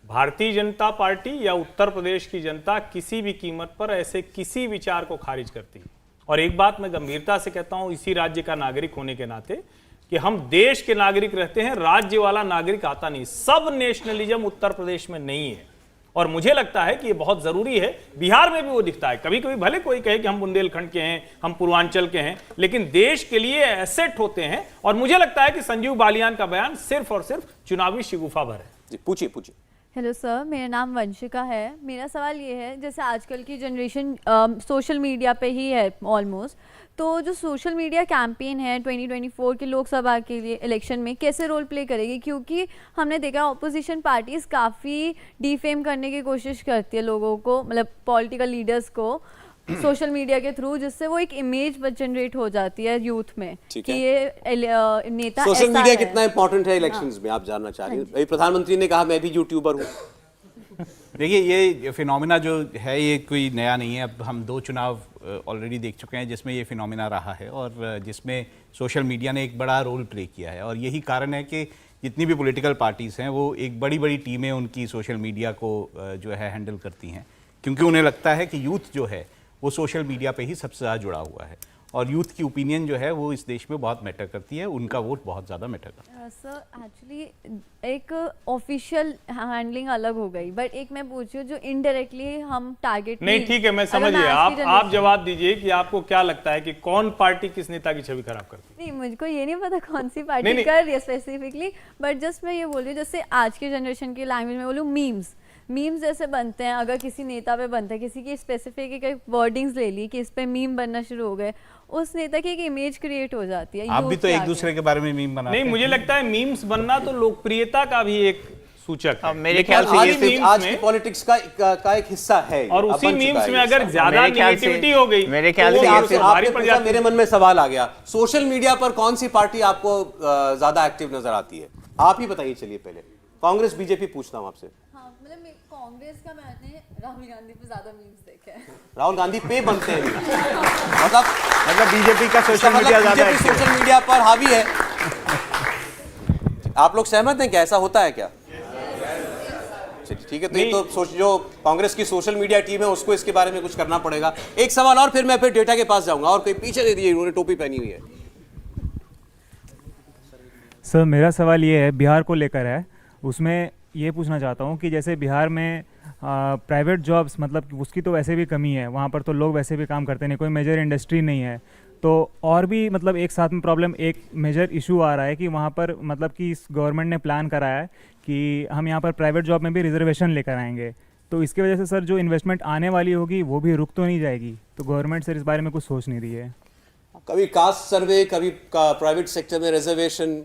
S2: भारतीय जनता पार्टी या उत्तर प्रदेश की जनता किसी भी कीमत पर ऐसे किसी विचार को खारिज करती है। और एक बात मैं गंभीरता से कहता हूं, इसी राज्य का नागरिक होने के नाते, कि हम देश के नागरिक रहते हैं, राज्य वाला नागरिक आता नहीं। सब नेशनलिज्म उत्तर प्रदेश में नहीं है, और मुझे लगता है कि ये बहुत जरूरी है। बिहार में भी वो दिखता है, कभी कभी भले कोई कहे कि हम बुंदेलखंड के हैं, हम पूर्वांचल के हैं, लेकिन देश के लिए एसेट होते हैं। और मुझे लगता है कि संजीव बालियान का बयान सिर्फ और सिर्फ चुनावी शिगुफा भर है।
S1: जी पूछिए।
S11: हेलो सर, मेरा नाम वंशिका है। मेरा सवाल ये है, जैसे आजकल की जनरेशन सोशल मीडिया पे ही है ऑलमोस्ट, तो जो सोशल मीडिया कैंपेन है 2024 के लोकसभा के लिए इलेक्शन में कैसे रोल प्ले करेगी? क्योंकि हमने देखा ऑपोजिशन पार्टीज़ काफ़ी डिफेम करने की कोशिश करती है लोगों को, मतलब पॉलिटिकल लीडर्स को सोशल मीडिया के थ्रू, जिससे वो एक इमेज जनरेट हो जाती है यूथ में कि ये नेता
S1: सोशल मीडिया कितना इंपॉर्टेंट है इलेक्शंस में, आप जानना चाह रहे हैं। प्रधानमंत्री ने कहा मैं भी यूट्यूबर हूँ।
S3: देखिए ये फिनोमिना जो है ये कोई नया नहीं है। अब हम 2 चुनाव ऑलरेडी देख चुके हैं जिसमें ये फिनोमिना रहा है, और जिसमें सोशल मीडिया ने एक बड़ा रोल प्ले किया है। और यही कारण है कि जितनी भी पॉलिटिकल पार्टीज़ हैं वो एक बड़ी बड़ी टीमें उनकी सोशल मीडिया को जो है हैंडल करती हैं, क्योंकि उन्हें लगता है कि यूथ जो है वो सोशल मीडिया पे ही सबसे ज़्यादा जुड़ा हुआ है। और यूथ की ओपिनियन जो है वो इस देश में बहुत मैटर करती है, उनका वोट बहुत ज़्यादा मैटर करता है।
S11: सर एक्चुअली एक ऑफिशियल हैंडलिंग अलग हो गई, बट एक मैं पूछ रही हूँ जो इनडायरेक्टली हम टारगेट
S2: नहीं, ठीक है, मैं समझ गया। आप जवाब दीजिए कि आपको क्या लगता है कि कौन पार्टी किस नेता की छवि खराब करती है?
S11: नहीं, मुझको ये नहीं पता कौन सी पार्टी कर रही है स्पेसिफिकली, बट जस्ट मैं ये बोल रही हूँ जैसे आज के जनरेशन की लैंग्वेज में बोलूँ मीम्स जैसे बनते हैं, अगर किसी नेता पे बनते हैं, किसी की स्पेसिफिक एक वर्डिंग्स ले ली कि इस पे मीम बनना शुरू हो गए, उस नेता की एक इमेज क्रिएट हो जाती है।
S3: आप भी तो एक दूसरे के बारे में मीम बनाते हैं।
S2: नहीं, मुझे लगता है मीम्स बनना तो लोकप्रियता का भी एक सूचक है।
S5: मेरे ख्याल से ये
S1: आज की पॉलिटिक्स का एक हिस्सा है,
S2: और उसी मीम्स में अगर ज्यादा नेगेटिविटी हो गई,
S5: मेरे ख्याल
S1: से मेरे मन में सवाल आ गया, सोशल मीडिया पर कौन सी पार्टी आपको ज्यादा एक्टिव नजर आती है? आप ही बताइए। चलिए पहले कांग्रेस बीजेपी पूछता हूं आपसे।
S11: कांग्रेस का मैंने राहुल गांधी पे ज्यादा मीम्स देखे हैं।
S1: राहुल गांधी पे बनते हैं मतलब
S3: बीजेपी का सोशल मीडिया ज्यादा है,
S1: सोशल मीडिया पर हावी है। आप लोग सहमत हैं क्या? ऐसा होता है क्या? ठीक है, तो ये तो जो कांग्रेस की सोशल मीडिया टीम है उसको इसके बारे में कुछ करना पड़ेगा। एक सवाल और, फिर मैं फिर डेटा के पास जाऊंगा। और कोई पीछे दे दिए, उन्होंने टोपी पहनी हुई है।
S12: सर मेरा सवाल ये है, बिहार को लेकर है। उसमें ये पूछना चाहता हूँ कि जैसे बिहार में प्राइवेट जॉब्स, मतलब उसकी तो वैसे भी कमी है, वहाँ पर तो लोग वैसे भी काम करते नहीं, कोई मेजर इंडस्ट्री नहीं है, तो और भी मतलब एक साथ में प्रॉब्लम, एक मेजर इशू आ रहा है कि वहाँ पर मतलब कि गवर्नमेंट ने प्लान करा है कि हम यहाँ पर प्राइवेट जॉब में भी रिजर्वेशन लेकर आएंगे, तो इसकी वजह से सर जो इन्वेस्टमेंट आने वाली होगी वो भी रुक तो नहीं जाएगी? तो गवर्नमेंट सर इस बारे में कुछ सोच नहीं रही है।
S1: कभी कास्ट सर्वे, कभी प्राइवेट सेक्टर में रिजर्वेशन,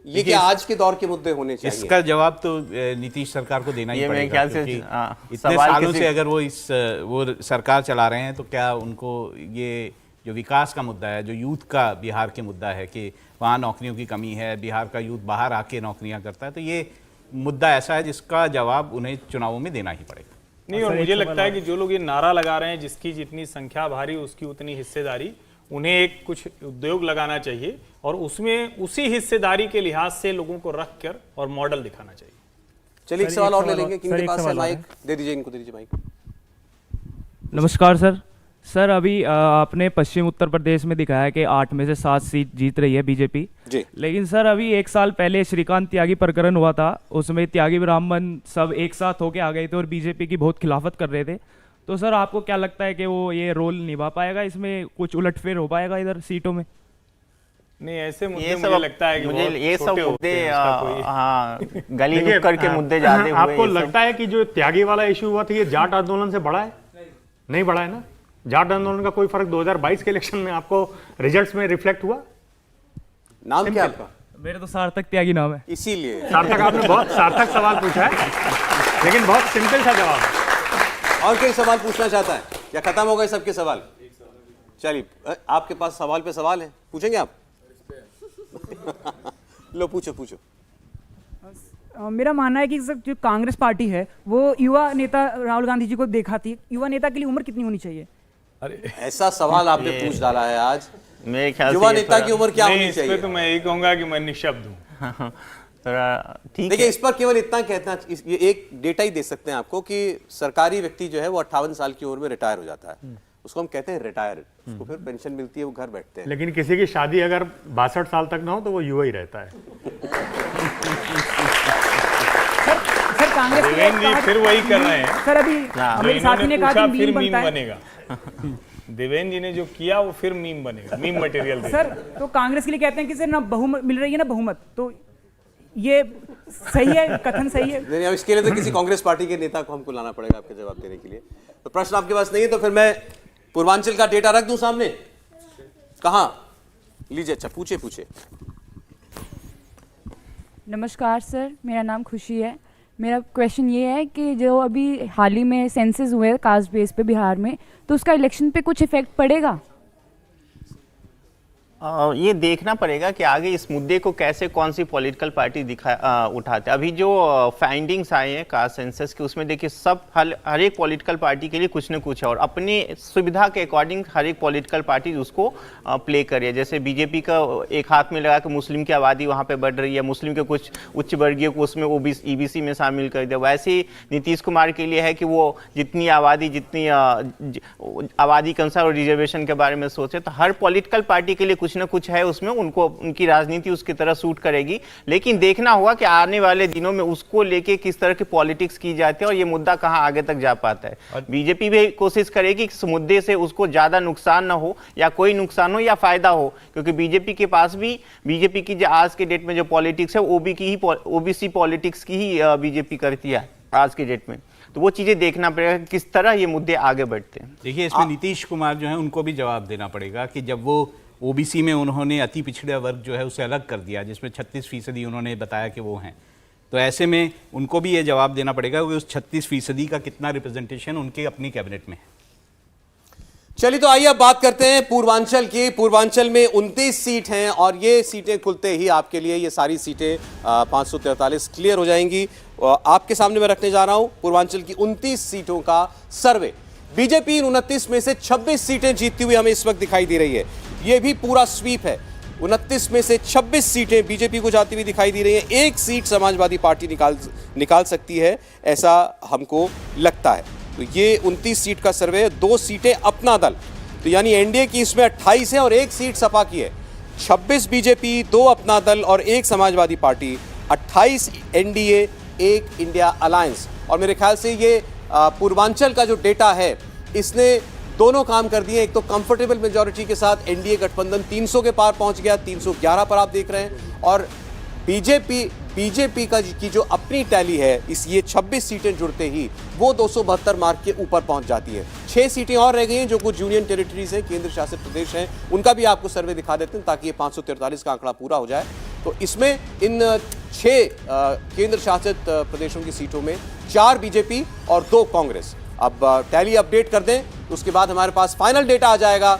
S1: ये क्या आज के दौर के मुद्दे होने चाहिए?
S3: इसका जवाब तो नीतीश सरकार को देना ही पड़ेगा।
S5: मेरे ख्याल से
S3: इतने सालों से अगर वो सरकार चला रहे हैं, तो क्या उनको ये जो विकास का मुद्दा है, जो यूथ का बिहार के मुद्दा है कि वहाँ नौकरियों की कमी है, बिहार का यूथ बाहर आके नौकरियां करता है, तो ये मुद्दा ऐसा है जिसका जवाब उन्हें चुनावों में देना ही पड़ेगा।
S2: नहीं, और मुझे लगता है कि जो लोग ये नारा लगा रहे हैं, जिसकी जितनी संख्या भारी उसकी उतनी हिस्सेदारी, उन्हें एक कुछ उद्योग लगाना चाहिए और उसमें उसी हिस्सेदारी के लिहाज से लोगों को रख कर और मॉडल दिखाना चाहिए।
S1: चलिए एक सवाल और ले लेंगे। किनके पास है माइक? दे दीजिए, इनको दे दीजिए माइक।
S7: नमस्कार सर। सर अभी आपने पश्चिम उत्तर प्रदेश में दिखाया कि 8 में से 7 सीट जीत रही है बीजेपी
S1: जी।
S7: लेकिन सर अभी 1 साल पहले श्रीकांत त्यागी प्रकरण हुआ था, उसमें त्यागी ब्राह्मण सब एक साथ होके आ गए थे और बीजेपी की बहुत खिलाफत कर रहे थे। तो सर आपको क्या लगता है कि वो ये रोल निभा पाएगा, इसमें कुछ उलटफेर हो पाएगा इधर सीटों में?
S2: नहीं, ऐसे मुद्दे मुझे लगता है कि
S5: मुझे ये सब मुद्दे गली नुक्कड़ के मुद्दे ज्यादा हुए।
S4: आपको लगता है कि जो त्यागी वाला इशू हुआ था ये जाट आंदोलन से बड़ा है? नहीं बड़ा है ना। जाट आंदोलन का कोई फर्क 2022 के इलेक्शन में आपको रिजल्ट्स में रिफ्लेक्ट हुआ?
S1: नाम क्या आपका?
S7: मेरा तो सार्थक त्यागी नाम है।
S1: इसीलिए
S4: सार्थक, आपने बहुत सार्थक सवाल पूछा है, लेकिन बहुत सिंपल सा जवाब है।
S1: और कोई सवाल पूछना चाहता है या खत्म हो गए सबके सवाल? चलिए, आपके पास सवाल पे सवाल है, पूछेंगे आप? लो पूछो पूछो।
S6: मेरा मानना है कि जो कांग्रेस पार्टी है वो युवा नेता राहुल गांधी जी को दिखाती है। युवा नेता के लिए उम्र कितनी होनी चाहिए?
S1: अरे ऐसा सवाल आपने पूछ डाला है आज।
S5: मेरे ख्याल से
S1: युवा नेता की उम्र क्या होनी चाहिए?
S2: इस पे तो मैं यही कहूंगा कि मैं निःशब्द हूँ।
S1: ठीक है, इस पर केवल इतना कहना, ये एक डेटा ही दे सकते हैं आपको कि सरकारी व्यक्ति जो है वो 58 साल की उम्र में रिटायर हो जाता है, उसको हम कहते हैं रिटायर, उसको फिर पेंशन मिलती है, वो घर बैठते हैं।
S4: लेकिन किसी की शादी अगर 62 साल तक ना हो तो वो युवा ही रहता है।
S6: सर कांग्रेस
S2: देवेंद्र जी फिर वही कर रहे हैं।
S6: सर अभी मेरे साथी ने कहा कि
S2: फिर
S6: मीम
S2: मीम
S6: बनता है।
S2: देवेंद्र जी ने जो किया वो फिर मीम बनेगा, मीम मटेरियल।
S6: सर तो कांग्रेस के लिए कहते हैं कि सर ना बहुमत मिल रही है ना बहुमत, तो ये सही है, कथन सही है?
S1: नहीं, इसके लिए तो किसी कांग्रेस पार्टी के नेता को हमको लाना पड़ेगा आपके जवाब देने के लिए। तो प्रश्न आपके पास नहीं है तो फिर मैं पूर्वांचल का डेटा रख दूं सामने। कहां लीजिए? अच्छा पूछे पूछे।
S13: नमस्कार सर, मेरा नाम खुशी है। मेरा क्वेश्चन ये है कि जो अभी हाल ही में सेंसस हुए कास्ट बेस पे बिहार में, तो उसका इलेक्शन पे कुछ इफेक्ट पड़ेगा?
S5: ये देखना पड़ेगा कि आगे इस मुद्दे को कैसे कौन सी पॉलिटिकल पार्टी उठाते। अभी जो फाइंडिंग्स आए हैं कास्ट सेंसस के, उसमें देखिए सब हर एक पॉलिटिकल पार्टी के लिए कुछ न कुछ है और अपनी सुविधा के अकॉर्डिंग हर एक पॉलिटिकल पार्टी उसको प्ले कर रही है। जैसे बीजेपी का एक हाथ में लगा कि मुस्लिम की आबादी वहाँ पे बढ़ रही है, मुस्लिम के कुछ उच्च वर्गीय को उसमें ईबीसी में शामिल कर दिया। वैसे ही नीतीश कुमार के लिए है कि वो जितनी आबादी के अनुसार रिजर्वेशन के बारे में सोचे। तो हर पॉलिटिकल पार्टी के लिए कुछ ना कुछ है, उसमें उनको उनकी राजनीति उसकी तरह सूट करेगी। लेकिन देखना होगा कि आने वाले दिनों में उसको लेके किस तरह की पॉलिटिक्स की जाती है और ये मुद्दा कहां आगे तक जा पाता है। बीजेपी भी कोशिश करेगी कि इस मुद्दे से उसको ज्यादा नुकसान ना हो या कोई नुकसान हो या फायदा हो, क्योंकि बीजेपी के पास भी बीजेपी की जो आज के डेट में जो पॉलिटिक्स है ओबीसी पॉलिटिक्स की ही बीजेपी करती है आज के डेट में। तो वो चीजें देखना पड़ेगा किस तरह ये मुद्दे आगे बढ़ते हैं।
S3: देखिए, इसमें नीतीश कुमार जो है उनको भी जवाब देना पड़ेगा कि जब वो ओबीसी में उन्होंने अति पिछड़ा वर्ग जो है उसे अलग कर दिया, जिसमें 36% उन्होंने बताया कि वो हैं, तो ऐसे में उनको भी ये जवाब देना पड़ेगा कि उस 36% का कितना रिप्रेजेंटेशन उनके अपनी कैबिनेट में है।
S1: चलिए तो आइए अब बात करते हैं पूर्वांचल की। पूर्वांचल में 29 सीट हैं और ये सीटें खुलते ही आपके लिए ये सारी सीटें 543 क्लियर हो जाएंगी। आपके सामने मैं रखने जा रहा हूं पूर्वांचल की 29 सीटों का सर्वे। बीजेपी 29 में से 26 सीटें जीतती हुई हमें इस वक्त दिखाई दे रही है। ये भी पूरा स्वीप है। 29 में से 26 सीटें बीजेपी को जाती हुई दिखाई दे रही हैं। एक सीट समाजवादी पार्टी निकाल सकती है, ऐसा हमको लगता है। तो ये 29 सीट का सर्वे है। 2 सीटें अपना दल, तो यानी एनडीए की इसमें 28 है और 1 सीट सपा की है। 26 बीजेपी, 2 अपना दल और 1 Samajwadi party. 28 NDA, 1 India alliance. और मेरे ख्याल से ये पूर्वांचल का जो डेटा है इसने दोनों काम कर दिए। एक तो कंफर्टेबल मेजॉरिटी के साथ एनडीए गठबंधन 300 के पार पहुंच गया, 311 पर आप देख रहे हैं। और बीजेपी की जो अपनी टैली है, ये 26 सीटें जुड़ते ही वो 272 मार्क के ऊपर पहुंच जाती है। 6 सीटें और रह गई हैं जो कुछ यूनियन टेरिटरीज हैं, केंद्र शासित प्रदेश हैं, उनका भी आपको सर्वे दिखा देते हैं ताकि ये 543 का आंकड़ा पूरा हो जाए। तो इसमें इन 6 केंद्र शासित प्रदेशों की सीटों में 4 बीजेपी और 2 कांग्रेस। अब टैली अपडेट कर दें तो उसके बाद हमारे पास फाइनल डेटा आ जाएगा।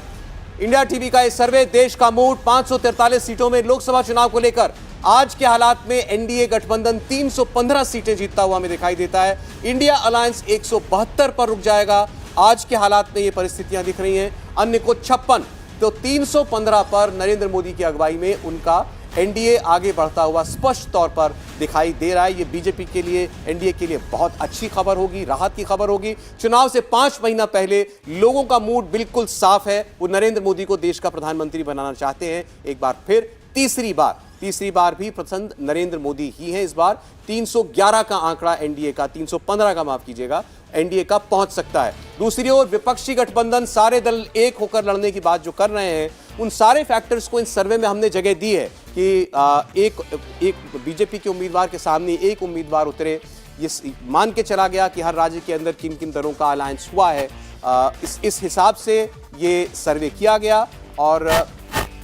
S1: इंडिया टीवी का ये सर्वे देश का मूड 543 सीटों में लोकसभा चुनाव को लेकर। आज के हालात में एनडीए गठबंधन 315 सीटें जीतता हुआ हमें दिखाई देता है। इंडिया अलायंस 172 पर रुक जाएगा। आज के हालात में ये परिस्थितियां दिख रही हैं। अन्य को 56, तो 315 पर नरेंद्र मोदी की अगुवाई में उनका एनडीए आगे बढ़ता हुआ स्पष्ट तौर पर दिखाई दे रहा है। ये बीजेपी के लिए, एनडीए के लिए बहुत अच्छी खबर होगी, राहत की खबर होगी। चुनाव से 5 महीना पहले लोगों का मूड बिल्कुल साफ है। वो नरेंद्र मोदी को देश का प्रधानमंत्री बनाना चाहते हैं। एक बार फिर तीसरी बार भी पसंद नरेंद्र मोदी ही है। इस बार 311 का आंकड़ा एनडीए का, 315 का माफ कीजिएगा, एनडीए का पहुंच सकता है। दूसरी ओर विपक्षी गठबंधन सारे दल एक होकर लड़ने की बात जो कर रहे हैं, उन सारे फैक्टर्स को इन सर्वे में हमने जगह दी है कि एक बीजेपी के उम्मीदवार के सामने एक उम्मीदवार उतरे। ये मान के चला गया कि हर राज्य के अंदर किन किन दलों का अलायंस हुआ है। इस हिसाब से ये सर्वे किया गया और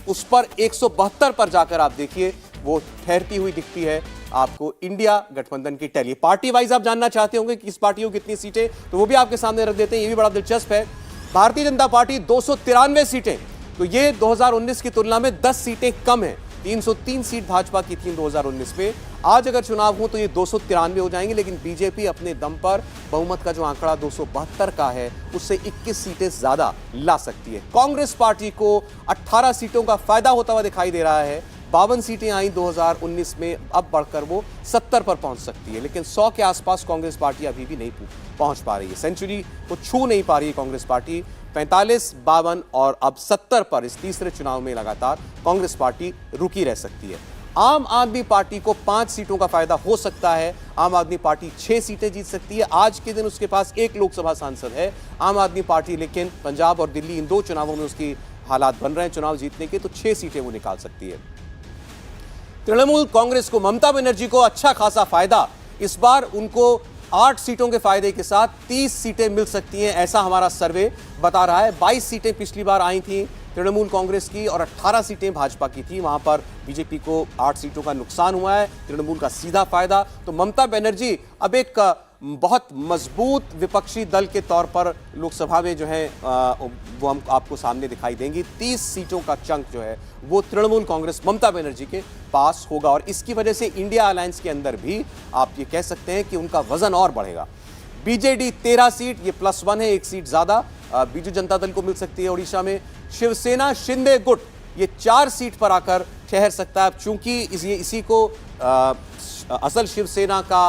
S1: उस पर 172 पर जाकर आप देखिए वो ठहरती हुई दिखती है आपको इंडिया गठबंधन की टैली। पार्टी वाइज आप जानना चाहते होंगे कि किस पार्टी को कितनी सीटें, तो वो भी आपके सामने रख देते हैं। ये भी बड़ा दिलचस्प है। भारतीय जनता पार्टी 293 सीटें, तो ये 2019 की तुलना में 10 सीटें कम है। 303 सीट भाजपा की थी 2019 में। आज अगर चुनाव हो तो ये 293 हो जाएंगे, लेकिन बीजेपी अपने दम पर बहुमत का जो आंकड़ा 272 का है उससे 21 सीटें ज्यादा ला सकती है। कांग्रेस पार्टी को 18 सीटों का फायदा होता हुआ दिखाई दे रहा है। 52 सीटें आई 2019 में, अब बढ़कर वो 70 पर पहुंच सकती है, लेकिन 100 के आसपास कांग्रेस पार्टी अभी भी नहीं पहुंच पा रही है। सेंचुरी को छू नहीं पा रही है कांग्रेस पार्टी। 45, 52 और अब 70 पर इस तीसरे चुनाव में लगातार कांग्रेस पार्टी रुकी रह सकती है। आम आदमी पार्टी को 5 सीटों का फायदा हो सकता है। आम आदमी पार्टी 6 सीटें जीत सकती है। आज के दिन उसके पास 1 लोकसभा सांसद है आम आदमी पार्टी, लेकिन पंजाब और दिल्ली इन 2 चुनावों में उसकी हालात बन रहे हैं चुनाव जीतने के, तो 6 सीटें वो निकाल सकती है। तृणमूल कांग्रेस को, ममता बनर्जी को अच्छा खासा फायदा। इस बार उनको 8 सीटों के फायदे के साथ 30 सीटें मिल सकती हैं, ऐसा हमारा सर्वे बता रहा है। 22 सीटें पिछली बार आई थी तृणमूल कांग्रेस की और 18 सीटें भाजपा की थी। वहां पर बीजेपी को 8 सीटों का नुकसान हुआ है, तृणमूल का सीधा फायदा। तो ममता बनर्जी अब एक बहुत मजबूत विपक्षी दल के तौर पर लोकसभा में जो है वो हम आपको सामने दिखाई देंगी। 30 सीटों का चंक जो है वो तृणमूल कांग्रेस ममता बनर्जी के पास होगा और इसकी वजह से इंडिया अलायंस के अंदर भी आप ये कह सकते हैं कि उनका वजन और बढ़ेगा। बीजेडी 13 सीट, ये +1 है, 1 सीट ज्यादा बीजू जनता दल को मिल सकती है उड़ीसा में। शिवसेना शिंदे गुट ये 4 सीट पर आकर ठहर सकता है। चूंकि इसी को असल शिवसेना का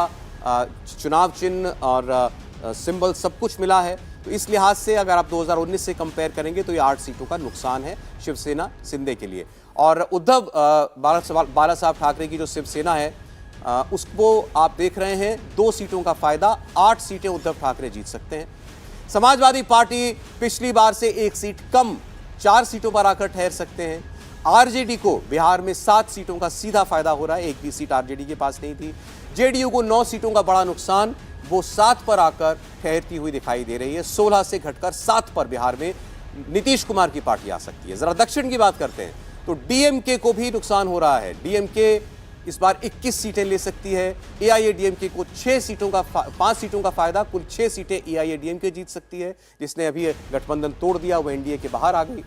S1: चुनाव चिन्ह और सिंबल सब कुछ मिला है, तो इस लिहाज से अगर आप 2019 से कंपेयर करेंगे तो ये 8 सीटों का नुकसान है शिवसेना शिंदे के लिए। और उद्धव बाला साहब ठाकरे की जो शिवसेना है उसको आप देख रहे हैं 2 सीटों का फायदा, 8 सीटें उद्धव ठाकरे जीत सकते हैं। समाजवादी पार्टी पिछली बार से 1 सीट कम 4 सीटों पर आकर ठहर सकते हैं। आरजेडी को बिहार में 7 सीटों का सीधा फायदा हो रहा है, एक भी सीट आरजेडी के पास नहीं थी। जेडीयू को 9 सीटों का बड़ा नुकसान, वो 7 पर आकर ठहरती हुई दिखाई दे रही है। 16 से घटकर 7 पर बिहार में नीतीश कुमार की पार्टी आ सकती है। जरा दक्षिण की बात करते हैं तो डीएमके को भी नुकसान हो रहा है। डीएमके इस बार 21 सीटें ले सकती है। एआईएडीएमके को 5 सीटों का फायदा, कुल 6 सीटें एआईएडीएमके जीत सकती है, जिसने अभी गठबंधन तोड़ दिया, वो एनडीए के बाहर आ गई।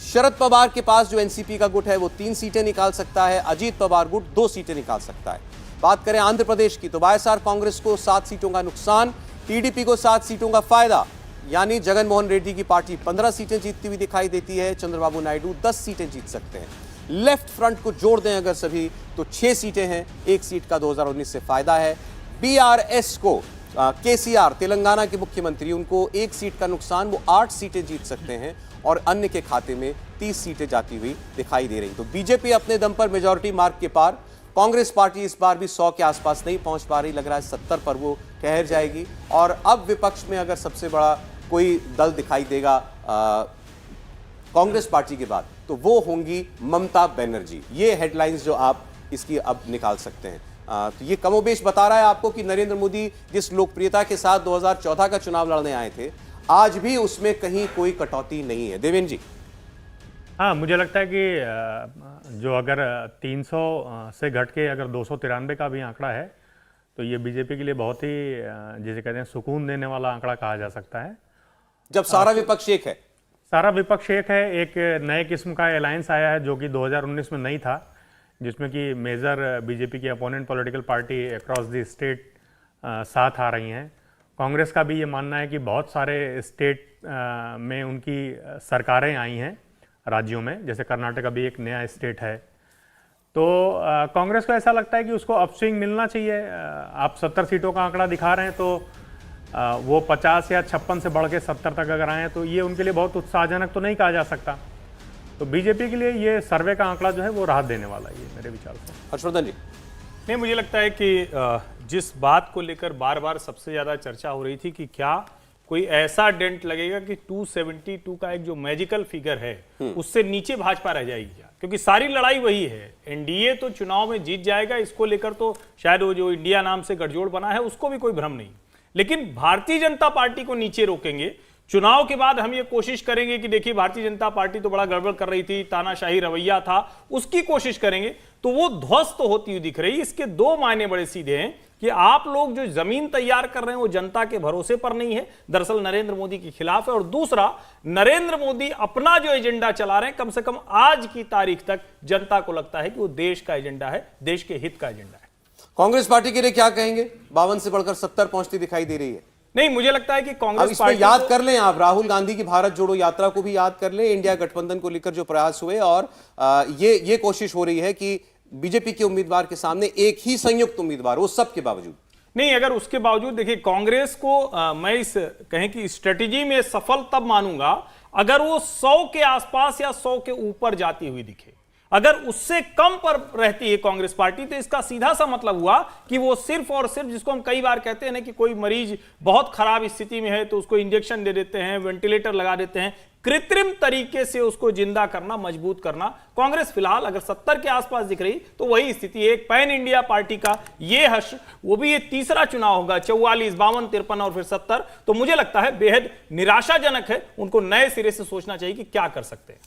S1: शरद पवार के पास जो एनसीपी का गुट है वो 3 सीटें निकाल सकता है। अजीत पवार गुट 2 सीटें निकाल सकता है। बात करें आंध्र प्रदेश की तो वाईएसआर कांग्रेस को 7 सीटों का नुकसान, टीडीपी को 7 सीटों का फायदा, यानी जगनमोहन रेड्डी की पार्टी 15 सीटें जीतती हुई दिखाई देती है। चंद्रबाबू नायडू 10 सीटें जीत सकते हैं। लेफ्ट फ्रंट को जोड़ दें अगर सभी तो 6 सीटें हैं, 1 सीट का 2019 से फायदा है। बीआरएस को केसीआर तेलंगाना के मुख्यमंत्री, उनको 1 सीट का नुकसान, वो 8 सीटें जीत सकते हैं और अन्य के खाते में 30 सीटें जाती हुई दिखाई दे रही। तो बीजेपी अपने दम पर मेजॉरिटी मार्क के पार, कांग्रेस पार्टी इस बार भी 100 के आसपास नहीं पहुंच पा रही, लग रहा है 70 पर वो ठहर जाएगी। और अब विपक्ष में अगर सबसे बड़ा कोई दल दिखाई देगा कांग्रेस पार्टी के बाद तो वो होंगी ममता बनर्जी। ये हेडलाइंस जो आप इसकी अब निकाल सकते हैं। तो ये कमोबेश बता रहा है आपको कि नरेंद्र मोदी जिस लोकप्रियता के साथ 2014 का चुनाव लड़ने आए थे, आज भी उसमें कहीं कोई कटौती नहीं है। देवेंद्र जी।
S14: हाँ, मुझे लगता है कि जो अगर 300 से घट के अगर 293 का भी आंकड़ा है तो ये बीजेपी के लिए बहुत ही जिसे कहते हैं सुकून देने वाला आंकड़ा कहा जा सकता है।
S1: जब सारा विपक्ष एक है,
S14: सारा विपक्ष एक है, एक नए किस्म का अलायंस आया है जो कि 2019 में नहीं था, जिसमें कि मेजर बीजेपी की opponent political party across the state साथ आ रही हैं। कांग्रेस का भी ये मानना है कि बहुत सारे स्टेट में उनकी सरकारें आई हैं राज्यों में, जैसे कर्नाटक भी एक नया स्टेट है। तो कांग्रेस को ऐसा लगता है कि उसको अपस्विंग मिलना चाहिए। आप 70 सीटों का आंकड़ा दिखा रहे हैं तो वो 50 या 56 से बढ़ के 70 तक अगर आए तो ये उनके लिए बहुत उत्साहजनक तो नहीं कहा जा सकता। तो बीजेपी के लिए ये सर्वे का आंकड़ा जो है वो राहत देने वाला है, मेरे विचार से।
S1: हर्षवर्धन जी।
S2: नहीं, मुझे लगता है कि जिस बात को लेकर बार बार सबसे ज्यादा चर्चा हो रही थी कि क्या कोई ऐसा डेंट लगेगा कि 272 का एक जो मैजिकल फिगर है उससे नीचे भाजपा रह जाएगी क्या, क्योंकि सारी लड़ाई वही है। एनडीए तो चुनाव में जीत जाएगा, इसको लेकर तो शायद वो जो इंडिया नाम से गठजोड़ बना है उसको भी कोई भ्रम नहीं, लेकिन भारतीय जनता पार्टी को नीचे रोकेंगे। चुनाव के बाद हम ये कोशिश करेंगे कि देखिए भारतीय जनता पार्टी तो बड़ा गड़बड़ कर रही थी, तानाशाही रवैया था, उसकी कोशिश करेंगे तो वो ध्वस्त होती हुई दिख रही है। इसके 2 मायने बड़े सीधे हैं कि आप लोग जो जमीन तैयार कर रहे हैं वो जनता के भरोसे पर नहीं है, दरअसल नरेंद्र मोदी के खिलाफ है, और दूसरा नरेंद्र मोदी अपना जो एजेंडा चला रहे हैं कम से कम आज की तारीख तक जनता को लगता है कि वो देश का एजेंडा है, देश के हित का एजेंडा है।
S1: कांग्रेस पार्टी के लिए क्या कहेंगे? 52 से बढ़कर 70 पहुंचती दिखाई दे रही है।
S2: नहीं, मुझे लगता है कि कांग्रेस
S1: पार्टी याद कर लें आप, राहुल गांधी की भारत जोड़ो यात्रा को भी याद कर लें, इंडिया गठबंधन को लेकर जो प्रयास हुए, और ये कोशिश हो रही है कि बीजेपी के उम्मीदवार के सामने एक ही संयुक्त उम्मीदवार हो, सबके बावजूद
S2: नहीं। अगर उसके बावजूद देखिए कांग्रेस को मैं इस कहें कि स्ट्रेटेजी में सफल तब मानूंगा अगर वो 100 के आसपास या 100 के ऊपर जाती हुई दिखे। अगर उससे कम पर रहती है कांग्रेस पार्टी तो इसका सीधा सा मतलब हुआ कि वो सिर्फ और सिर्फ, जिसको हम कई बार कहते हैं ना कि कोई मरीज बहुत खराब स्थिति में है तो उसको इंजेक्शन दे देते हैं, वेंटिलेटर लगा देते हैं, कृत्रिम तरीके से उसको जिंदा करना, मजबूत करना। कांग्रेस फिलहाल अगर 70 के आसपास दिख रही तो वही स्थिति है। एक पैन इंडिया पार्टी का ये हर्ष, वो भी ये तीसरा चुनाव होगा, 44, 52, 53 और फिर 70, तो मुझे लगता है बेहद निराशाजनक है। उनको नए सिरे से सोचना चाहिए कि क्या कर सकते हैं।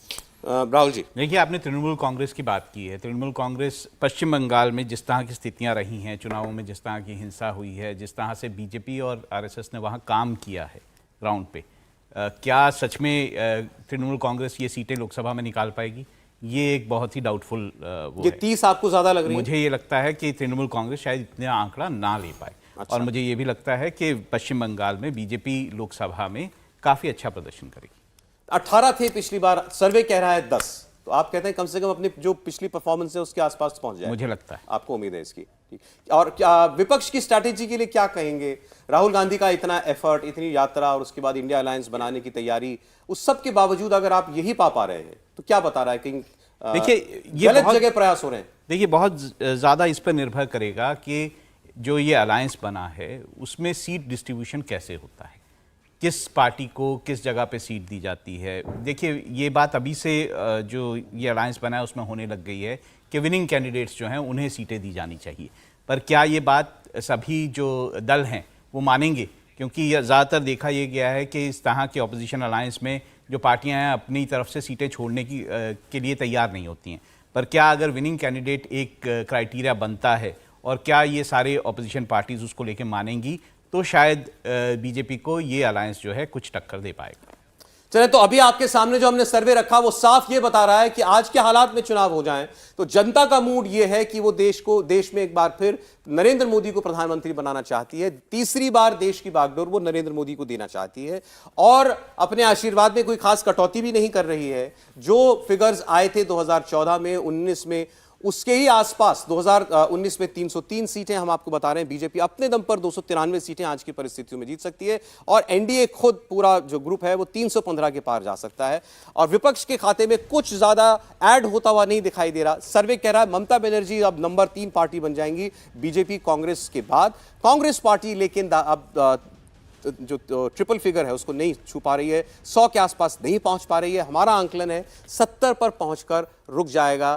S1: राहुल जी,
S3: देखिए, आपने तृणमूल कांग्रेस की बात की है। तृणमूल कांग्रेस पश्चिम बंगाल में जिस तरह की स्थितियां रही हैं, चुनावों में जिस तरह की हिंसा हुई है, जिस तरह से बीजेपी और आरएसएस ने वहां काम किया है ग्राउंड पे, क्या सच में तृणमूल कांग्रेस ये सीटें लोकसभा में निकाल पाएगी? ये एक बहुत ही डाउटफुल वो
S1: ये
S3: है।
S1: 30 आपको ज्यादा लग रही है?
S3: मुझे ये लगता है कि तृणमूल कांग्रेस शायद इतना आंकड़ा ना ले पाए।
S1: अच्छा।
S3: और मुझे ये भी लगता है कि पश्चिम बंगाल में बीजेपी लोकसभा में काफी अच्छा प्रदर्शन करेगी।
S1: 18 थे पिछली बार, सर्वे कह रहा है 10, तो आप कहते हैं कम से कम अपनी जो पिछली परफॉर्मेंस है उसके आसपास पहुंच जाए।
S3: मुझे लगता है।
S1: आपको उम्मीद है इसकी? ठीक। और क्या विपक्ष की स्ट्रैटेजी के लिए क्या कहेंगे? राहुल गांधी का इतना एफर्ट, इतनी यात्रा और उसके बाद इंडिया अलायंस बनाने की तैयारी, उस सब के बावजूद अगर आप यही पा रहे हैं तो क्या बता रहा है? कहीं
S3: देखिए, ये
S1: गलत जगह प्रयास हो रहे हैं?
S3: देखिए, बहुत ज्यादा इस पर निर्भर करेगा कि जो ये अलायंस बना है उसमें सीट डिस्ट्रीब्यूशन कैसे होता है, किस पार्टी को किस जगह पे सीट दी जाती है। देखिए, ये बात अभी से जो ये अलायंस बना है उसमें होने लग गई है कि विनिंग कैंडिडेट्स जो हैं उन्हें सीटें दी जानी चाहिए। पर क्या ये बात सभी जो दल हैं वो मानेंगे? क्योंकि ज़्यादातर देखा ये गया है कि इस तरह के ऑपोजिशन अलायंस में जो पार्टियां हैं अपनी तरफ से सीटें छोड़ने के लिए तैयार नहीं होती हैं। पर क्या अगर विनिंग कैंडिडेट एक क्राइटेरिया बनता है और क्या ये सारे ऑपोजिशन पार्टीज उसको लेके मानेंगी, तो शायद बीजेपी को ये अलायंस जो है कुछ टक्कर दे पाएगा।
S1: चले, तो अभी आपके सामने जो हमने सर्वे रखा वो साफ ये बता रहा है कि आज के हालात में चुनाव हो जाएं तो जनता का मूड ये है कि वो देश में एक बार फिर नरेंद्र मोदी को प्रधानमंत्री बनाना चाहती है। तीसरी बार देश की बागडोर वो नरेंद्र मोदी को देना चाहती है और अपने आशीर्वाद में कोई खास कटौती भी नहीं कर रही है। जो फिगर्स आए थे 2014 में, 19 में, उसके ही आसपास 2019 में 303 सीटें हम आपको बता रहे हैं। बीजेपी अपने दम पर 293 सीटें आज की परिस्थितियों में जीत सकती है और एनडीए खुद पूरा जो ग्रुप है वो 315 के पार जा सकता है। और विपक्ष के खाते में कुछ ज्यादा ऐड होता हुआ नहीं दिखाई दे रहा। सर्वे कह रहा है ममता बनर्जी अब नंबर 3 पार्टी बन जाएंगी बीजेपी कांग्रेस के बाद। कांग्रेस पार्टी लेकिन अब जो ट्रिपल फिगर है उसको नहीं छू पा रही है, 100 के आसपास नहीं पहुंच पा रही है। हमारा आंकलन है 70 पर पहुंचकर रुक जाएगा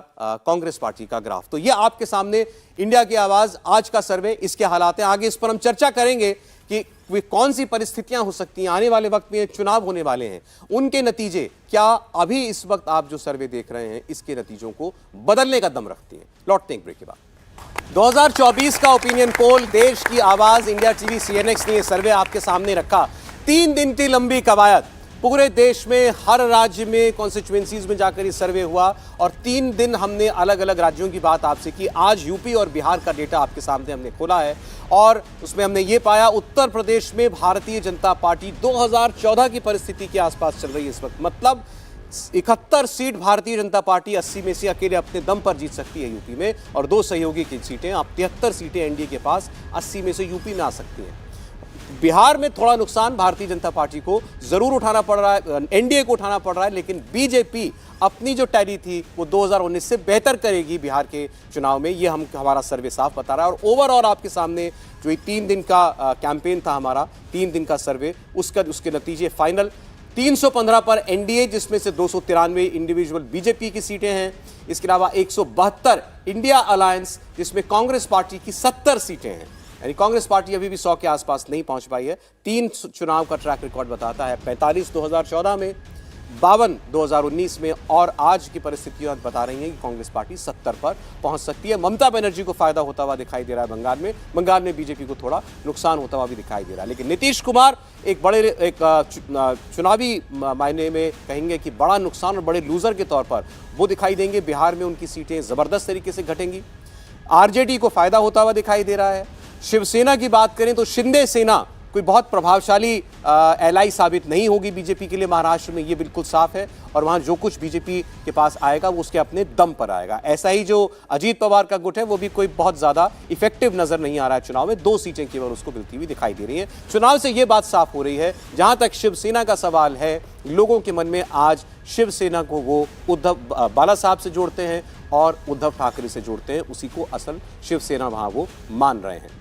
S1: कांग्रेस पार्टी का ग्राफ। तो ये आपके सामने इंडिया की आवाज आज का सर्वे, इसके हालात हैं। आगे इस पर हम चर्चा करेंगे कि वे कौन सी परिस्थितियां हो सकती हैं आने वाले वक्त में। चुनाव होने वाले हैं, उनके नतीजे क्या अभी इस वक्त आप जो सर्वे देख रहे हैं इसके नतीजों को बदलने का दम रखती हैं? लौटते हैं ब्रेक के बाद। 2024 का ओपिनियन पोल, देश की आवाज, इंडिया टीवी सीएनएक्स ने यह सर्वे आपके सामने रखा। 3 दिन की लंबी कवायद, पूरे देश में हर राज्य में कॉन्स्टिट्यूएंसीज में जाकर ये सर्वे हुआ और 3 दिन हमने अलग अलग राज्यों की बात आपसे की। आज यूपी और बिहार का डेटा आपके सामने हमने खोला है और उसमें हमने ये पाया उत्तर प्रदेश में भारतीय जनता पार्टी 2014 की परिस्थिति के आसपास चल रही है इस वक्त। मतलब 71 सीट भारतीय जनता पार्टी 80 में से अकेले अपने दम पर जीत सकती है यूपी में और 2 सहयोगी की सीटें, अब 73 सीटें एनडीए के पास, 80 में से यूपी में आ सकती हैं। बिहार में थोड़ा नुकसान भारतीय जनता पार्टी को जरूर उठाना पड़ रहा है, एनडीए को उठाना पड़ रहा है, लेकिन बीजेपी अपनी जो टैली थी वो 2019 से बेहतर करेगी बिहार के चुनाव में। ये हमारा सर्वे साफ बता रहा है। और ओवरऑल आपके सामने जो ये 3 दिन का कैंपेन था हमारा, 3 दिन का सर्वे, उसके नतीजे फाइनल 315 पर एनडीए, जिसमें से 293 इंडिविजुअल बीजेपी की सीटें हैं। इसके अलावा 172 इंडिया अलायंस, जिसमें कांग्रेस पार्टी की 70 सीटें हैं। यानी कांग्रेस पार्टी अभी भी 100 के आसपास नहीं पहुंच पाई है। 3 चुनाव का ट्रैक रिकॉर्ड बताता है, 45 2014 में, 52 2019 में और आज की परिस्थितियां बता रही हैं कि कांग्रेस पार्टी 70 पर पहुंच सकती है। ममता बनर्जी को फायदा होता हुआ दिखाई दे रहा है बंगाल में बीजेपी को थोड़ा नुकसान होता हुआ भी दिखाई दे रहा है। लेकिन नीतीश कुमार एक चुनावी मायने में कहेंगे कि बड़ा नुकसान और बड़े लूजर के तौर पर वो दिखाई देंगे। बिहार में उनकी सीटें जबरदस्त तरीके से घटेंगी। आरजेडी को फायदा होता हुआ दिखाई दे रहा है। शिवसेना की बात करें तो शिंदे सेना कोई बहुत प्रभावशाली एलाई साबित नहीं होगी बीजेपी के लिए महाराष्ट्र में, ये बिल्कुल साफ है। और वहां जो कुछ बीजेपी के पास आएगा वो उसके अपने दम पर आएगा। ऐसा ही जो अजीत पवार का गुट है वो भी कोई बहुत ज्यादा इफेक्टिव नजर नहीं आ रहा है चुनाव में। 2 सीटें केवल उसको मिलती हुई दिखाई दे रही है। चुनाव से ये बात साफ हो रही है, जहां तक शिवसेना का सवाल है, लोगों के मन में आज शिवसेना को वो उद्धव बाला साहब से जोड़ते हैं और उद्धव ठाकरे से जोड़ते हैं, उसी को असल शिवसेना वहां वो मान रहे हैं।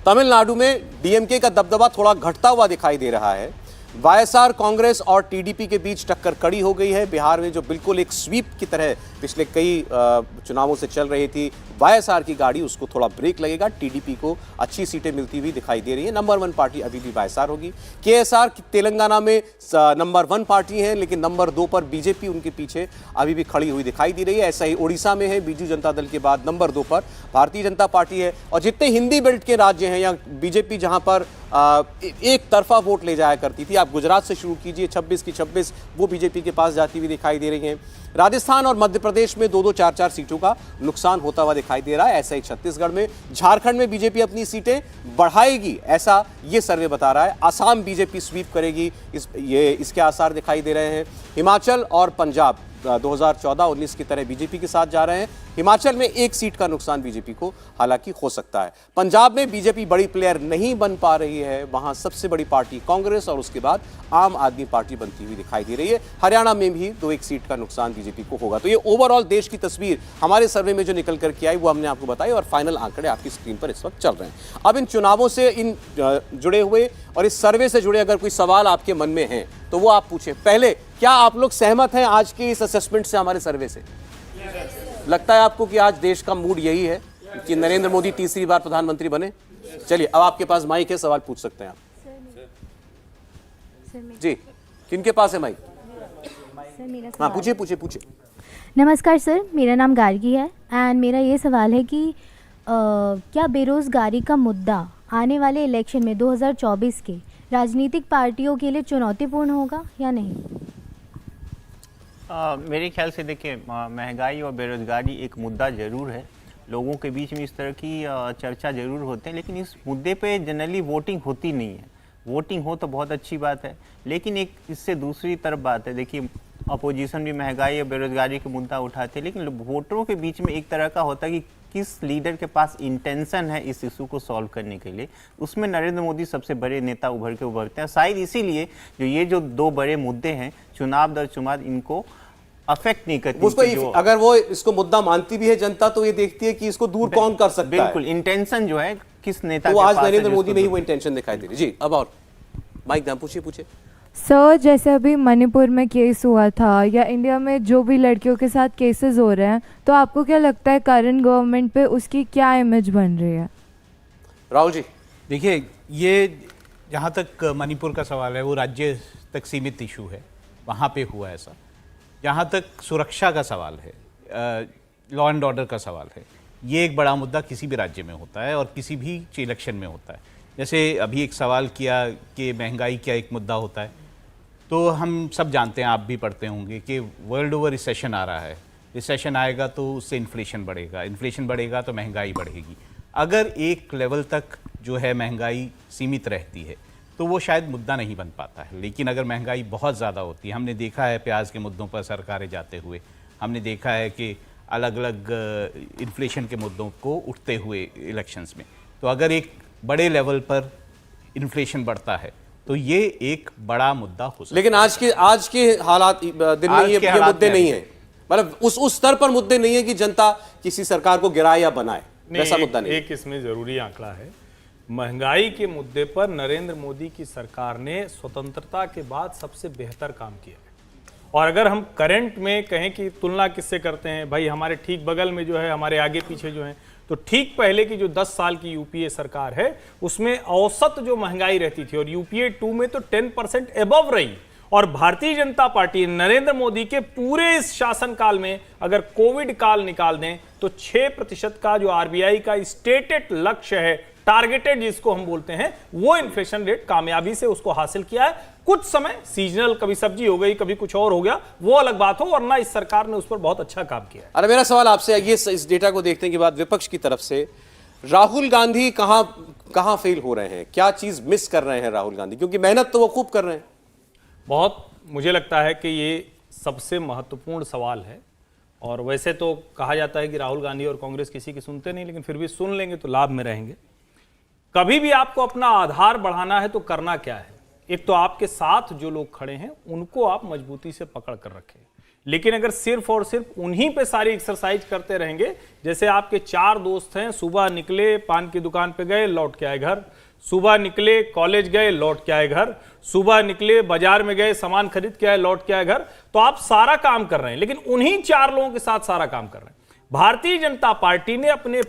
S1: तमिलनाडु में डीएमके का दबदबा थोड़ा घटता हुआ दिखाई दे रहा है। वाईएसआर, कांग्रेस और टीडीपी के बीच टक्कर कड़ी हो गई है। बिहार में जो बिल्कुल एक स्वीप की तरह पिछले कई चुनावों से चल रही थी वाईएसआर की गाड़ी, उसको थोड़ा ब्रेक लगेगा। टीडीपी को अच्छी सीटें मिलती हुई दिखाई दे रही है। नंबर 1 पार्टी अभी भी वाईएसआर होगी। केएसआर तेलंगाना में नंबर 1 पार्टी है, लेकिन नंबर 2 पर बीजेपी उनके पीछे अभी भी खड़ी हुई दिखाई दे रही है। ऐसा ही उड़ीसा में है, बीजू जनता दल के बाद नंबर 2 पर भारतीय जनता पार्टी है। और जितने हिंदी बेल्ट के राज्य हैं या बीजेपी जहां पर एक तरफा वोट ले जाया करती थी, आप गुजरात से शुरू कीजिए, 26 की 26 वो बीजेपी के पास जाती हुई दिखाई दे रही हैं। राजस्थान और मध्य प्रदेश में 2-2, 4-4 सीटों का नुकसान होता हुआ दिखाई दे रहा है। ऐसा ही छत्तीसगढ़ में, झारखंड में बीजेपी अपनी सीटें बढ़ाएगी, ऐसा ये सर्वे बता रहा है। असम बीजेपी स्वीप करेगी, इसके आसार दिखाई दे रहे हैं। हिमाचल और पंजाब 2014-19 की तरह बीजेपी के साथ जा रहे हैं। हिमाचल में 1 सीट का नुकसान बीजेपी को हालांकि हो सकता है। पंजाब में बीजेपी बड़ी प्लेयर नहीं बन पा रही है, वहां सबसे बड़ी पार्टी कांग्रेस और उसके बाद आम आदमी पार्टी बनती हुई दिखाई दे रही है। हरियाणा में भी 2-1 सीट का नुकसान बीजेपी को होगा। तो ये ओवरऑल देश की तस्वीर हमारे सर्वे में जो निकल करके आई वो हमने आपको बताई और फाइनल आंकड़े आपकी स्क्रीन पर इस वक्त चल रहे हैं। अब इन चुनावों से जुड़े हुए और इस सर्वे से जुड़े अगर कोई सवाल आपके मन में है तो वो आप पूछें। पहले, क्या आप लोग सहमत हैं आज के इस असेसमेंट से, हमारे सर्वे से? लगता है आपको कि आज देश का मूड यही है कि नरेंद्र मोदी तीसरी बार प्रधानमंत्री बने? चलिए, अब आपके पास माइक है, सवाल पूछ सकते हैं आप। जी, किनके पास है माइक? हाँ, पूछिए पूछिए पूछिए।
S15: नमस्कार सर, मेरा नाम गार्गी है एंड मेरा ये सवाल है कि क्या बेरोजगारी का मुद्दा आने वाले इलेक्शन में 2024 के राजनीतिक पार्टियों के लिए चुनौतीपूर्ण होगा या नहीं?
S5: मेरे ख्याल से देखिए, महंगाई और बेरोजगारी एक मुद्दा ज़रूर है। लोगों के बीच में इस तरह की चर्चा ज़रूर होते हैं, लेकिन इस मुद्दे पे जनरली वोटिंग होती नहीं है। वोटिंग हो तो बहुत अच्छी बात है, लेकिन एक इससे दूसरी तरफ बात है। देखिए, अपोजिशन भी महंगाई और बेरोजगारी का मुद्दा उठाते हैं, लेकिन वोटरों के बीच में एक तरह का होता है कि किस लीडर के पास इंटेंशन है इस इशू को सॉल्व करने के लिए। उसमें नरेंद्र मोदी सबसे बड़े नेता उभरते हैं। शायद इसीलिए जो ये जो 2 बड़े मुद्दे हैं, चुनाव दर चुनाव, इनको अफेक्ट नहीं करती।
S1: उसको अगर वो इसको मुद्दा मानती भी है जनता, तो ये देखती है कि इसको दूर कौन कर सकता है।
S5: बिल्कुल, इंटेंशन जो है किस नेता
S1: तो आज नरेंद्र मोदी में ही वो इंटेंशन दिखाई दे रही। जी, अब और माइक दाम पूछिए।
S9: सर, जैसे अभी मणिपुर में केस हुआ था या इंडिया में जो भी लड़कियों के साथ केसेस हो रहे हैं, तो आपको क्या लगता है करंट गवर्नमेंट पे उसकी क्या इमेज बन रही है?
S1: राहुल जी,
S3: देखिए, ये जहाँ तक मणिपुर का सवाल है वो राज्य तक सीमित इशू है, वहाँ पे हुआ ऐसा। जहाँ तक सुरक्षा का सवाल है, लॉ एंड ऑर्डर का सवाल है, ये एक बड़ा मुद्दा किसी भी राज्य में होता है और किसी भी इलेक्शन में होता है। जैसे अभी एक सवाल किया कि महंगाई क्या एक मुद्दा होता है, तो हम सब जानते हैं, आप भी पढ़ते होंगे कि वर्ल्ड ओवर रिसेशन आ रहा है। रिसेशन आएगा तो उससे इन्फ्लेशन बढ़ेगा, इन्फ्लेशन बढ़ेगा तो महंगाई बढ़ेगी। अगर एक लेवल तक जो है महंगाई सीमित रहती है तो वो शायद मुद्दा नहीं बन पाता है। लेकिन अगर महंगाई बहुत ज़्यादा होती है, हमने देखा है प्याज के मुद्दों पर सरकारें जाते हुए, हमने देखा है कि अलग अलग इन्फ्लेशन के मुद्दों को उठते हुए इलेक्शंस में, तो अगर एक बड़े लेवल पर इन्फ्लेशन बढ़ता है तो ये एक बड़ा मुद्दा हो सकता है।
S1: लेकिन आज के हालात दिन में ये मुद्दे नहीं है, मतलब उस स्तर पर मुद्दे नहीं है कि जनता किसी सरकार को गिराए या बनाए, वैसा मुद्दा नहीं।
S2: एक इसमें जरूरी आंकड़ा है, महंगाई के मुद्दे पर नरेंद्र मोदी की सरकार ने स्वतंत्रता के बाद सबसे बेहतर काम किया है। और अगर हम करंट में कहें कि तुलना किससे करते हैं, भाई हमारे ठीक बगल में जो है, हमारे आगे पीछे जो है, तो ठीक पहले की जो 10 साल की यूपीए सरकार है उसमें औसत जो महंगाई रहती थी और यूपीए 2 में तो 10% एबव रही। और भारतीय जनता पार्टी नरेंद्र मोदी के पूरे इस शासनकाल में अगर कोविड काल निकाल दें तो 6% का जो आरबीआई का स्टेटेड लक्ष्य है, टारगेटेड जिसको हम बोलते हैं, वो इन्फ्लेशन रेट कामयाबी से उसको हासिल किया है। कुछ समय सीजनल, कभी सब्जी हो गई, कभी कुछ और हो गया, वो अलग बात हो, वरना इस सरकार ने उस पर बहुत अच्छा काम किया है।
S1: अरे मेरा सवाल आपसे ये, इस डेटा को देखने के बाद विपक्ष की तरफ से राहुल गांधी कहां फेल हो रहे हैं, क्या चीज मिस कर रहे हैं राहुल गांधी? क्योंकि मेहनत तो वो खूब कर रहे हैं।
S2: बहुत, मुझे लगता है कि ये सबसे महत्वपूर्ण सवाल है। और वैसे तो कहा जाता है कि राहुल गांधी और कांग्रेस किसी की सुनते नहीं, लेकिन फिर भी सुन लेंगे तो लाभ में रहेंगे। कभी भी आपको अपना आधार बढ़ाना है तो करना क्या है, एक तो आपके साथ जो लोग खड़े हैं उनको आप मजबूती से पकड़ कर रखें। लेकिन अगर सिर्फ और सिर्फ उन्हीं पे सारी एक्सरसाइज करते रहेंगे, जैसे आपके 4 दोस्त हैं, सुबह निकले पान की दुकान पे गए, लौट के आए घर, सुबह निकले कॉलेज गए, लौट के आए घर, सुबह निकले बाजार में गए, सामान खरीद के आए, लौट के आए घर, तो आप सारा काम कर रहे हैं, लेकिन उन्हीं 4 लोगों के साथ सारा काम कर रहे हैं। भारतीय जनता पार्टी ने अपने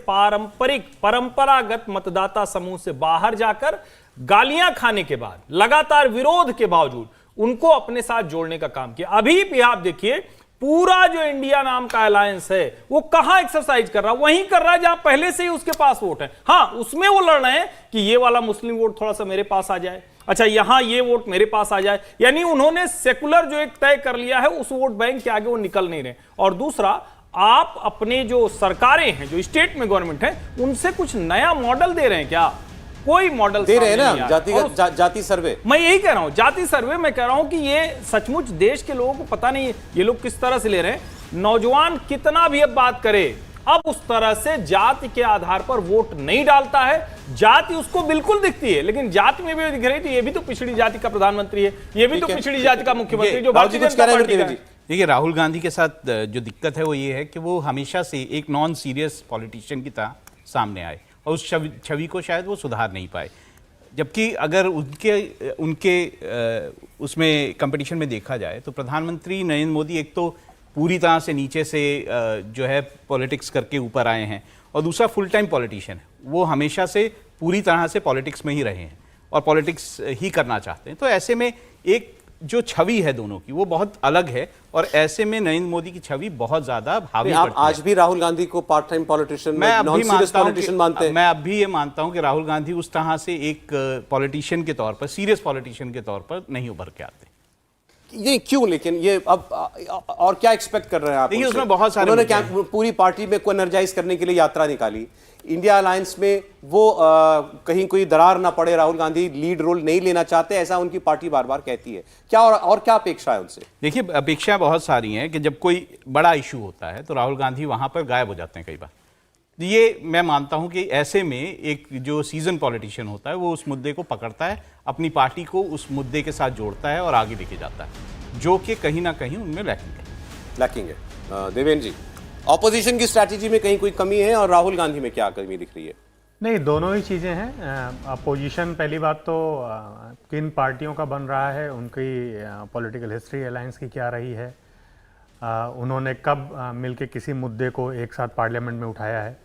S2: परंपरागत मतदाता समूह से बाहर जाकर गालियां खाने के बाद, लगातार विरोध के बावजूद उनको अपने साथ जोड़ने का काम किया। अभी भी आप देखिए, पूरा जो इंडिया नाम का अलायंस है वो कहां एक्सरसाइज कर रहा है, वहीं कर रहा है जहां पहले से ही उसके पास वोट है। हां, उसमें वो लड़ रहे हैं कि ये वाला मुस्लिम वोट थोड़ा सा मेरे पास आ जाए, अच्छा यहां ये वोट मेरे पास आ जाए, यानी उन्होंने सेकुलर जो एक तय कर लिया है उस वोट बैंक के आगे वो निकल नहीं रहे। और दूसरा, आप अपने जो सरकारें हैं, जो स्टेट में गवर्नमेंट है, उनसे कुछ नया मॉडल दे रहे हैं क्या? कोई मॉडल
S1: दे रहे हैं ना, जाति सर्वे।
S2: मैं यही कह रहा हूं, जाति सर्वे। मैं कह रहा हूं कि ये सचमुच देश के लोगों को पता नहीं है ये लोग किस तरह से ले रहे हैं। नौजवान कितना भी अब बात करे, अब उस तरह से जाति के आधार पर वोट नहीं डालता है। जाति उसको बिल्कुल दिखती है, लेकिन जाति में भी दिख रही थी, ये भी तो पिछड़ी जाति का प्रधानमंत्री है, ये भी तो पिछड़ी जाति का मुख्यमंत्री, जो भारतीय जनता पार्टी का है।
S3: देखिए, राहुल गांधी के साथ जो दिक्कत है वो ये है कि वो हमेशा से एक नॉन सीरियस पॉलिटिशियन की तरह सामने आए और उस छवि को शायद वो सुधार नहीं पाए। जबकि अगर उनके उसमें कंपटीशन में देखा जाए तो प्रधानमंत्री नरेंद्र मोदी एक तो पूरी तरह से नीचे से जो है पॉलिटिक्स करके ऊपर आए हैं, और दूसरा फुल टाइम पॉलिटिशियन है, वो हमेशा से पूरी तरह से पॉलिटिक्स में ही रहे हैं और पॉलिटिक्स ही करना चाहते हैं। तो ऐसे में एक जो छवि है दोनों की वो बहुत अलग है, और ऐसे में नरेंद्र मोदी की छवि बहुत ज्यादा भावी
S1: आप आज भी राहुल गांधी को part time politician, non serious politician मानते हैं?
S3: मैं अब भी ये मानता हूं कि राहुल गांधी उस तरह से एक पॉलिटिशियन के तौर पर, सीरियस पॉलिटिशियन के तौर पर नहीं उभर के आते।
S1: ये क्यों? लेकिन ये अब और क्या एक्सपेक्ट कर रहे हैं आप?
S3: देखिए, उसमें बहुत सारे
S1: उन्होंने क्या पूरी पार्टी में को एनर्जाइज करने के लिए यात्रा निकाली, इंडिया अलायंस में वो कहीं कोई दरार ना पड़े, राहुल गांधी लीड रोल नहीं लेना चाहते, ऐसा उनकी पार्टी बार बार कहती है। क्या और क्या अपेक्षा है उनसे?
S3: देखिए, अपेक्षाएं बहुत सारी हैं कि जब कोई बड़ा इशू होता है तो राहुल गांधी वहां पर गायब हो जाते हैं कई बार। ये मैं मानता हूं कि ऐसे में एक जो सीजन पॉलिटिशियन होता है वो उस मुद्दे को पकड़ता है, अपनी पार्टी को उस मुद्दे के साथ जोड़ता है और आगे लेके जाता है, जो कि कहीं ना कहीं उनमें लैकिंग है।
S1: देवेंद्र जी, ऑपोजिशन की स्ट्रैटेजी में कहीं कोई कमी है और राहुल गांधी में क्या कमी दिख रही है?
S14: नहीं, दोनों ही चीज़ें हैं। अपोजिशन, पहली बात तो किन पार्टियों का बन रहा है, उनकी पॉलिटिकल हिस्ट्री अलायंस की क्या रही है, उन्होंने कब मिलके किसी मुद्दे को एक साथ पार्लियामेंट में उठाया है।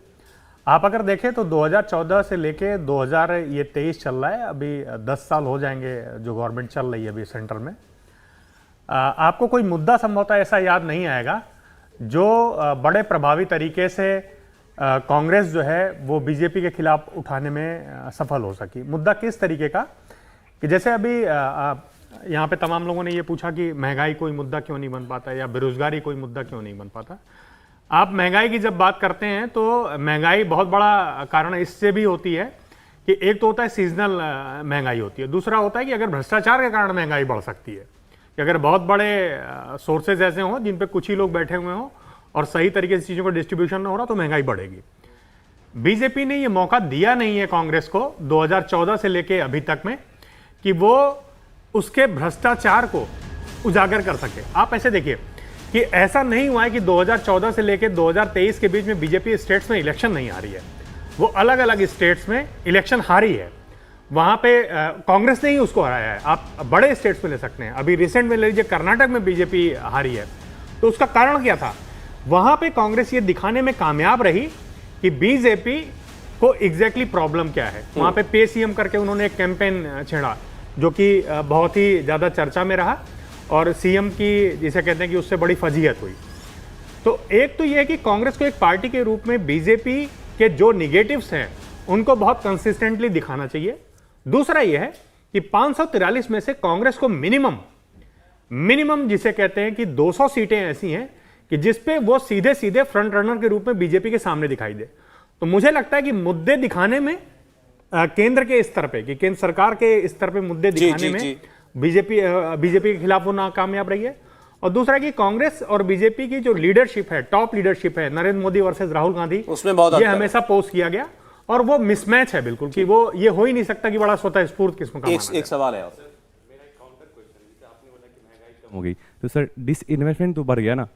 S14: आप अगर देखें तो 2014 से लेके 2023 चल रहा है, अभी 10 साल हो जाएंगे जो गवर्नमेंट चल रही है अभी सेंटर में। आपको कोई मुद्दा संभवतः ऐसा याद नहीं आएगा जो बड़े प्रभावी तरीके से कांग्रेस जो है वो बीजेपी के खिलाफ उठाने में सफल हो सकी। मुद्दा किस तरीके का कि जैसे अभी यहाँ पे तमाम लोगों ने ये पूछा कि महंगाई कोई मुद्दा क्यों नहीं बन पाता या बेरोजगारी कोई मुद्दा क्यों नहीं बन पाता। आप महंगाई की जब बात करते हैं तो महंगाई बहुत बड़ा कारण इससे भी होती है कि एक तो होता है सीजनल महंगाई होती है, दूसरा होता है कि अगर भ्रष्टाचार के कारण महंगाई बढ़ सकती है, कि अगर बहुत बड़े सोर्सेज ऐसे हों जिन पे कुछ ही लोग बैठे हुए हों और सही तरीके से चीज़ों का डिस्ट्रीब्यूशन ना हो रहा तो महंगाई बढ़ेगी। बीजेपी ने ये मौका दिया नहीं है कांग्रेस को 2014 से लेके अभी तक में कि वो उसके भ्रष्टाचार को उजागर कर सके। आप ऐसे देखिए कि ऐसा नहीं हुआ है कि 2014 से लेके 2023 के बीच में बीजेपी स्टेट्स में इलेक्शन नहीं हारी है, वो अलग अलग स्टेट्स में इलेक्शन हारी है, वहां पे कांग्रेस ने ही उसको हराया है। आप बड़े स्टेट्स में ले सकते हैं, अभी रिसेंट में ले लीजिए कर्नाटक में बीजेपी हारी है, तो उसका कारण क्या था? वहां पे कांग्रेस ये दिखाने में कामयाब रही कि बीजेपी को एग्जैक्टली प्रॉब्लम क्या है। वहां पे पे सीएम करके उन्होंने एक कैंपेन छेड़ा जो कि बहुत ही ज्यादा चर्चा में रहा और सीएम की जिसे कहते हैं कि उससे बड़ी फजीहत हुई। तो एक तो यह है कि कांग्रेस को एक पार्टी के रूप में बीजेपी के जो निगेटिव्स हैं उनको बहुत कंसिस्टेंटली दिखाना चाहिए। दूसरा यह है कि 543 में से कांग्रेस को मिनिमम जिसे कहते हैं कि 200 सीटें ऐसी हैं कि जिसपे वो सीधे सीधे फ्रंट रनर के रूप में बीजेपी के सामने दिखाई दे। तो मुझे लगता है कि मुद्दे दिखाने में केंद्र के स्तर पे, कि केंद्र सरकार के स्तर पे मुद्दे दिखाने में बीजेपी के खिलाफ वो नाकामयाब रही है। और दूसरा कि कांग्रेस और बीजेपी की जो लीडरशिप है, टॉप लीडरशिप है, नरेंद्र मोदी वर्सेस राहुल गांधी, उसमें ये हमेशा पोस्ट किया गया और वो मिसमैच है बिल्कुल कि वो ये हो ही नहीं सकता कि बड़ा स्वतः स्फूर्त किस्म का
S1: एक सवाल है
S16: होगी
S10: तो सर डिसइन्वेस्टमेंट तो बढ़ गया ना,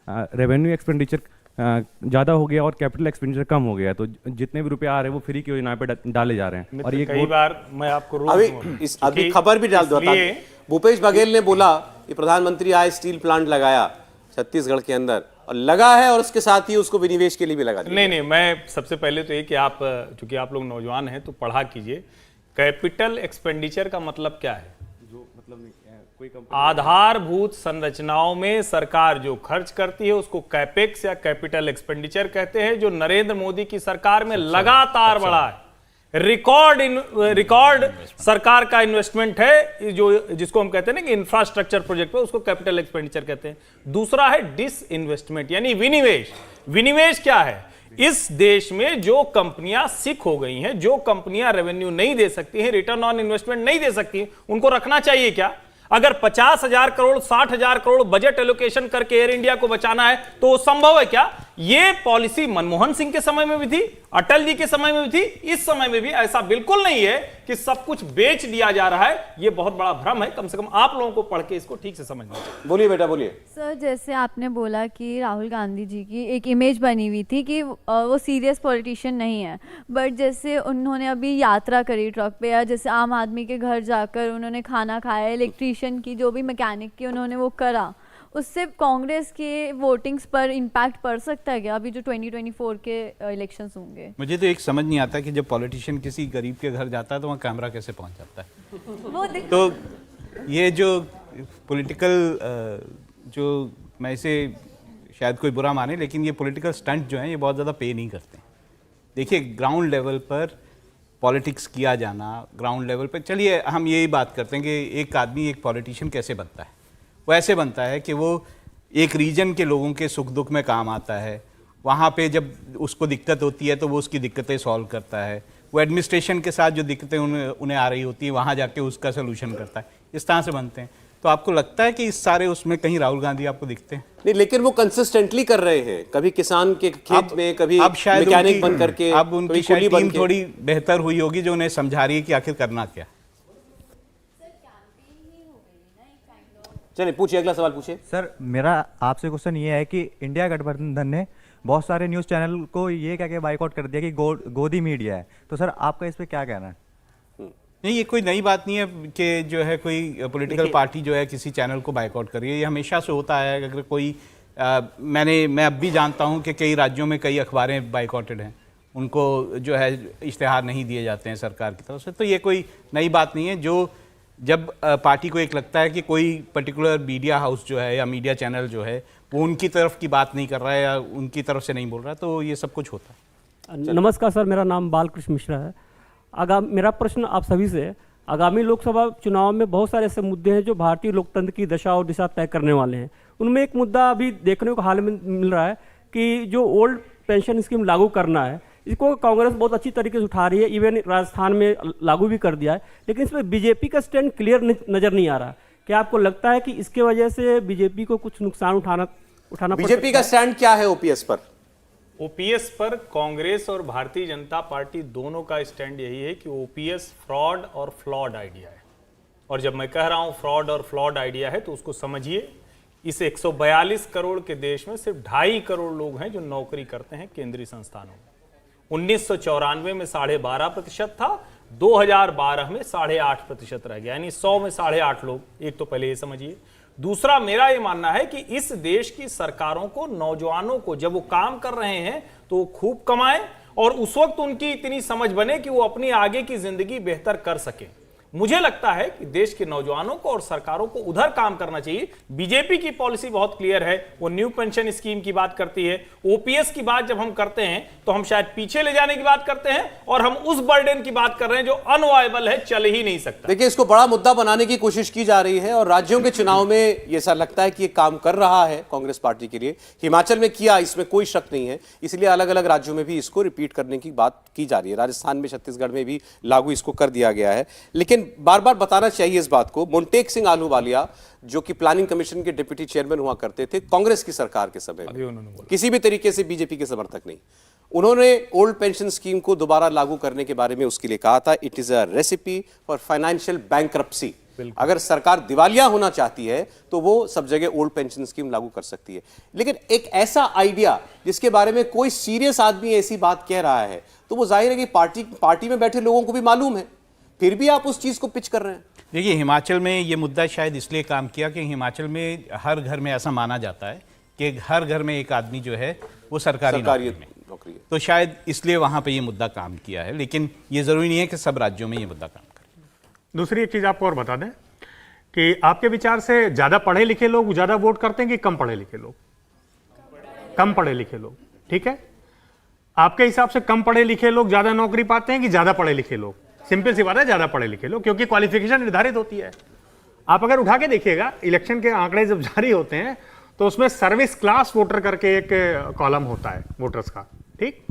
S10: रेवेन्यू एक्सपेंडिचर ज़्यादा हो गया और कैपिटल एक्सपेंडिचर कम हो गया, तो जितने भी रुपए आ रहे हैं वो फ्री की योजना पे डाले जा रहे हैं। और ये
S2: कई बार मैं आपको
S1: अभी खबर भी डाल दो, भूपेश बघेल ने बोला कि प्रधानमंत्री आए, स्टील प्लांट लगाया छत्तीसगढ़ के अंदर और लगा है, और उसके साथ ही उसको विनिवेश के लिए भी लगा दिया।
S2: नहीं, मैं सबसे पहले तो ये कि आप चूंकि आप लोग नौजवान हैं तो पढ़ा कीजिए, कैपिटल एक्सपेंडिचर का मतलब क्या है।
S10: जो मतलब कोई
S2: आधारभूत संरचनाओं में सरकार जो खर्च करती है उसको कैपेक्स या कैपिटल एक्सपेंडिचर कहते हैं, जो नरेंद्र मोदी की सरकार में लगातार बढ़ा है। रिकॉर्ड सरकार का इन्वेस्टमेंट है, जो जिसको हम कहते हैं ना कि इंफ्रास्ट्रक्चर प्रोजेक्ट पे, उसको कैपिटल एक्सपेंडिचर कहते हैं। दूसरा है डिसइन्वेस्टमेंट यानी विनिवेश। विनिवेश क्या है? इस देश में जो कंपनियां सिक हो गई हैं, जो कंपनियां रेवेन्यू नहीं दे सकती हैं, रिटर्न ऑन इन्वेस्टमेंट नहीं दे सकती, उनको रखना चाहिए क्या? अगर 50,000 करोड़ 60,000 करोड़ बजट एलोकेशन करके एयर इंडिया को बचाना है तो वो संभव है क्या? ये पॉलिसी मनमोहन सिंह के समय में भी थी, अटल जी के समय में भी थी, इस समय में भी। ऐसा बिल्कुल नहीं है कि सब कुछ बेच दिया जा रहा है, ये बहुत बड़ा भ्रम है। कम से कम आप लोगों को पढ़ के इसको ठीक से समझना चाहिए।
S1: बोलिए बेटा, बोलिए।
S11: सर, जैसे आपने बोला कि राहुल गांधी जी की एक इमेज बनी हुई थी कि वो सीरियस पॉलिटिशियन नहीं है, बट जैसे उन्होंने अभी यात्रा करी ट्रक पे, या जैसे आम आदमी के घर जाकर उन्होंने खाना खाया, इलेक्ट्रीशियन की जो भी मैकेनिक की उन्होंने वो करा, उससे कांग्रेस के वोटिंग्स पर इम्पैक्ट पड़ सकता है क्या अभी जो 2024 के इलेक्शंस होंगे?
S3: मुझे तो एक समझ नहीं आता कि जब पॉलिटिशियन किसी गरीब के घर जाता है तो वहाँ कैमरा कैसे पहुँच जाता है। तो ये जो पॉलिटिकल जो, मैं इसे शायद कोई बुरा माने, लेकिन ये पॉलिटिकल स्टंट जो हैं ये बहुत ज़्यादा पे नहीं करते। देखिए, ग्राउंड लेवल पर पॉलिटिक्स किया जाना, ग्राउंड लेवल पर, चलिए हम यही बात करते हैं कि एक आदमी, एक पॉलिटिशियन कैसे बनता है। वो ऐसे बनता है कि वो एक रीजन के लोगों के सुख दुख में काम आता है, वहाँ पे जब उसको दिक्कत होती है तो वो उसकी दिक्कतें सॉल्व करता है, वो एडमिनिस्ट्रेशन के साथ जो दिक्कतें उन्हें आ रही होती है वहाँ जाके उसका सोल्यूशन करता है, इस तरह से बनते हैं। तो आपको लगता है कि इस सारे उसमें कहीं राहुल गांधी आपको दिखते हैं?
S1: नहीं, लेकिन वो कंसिस्टेंटली कर रहे हैं, कभी किसान के खेत में, कभी मैकेनिक बन करके,
S3: अब उनकी शायद टीम थोड़ी बेहतर हुई होगी जो उन्हें समझा रही है कि आखिर करना क्या।
S1: चलिए पूछिए, अगला सवाल पूछिए।
S16: सर, मेरा आपसे क्वेश्चन ये है कि इंडिया गठबंधन ने बहुत सारे न्यूज़ चैनल को ये कह के बाइकआउट कर दिया कि गोदी मीडिया है, तो सर आपका इस पे क्या कहना है?
S3: नहीं, ये कोई नई बात नहीं है कि जो है कोई पॉलिटिकल पार्टी जो है किसी चैनल को बाइकआउट कर रही है। ये हमेशा से होता है। अगर कोई मैं अब भी जानता हूँ कि कई राज्यों में कई अखबारें बाइकआउटेड हैं, उनको जो है इश्तिहार नहीं दिए जाते हैं सरकार की तरफ से। तो ये कोई नई बात नहीं है। जो जब पार्टी को एक लगता है कि कोई पर्टिकुलर मीडिया हाउस जो है या मीडिया चैनल जो है वो उनकी तरफ की बात नहीं कर रहा है या उनकी तरफ से नहीं बोल रहा है, तो ये सब कुछ होता है।
S17: नमस्कार सर, मेरा नाम बालकृष्ण मिश्रा है। मेरा प्रश्न आप सभी से, आगामी लोकसभा चुनाव में बहुत सारे ऐसे मुद्दे हैं जो भारतीय लोकतंत्र की दशा और दिशा तय करने वाले हैं। उनमें एक मुद्दा अभी देखने को हाल में मिल रहा है कि जो ओल्ड पेंशन स्कीम लागू करना है, इसको कांग्रेस बहुत अच्छी तरीके से उठा रही है, इवन राजस्थान में लागू भी कर दिया है, लेकिन इसमें बीजेपी का स्टैंड क्लियर नजर नहीं आ रहा। क्या आपको लगता है कि इसके वजह से बीजेपी को कुछ नुकसान उठाना
S1: बीजेपी का स्टैंड क्या है ओपीएस पर?
S2: ओपीएस पर कांग्रेस और भारतीय जनता पार्टी दोनों का स्टैंड यही है कि ओपीएस फ्रॉड और फ्लॉड आइडिया है। और जब मैं कह रहा हूं फ्रॉड और फ्लॉड आइडिया है तो उसको समझिए, इस 142 करोड़ के देश में सिर्फ 2.5 करोड़ लोग हैं जो नौकरी करते हैं केंद्रीय संस्थानों में। 1994 में 12.5% था, 2012 में 8.5% रह गया, यानी 100 में 8.5 लोग। एक तो पहले ये समझिए। दूसरा, मेरा ये मानना है कि इस देश की सरकारों को, नौजवानों को, जब वो काम कर रहे हैं तो वो खूब कमाएं और उस वक्त उनकी इतनी समझ बने कि वो अपनी आगे की जिंदगी बेहतर कर सके। मुझे लगता है कि देश के नौजवानों को और सरकारों को उधर काम करना चाहिए। बीजेपी की पॉलिसी बहुत क्लियर है, वो न्यू पेंशन स्कीम की बात करती है। ओपीएस की बात जब हम करते हैं तो हम शायद पीछे ले जाने की बात करते हैं और हम उस बर्डन की बात कर रहे हैं जो अनवायबल है, चल ही नहीं सकता।
S1: देखिए, इसको बड़ा मुद्दा बनाने की कोशिश की जा रही है और राज्यों के चुनाव में ये ऐसा लगता है कि ये काम कर रहा है कांग्रेस पार्टी के लिए। हिमाचल में किया, इसमें कोई शक नहीं है, इसलिए अलग अलग राज्यों में भी इसको रिपीट करने की बात की जा रही है। राजस्थान में, छत्तीसगढ़ में भी लागू इसको कर दिया गया है। लेकिन बार बार बताना चाहिए इस बात को, मुंटेक सिंह आहलूवालिया जो कि प्लानिंग कमीशन के डिप्टी चेयरमैन हुआ करते थे कांग्रेस की सरकार के समय में, किसी भी तरीके से बीजेपी के समर्थक नहीं, उन्होंने ओल्ड पेंशन स्कीम को दोबारा लागू करने के बारे में उसके लिए कहा था, it is a recipe for financial bankruptcy. अगर सरकार दिवालिया होना चाहती है तो वो सब जगह ओल्ड पेंशन स्कीम लागू कर सकती है। लेकिन एक ऐसा आइडिया जिसके बारे में कोई सीरियस आदमी ऐसी बात कह रहा है तो वो जाहिर है कि पार्टी में बैठे लोगों को भी मालूम है, फिर भी आप उस चीज को पिच कर रहे हैं।
S3: देखिए, हिमाचल में ये मुद्दा शायद इसलिए काम किया कि हिमाचल में हर घर में ऐसा माना जाता है कि हर घर में एक आदमी जो है वो सरकारी नौकरी है, तो शायद इसलिए वहां पे ये मुद्दा काम किया है। लेकिन ये जरूरी नहीं है कि सब राज्यों में ये मुद्दा काम करे।
S14: दूसरी एक चीज आपको और बता दें कि आपके विचार से ज्यादा पढ़े लिखे लोग ज्यादा वोट करते हैं कि कम पढ़े लिखे लोग? कम पढ़े लिखे लोग, ठीक है। आपके हिसाब से कम पढ़े लिखे लोग ज्यादा नौकरी पाते हैं कि ज्यादा पढ़े लिखे लोग? सिंपल सी बात है, ज्यादा पढ़े लिखे लोग, क्योंकि क्वालिफिकेशन निर्धारित होती है। आप अगर उठा के देखिएगा, इलेक्शन के आंकड़े जब जारी होते हैं तो उसमें सर्विस क्लास वोटर करके एक कॉलम होता है वोटर्स का, ठीक।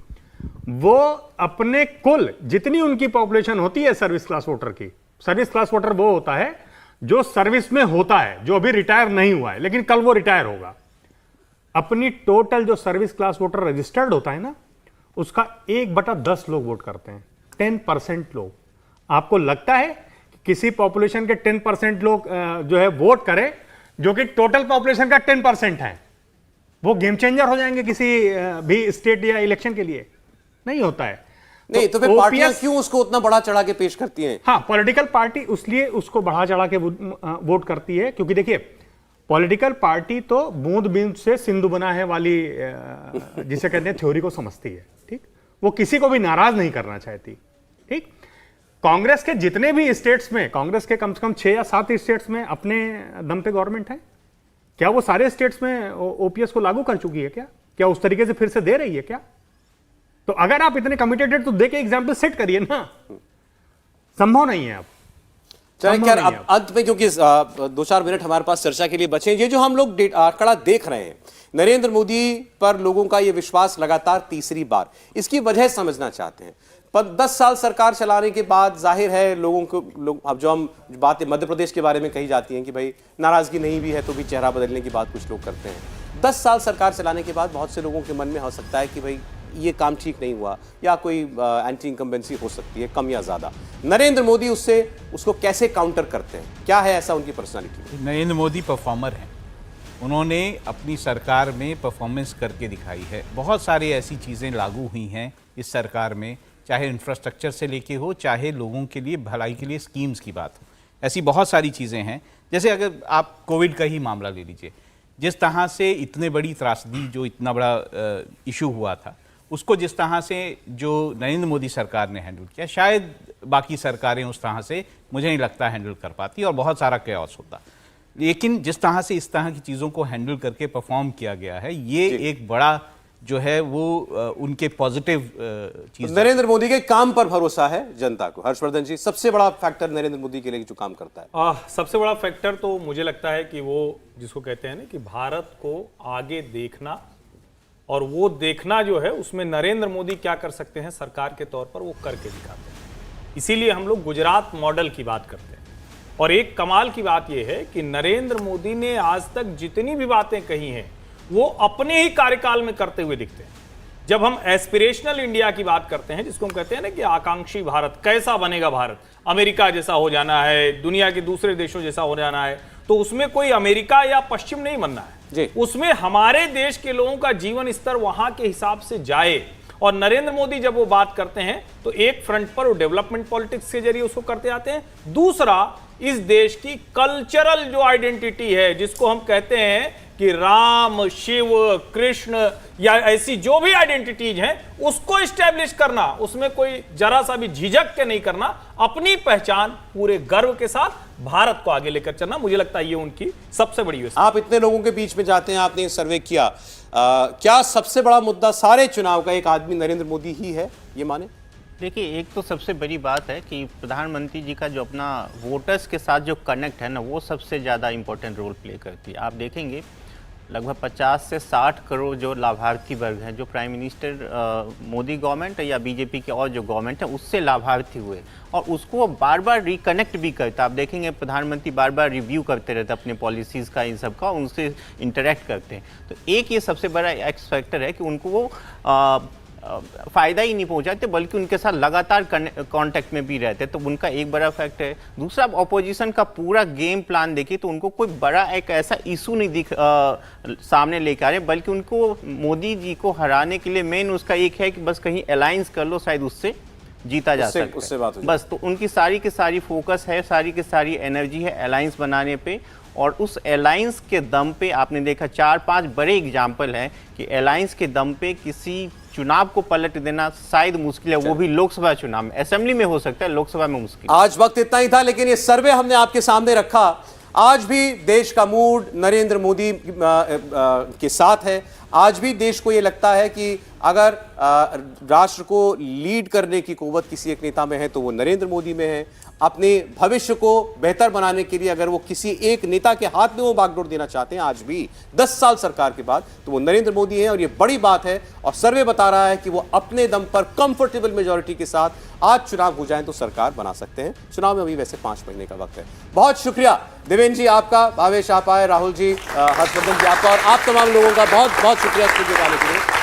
S14: वो अपने कुल जितनी उनकी पॉपुलेशन होती है सर्विस क्लास वोटर की, सर्विस क्लास वोटर वो होता है जो सर्विस में होता है, जो अभी रिटायर नहीं हुआ है लेकिन कल वो रिटायर होगा। अपनी टोटल जो सर्विस क्लास वोटर रजिस्टर्ड होता है ना, उसका 1/10 लोग वोट करते हैं, 10% लोग। आपको लगता है कि किसी पॉपुलेशन के 10% लोग जो है वोट करें जो कि टोटल पॉपुलेशन का 10% है, वो गेम चेंजर हो जाएंगे किसी भी स्टेट या इलेक्शन के लिए? नहीं होता है।
S1: नहीं तो फिर पार्टियां क्यों उसको उतना बढ़ा चढ़ा के पेश करती हैं?
S14: हाँ, पॉलिटिकल पार्टी उसलिए उसको बढ़ा चढ़ा के वोट करती है क्योंकि देखिए, पॉलिटिकल पार्टी तो बूंद बूंद से सिंधु बना है वाली जिसे कहते हैं थ्योरी को समझती है, ठीक। वो किसी को भी नाराज नहीं करना चाहती, ठीक। कांग्रेस के जितने भी स्टेट्स में, कांग्रेस के कम से कम 6 या 7 स्टेट्स में अपने दम पे गवर्नमेंट है। क्या वो सारे स्टेट्स में ओपीएस को लागू कर चुकी है? क्या उस तरीके से फिर से दे रही है क्या? तो अगर आप इतने कमिटेड है तो दे के एग्जाम्पल सेट करिए ना। संभव नहीं है। अब
S1: चलिए खैर, अब अंत में क्योंकि 2-4 मिनट हमारे पास चर्चा के लिए बचे, ये जो हम लोग आंकड़ा देख रहे हैं, नरेंद्र मोदी पर लोगों का ये विश्वास लगातार तीसरी बार, इसकी वजह समझना चाहते हैं। 10 साल सरकार चलाने के बाद जाहिर है लोगों को अब जो हम बातें मध्य प्रदेश के बारे में कही जाती हैं कि भाई नाराजगी नहीं भी है तो भी चेहरा बदलने की बात कुछ लोग करते हैं। 10 साल सरकार चलाने के बाद बहुत से लोगों के मन में हो सकता है कि भाई ये काम ठीक नहीं हुआ या कोई एंटी इनकम्बेंसी हो सकती है कम या ज्यादा। नरेंद्र मोदी उसको कैसे काउंटर करते हैं? क्या है ऐसा उनकी पर्सनालिटी?
S3: नरेंद्र मोदी परफॉर्मर हैं। उन्होंने अपनी सरकार में परफॉर्मेंस करके दिखाई है। बहुत सारी ऐसी चीज़ें लागू हुई हैं इस सरकार में, चाहे इंफ्रास्ट्रक्चर से लेके हो, चाहे लोगों के लिए भलाई के लिए स्कीम्स की बात हो, ऐसी बहुत सारी चीज़ें हैं। जैसे अगर आप कोविड का ही मामला ले लीजिए, जिस तरह से इतने बड़ी त्रासदी, जो इतना बड़ा इशू हुआ था, उसको जिस तरह से जो नरेंद्र मोदी सरकार ने हैंडल किया, शायद बाकी सरकारें उस तरह से मुझे नहीं लगता हैंडल कर पाती और बहुत सारा कैओस होता। लेकिन जिस तरह से इस तरह की चीज़ों को हैंडल करके परफॉर्म किया गया है, ये एक बड़ा जो है वो उनके पॉजिटिव चीज।
S1: नरेंद्र मोदी के काम पर भरोसा है जनता को। हर्षवर्धन जी, सबसे बड़ा फैक्टर नरेंद्र मोदी के लिए जो काम करता है?
S2: सबसे बड़ा फैक्टर तो मुझे लगता है कि वो जिसको कहते हैं ना कि भारत को आगे देखना, और वो देखना जो है उसमें नरेंद्र मोदी क्या कर सकते हैं सरकार के तौर पर, वो करके दिखाते हैं। इसीलिए हम लोग गुजरात मॉडल की बात करते हैं। और एक कमाल की बात यह है कि नरेंद्र मोदी ने आज तक जितनी भी बातें कही हैं वो अपने ही कार्यकाल में करते हुए दिखते हैं। जब हम एस्पिरेशनल इंडिया की बात करते हैं, जिसको हम कहते हैं ना कि आकांक्षी भारत, कैसा बनेगा भारत, अमेरिका जैसा हो जाना है, दुनिया के दूसरे देशों जैसा हो जाना है, तो उसमें कोई अमेरिका या पश्चिम नहीं बनना है, उसमें हमारे देश के लोगों का जीवन स्तर वहां के हिसाब से जाए। और नरेंद्र मोदी जब वो बात करते हैं तो एक फ्रंट पर वो डेवलपमेंट पॉलिटिक्स के जरिए उसको करते आते हैं, दूसरा इस देश की कल्चरल जो आइडेंटिटी है, जिसको हम कहते हैं कि राम, शिव, कृष्ण या ऐसी जो भी आइडेंटिटीज हैं, उसको इस्टेब्लिश करना, उसमें कोई जरा सा भी झिझक के नहीं करना, अपनी पहचान पूरे गर्व के साथ भारत को आगे लेकर चलना, मुझे लगता है ये उनकी सबसे बड़ी विशेषता।
S1: आप इतने लोगों के बीच में जाते हैं, आपने सर्वे किया, क्या सबसे बड़ा मुद्दा सारे चुनाव का एक आदमी नरेंद्र मोदी ही है, ये माने?
S5: देखिए, एक तो सबसे बड़ी बात है कि प्रधानमंत्री जी का जो अपना वोटर्स के साथ जो कनेक्ट है ना, वो सबसे ज़्यादा इंपॉर्टेंट रोल प्ले करती है। आप देखेंगे लगभग 50 से 60 करोड़ जो लाभार्थी वर्ग हैं, जो प्राइम मिनिस्टर मोदी गवर्नमेंट या बीजेपी के और जो गवर्नमेंट है उससे लाभार्थी हुए, और उसको वो बार बार रिकनेक्ट भी करता। आप देखेंगे प्रधानमंत्री बार बार रिव्यू करते रहते अपने पॉलिसीज़ का, इन सब का, उनसे इंटरेक्ट करते हैं। तो एक ये सबसे बड़ा एक्स फैक्टर है कि उनको वो फ़ायदा ही नहीं पहुंचाते, बल्कि उनके साथ लगातार कांटेक्ट में भी रहते, तो उनका एक बड़ा फैक्ट है। दूसरा, आप ऑपोजिशन का पूरा गेम प्लान देखिए तो उनको कोई बड़ा एक ऐसा इशू नहीं सामने लेकर आ रहे, बल्कि उनको मोदी जी को हराने के लिए मेन उसका एक है कि बस कहीं अलायंस कर लो, शायद उससे जीता जा सकता है,
S1: उससे बात हो
S5: बस। तो उनकी सारी की सारी फोकस है, सारी की सारी एनर्जी है अलायंस बनाने पे, और उस अलायंस के दम पे आपने देखा 4-5 बड़े एग्जाम्पल हैं कि अलायंस के दम पे किसी चुनाव को पलट देना शायद मुश्किल है, वो भी लोकसभा चुनाव में। असेंबली में हो सकता है, लोकसभा में मुश्किल।
S1: आज वक्त इतना ही था, लेकिन ये सर्वे हमने आपके सामने रखा। आज भी देश का मूड नरेंद्र मोदी के साथ है। आज भी देश को ये लगता है कि अगर राष्ट्र को लीड करने की कुव्वत किसी एक नेता में है तो वो नरेंद्र मोदी में है। अपने भविष्य को बेहतर बनाने के लिए अगर वो किसी एक नेता के हाथ में वो बागडोर देना चाहते हैं आज भी 10 साल सरकार के बाद, तो वो नरेंद्र मोदी है। और ये बड़ी बात है, और सर्वे बता रहा है कि वो अपने दम पर कंफर्टेबल मेजॉरिटी के साथ आज चुनाव हो जाए तो सरकार बना सकते हैं। चुनाव में अभी वैसे 5 महीने का वक्त है। बहुत शुक्रिया देवेंद्र जी आपका, भावेश आप आए, राहुल जी, हर्षवर्धन जी आपका, और आप तमाम लोगों का बहुत बहुत शुक्रिया स्टूडियो आने के लिए।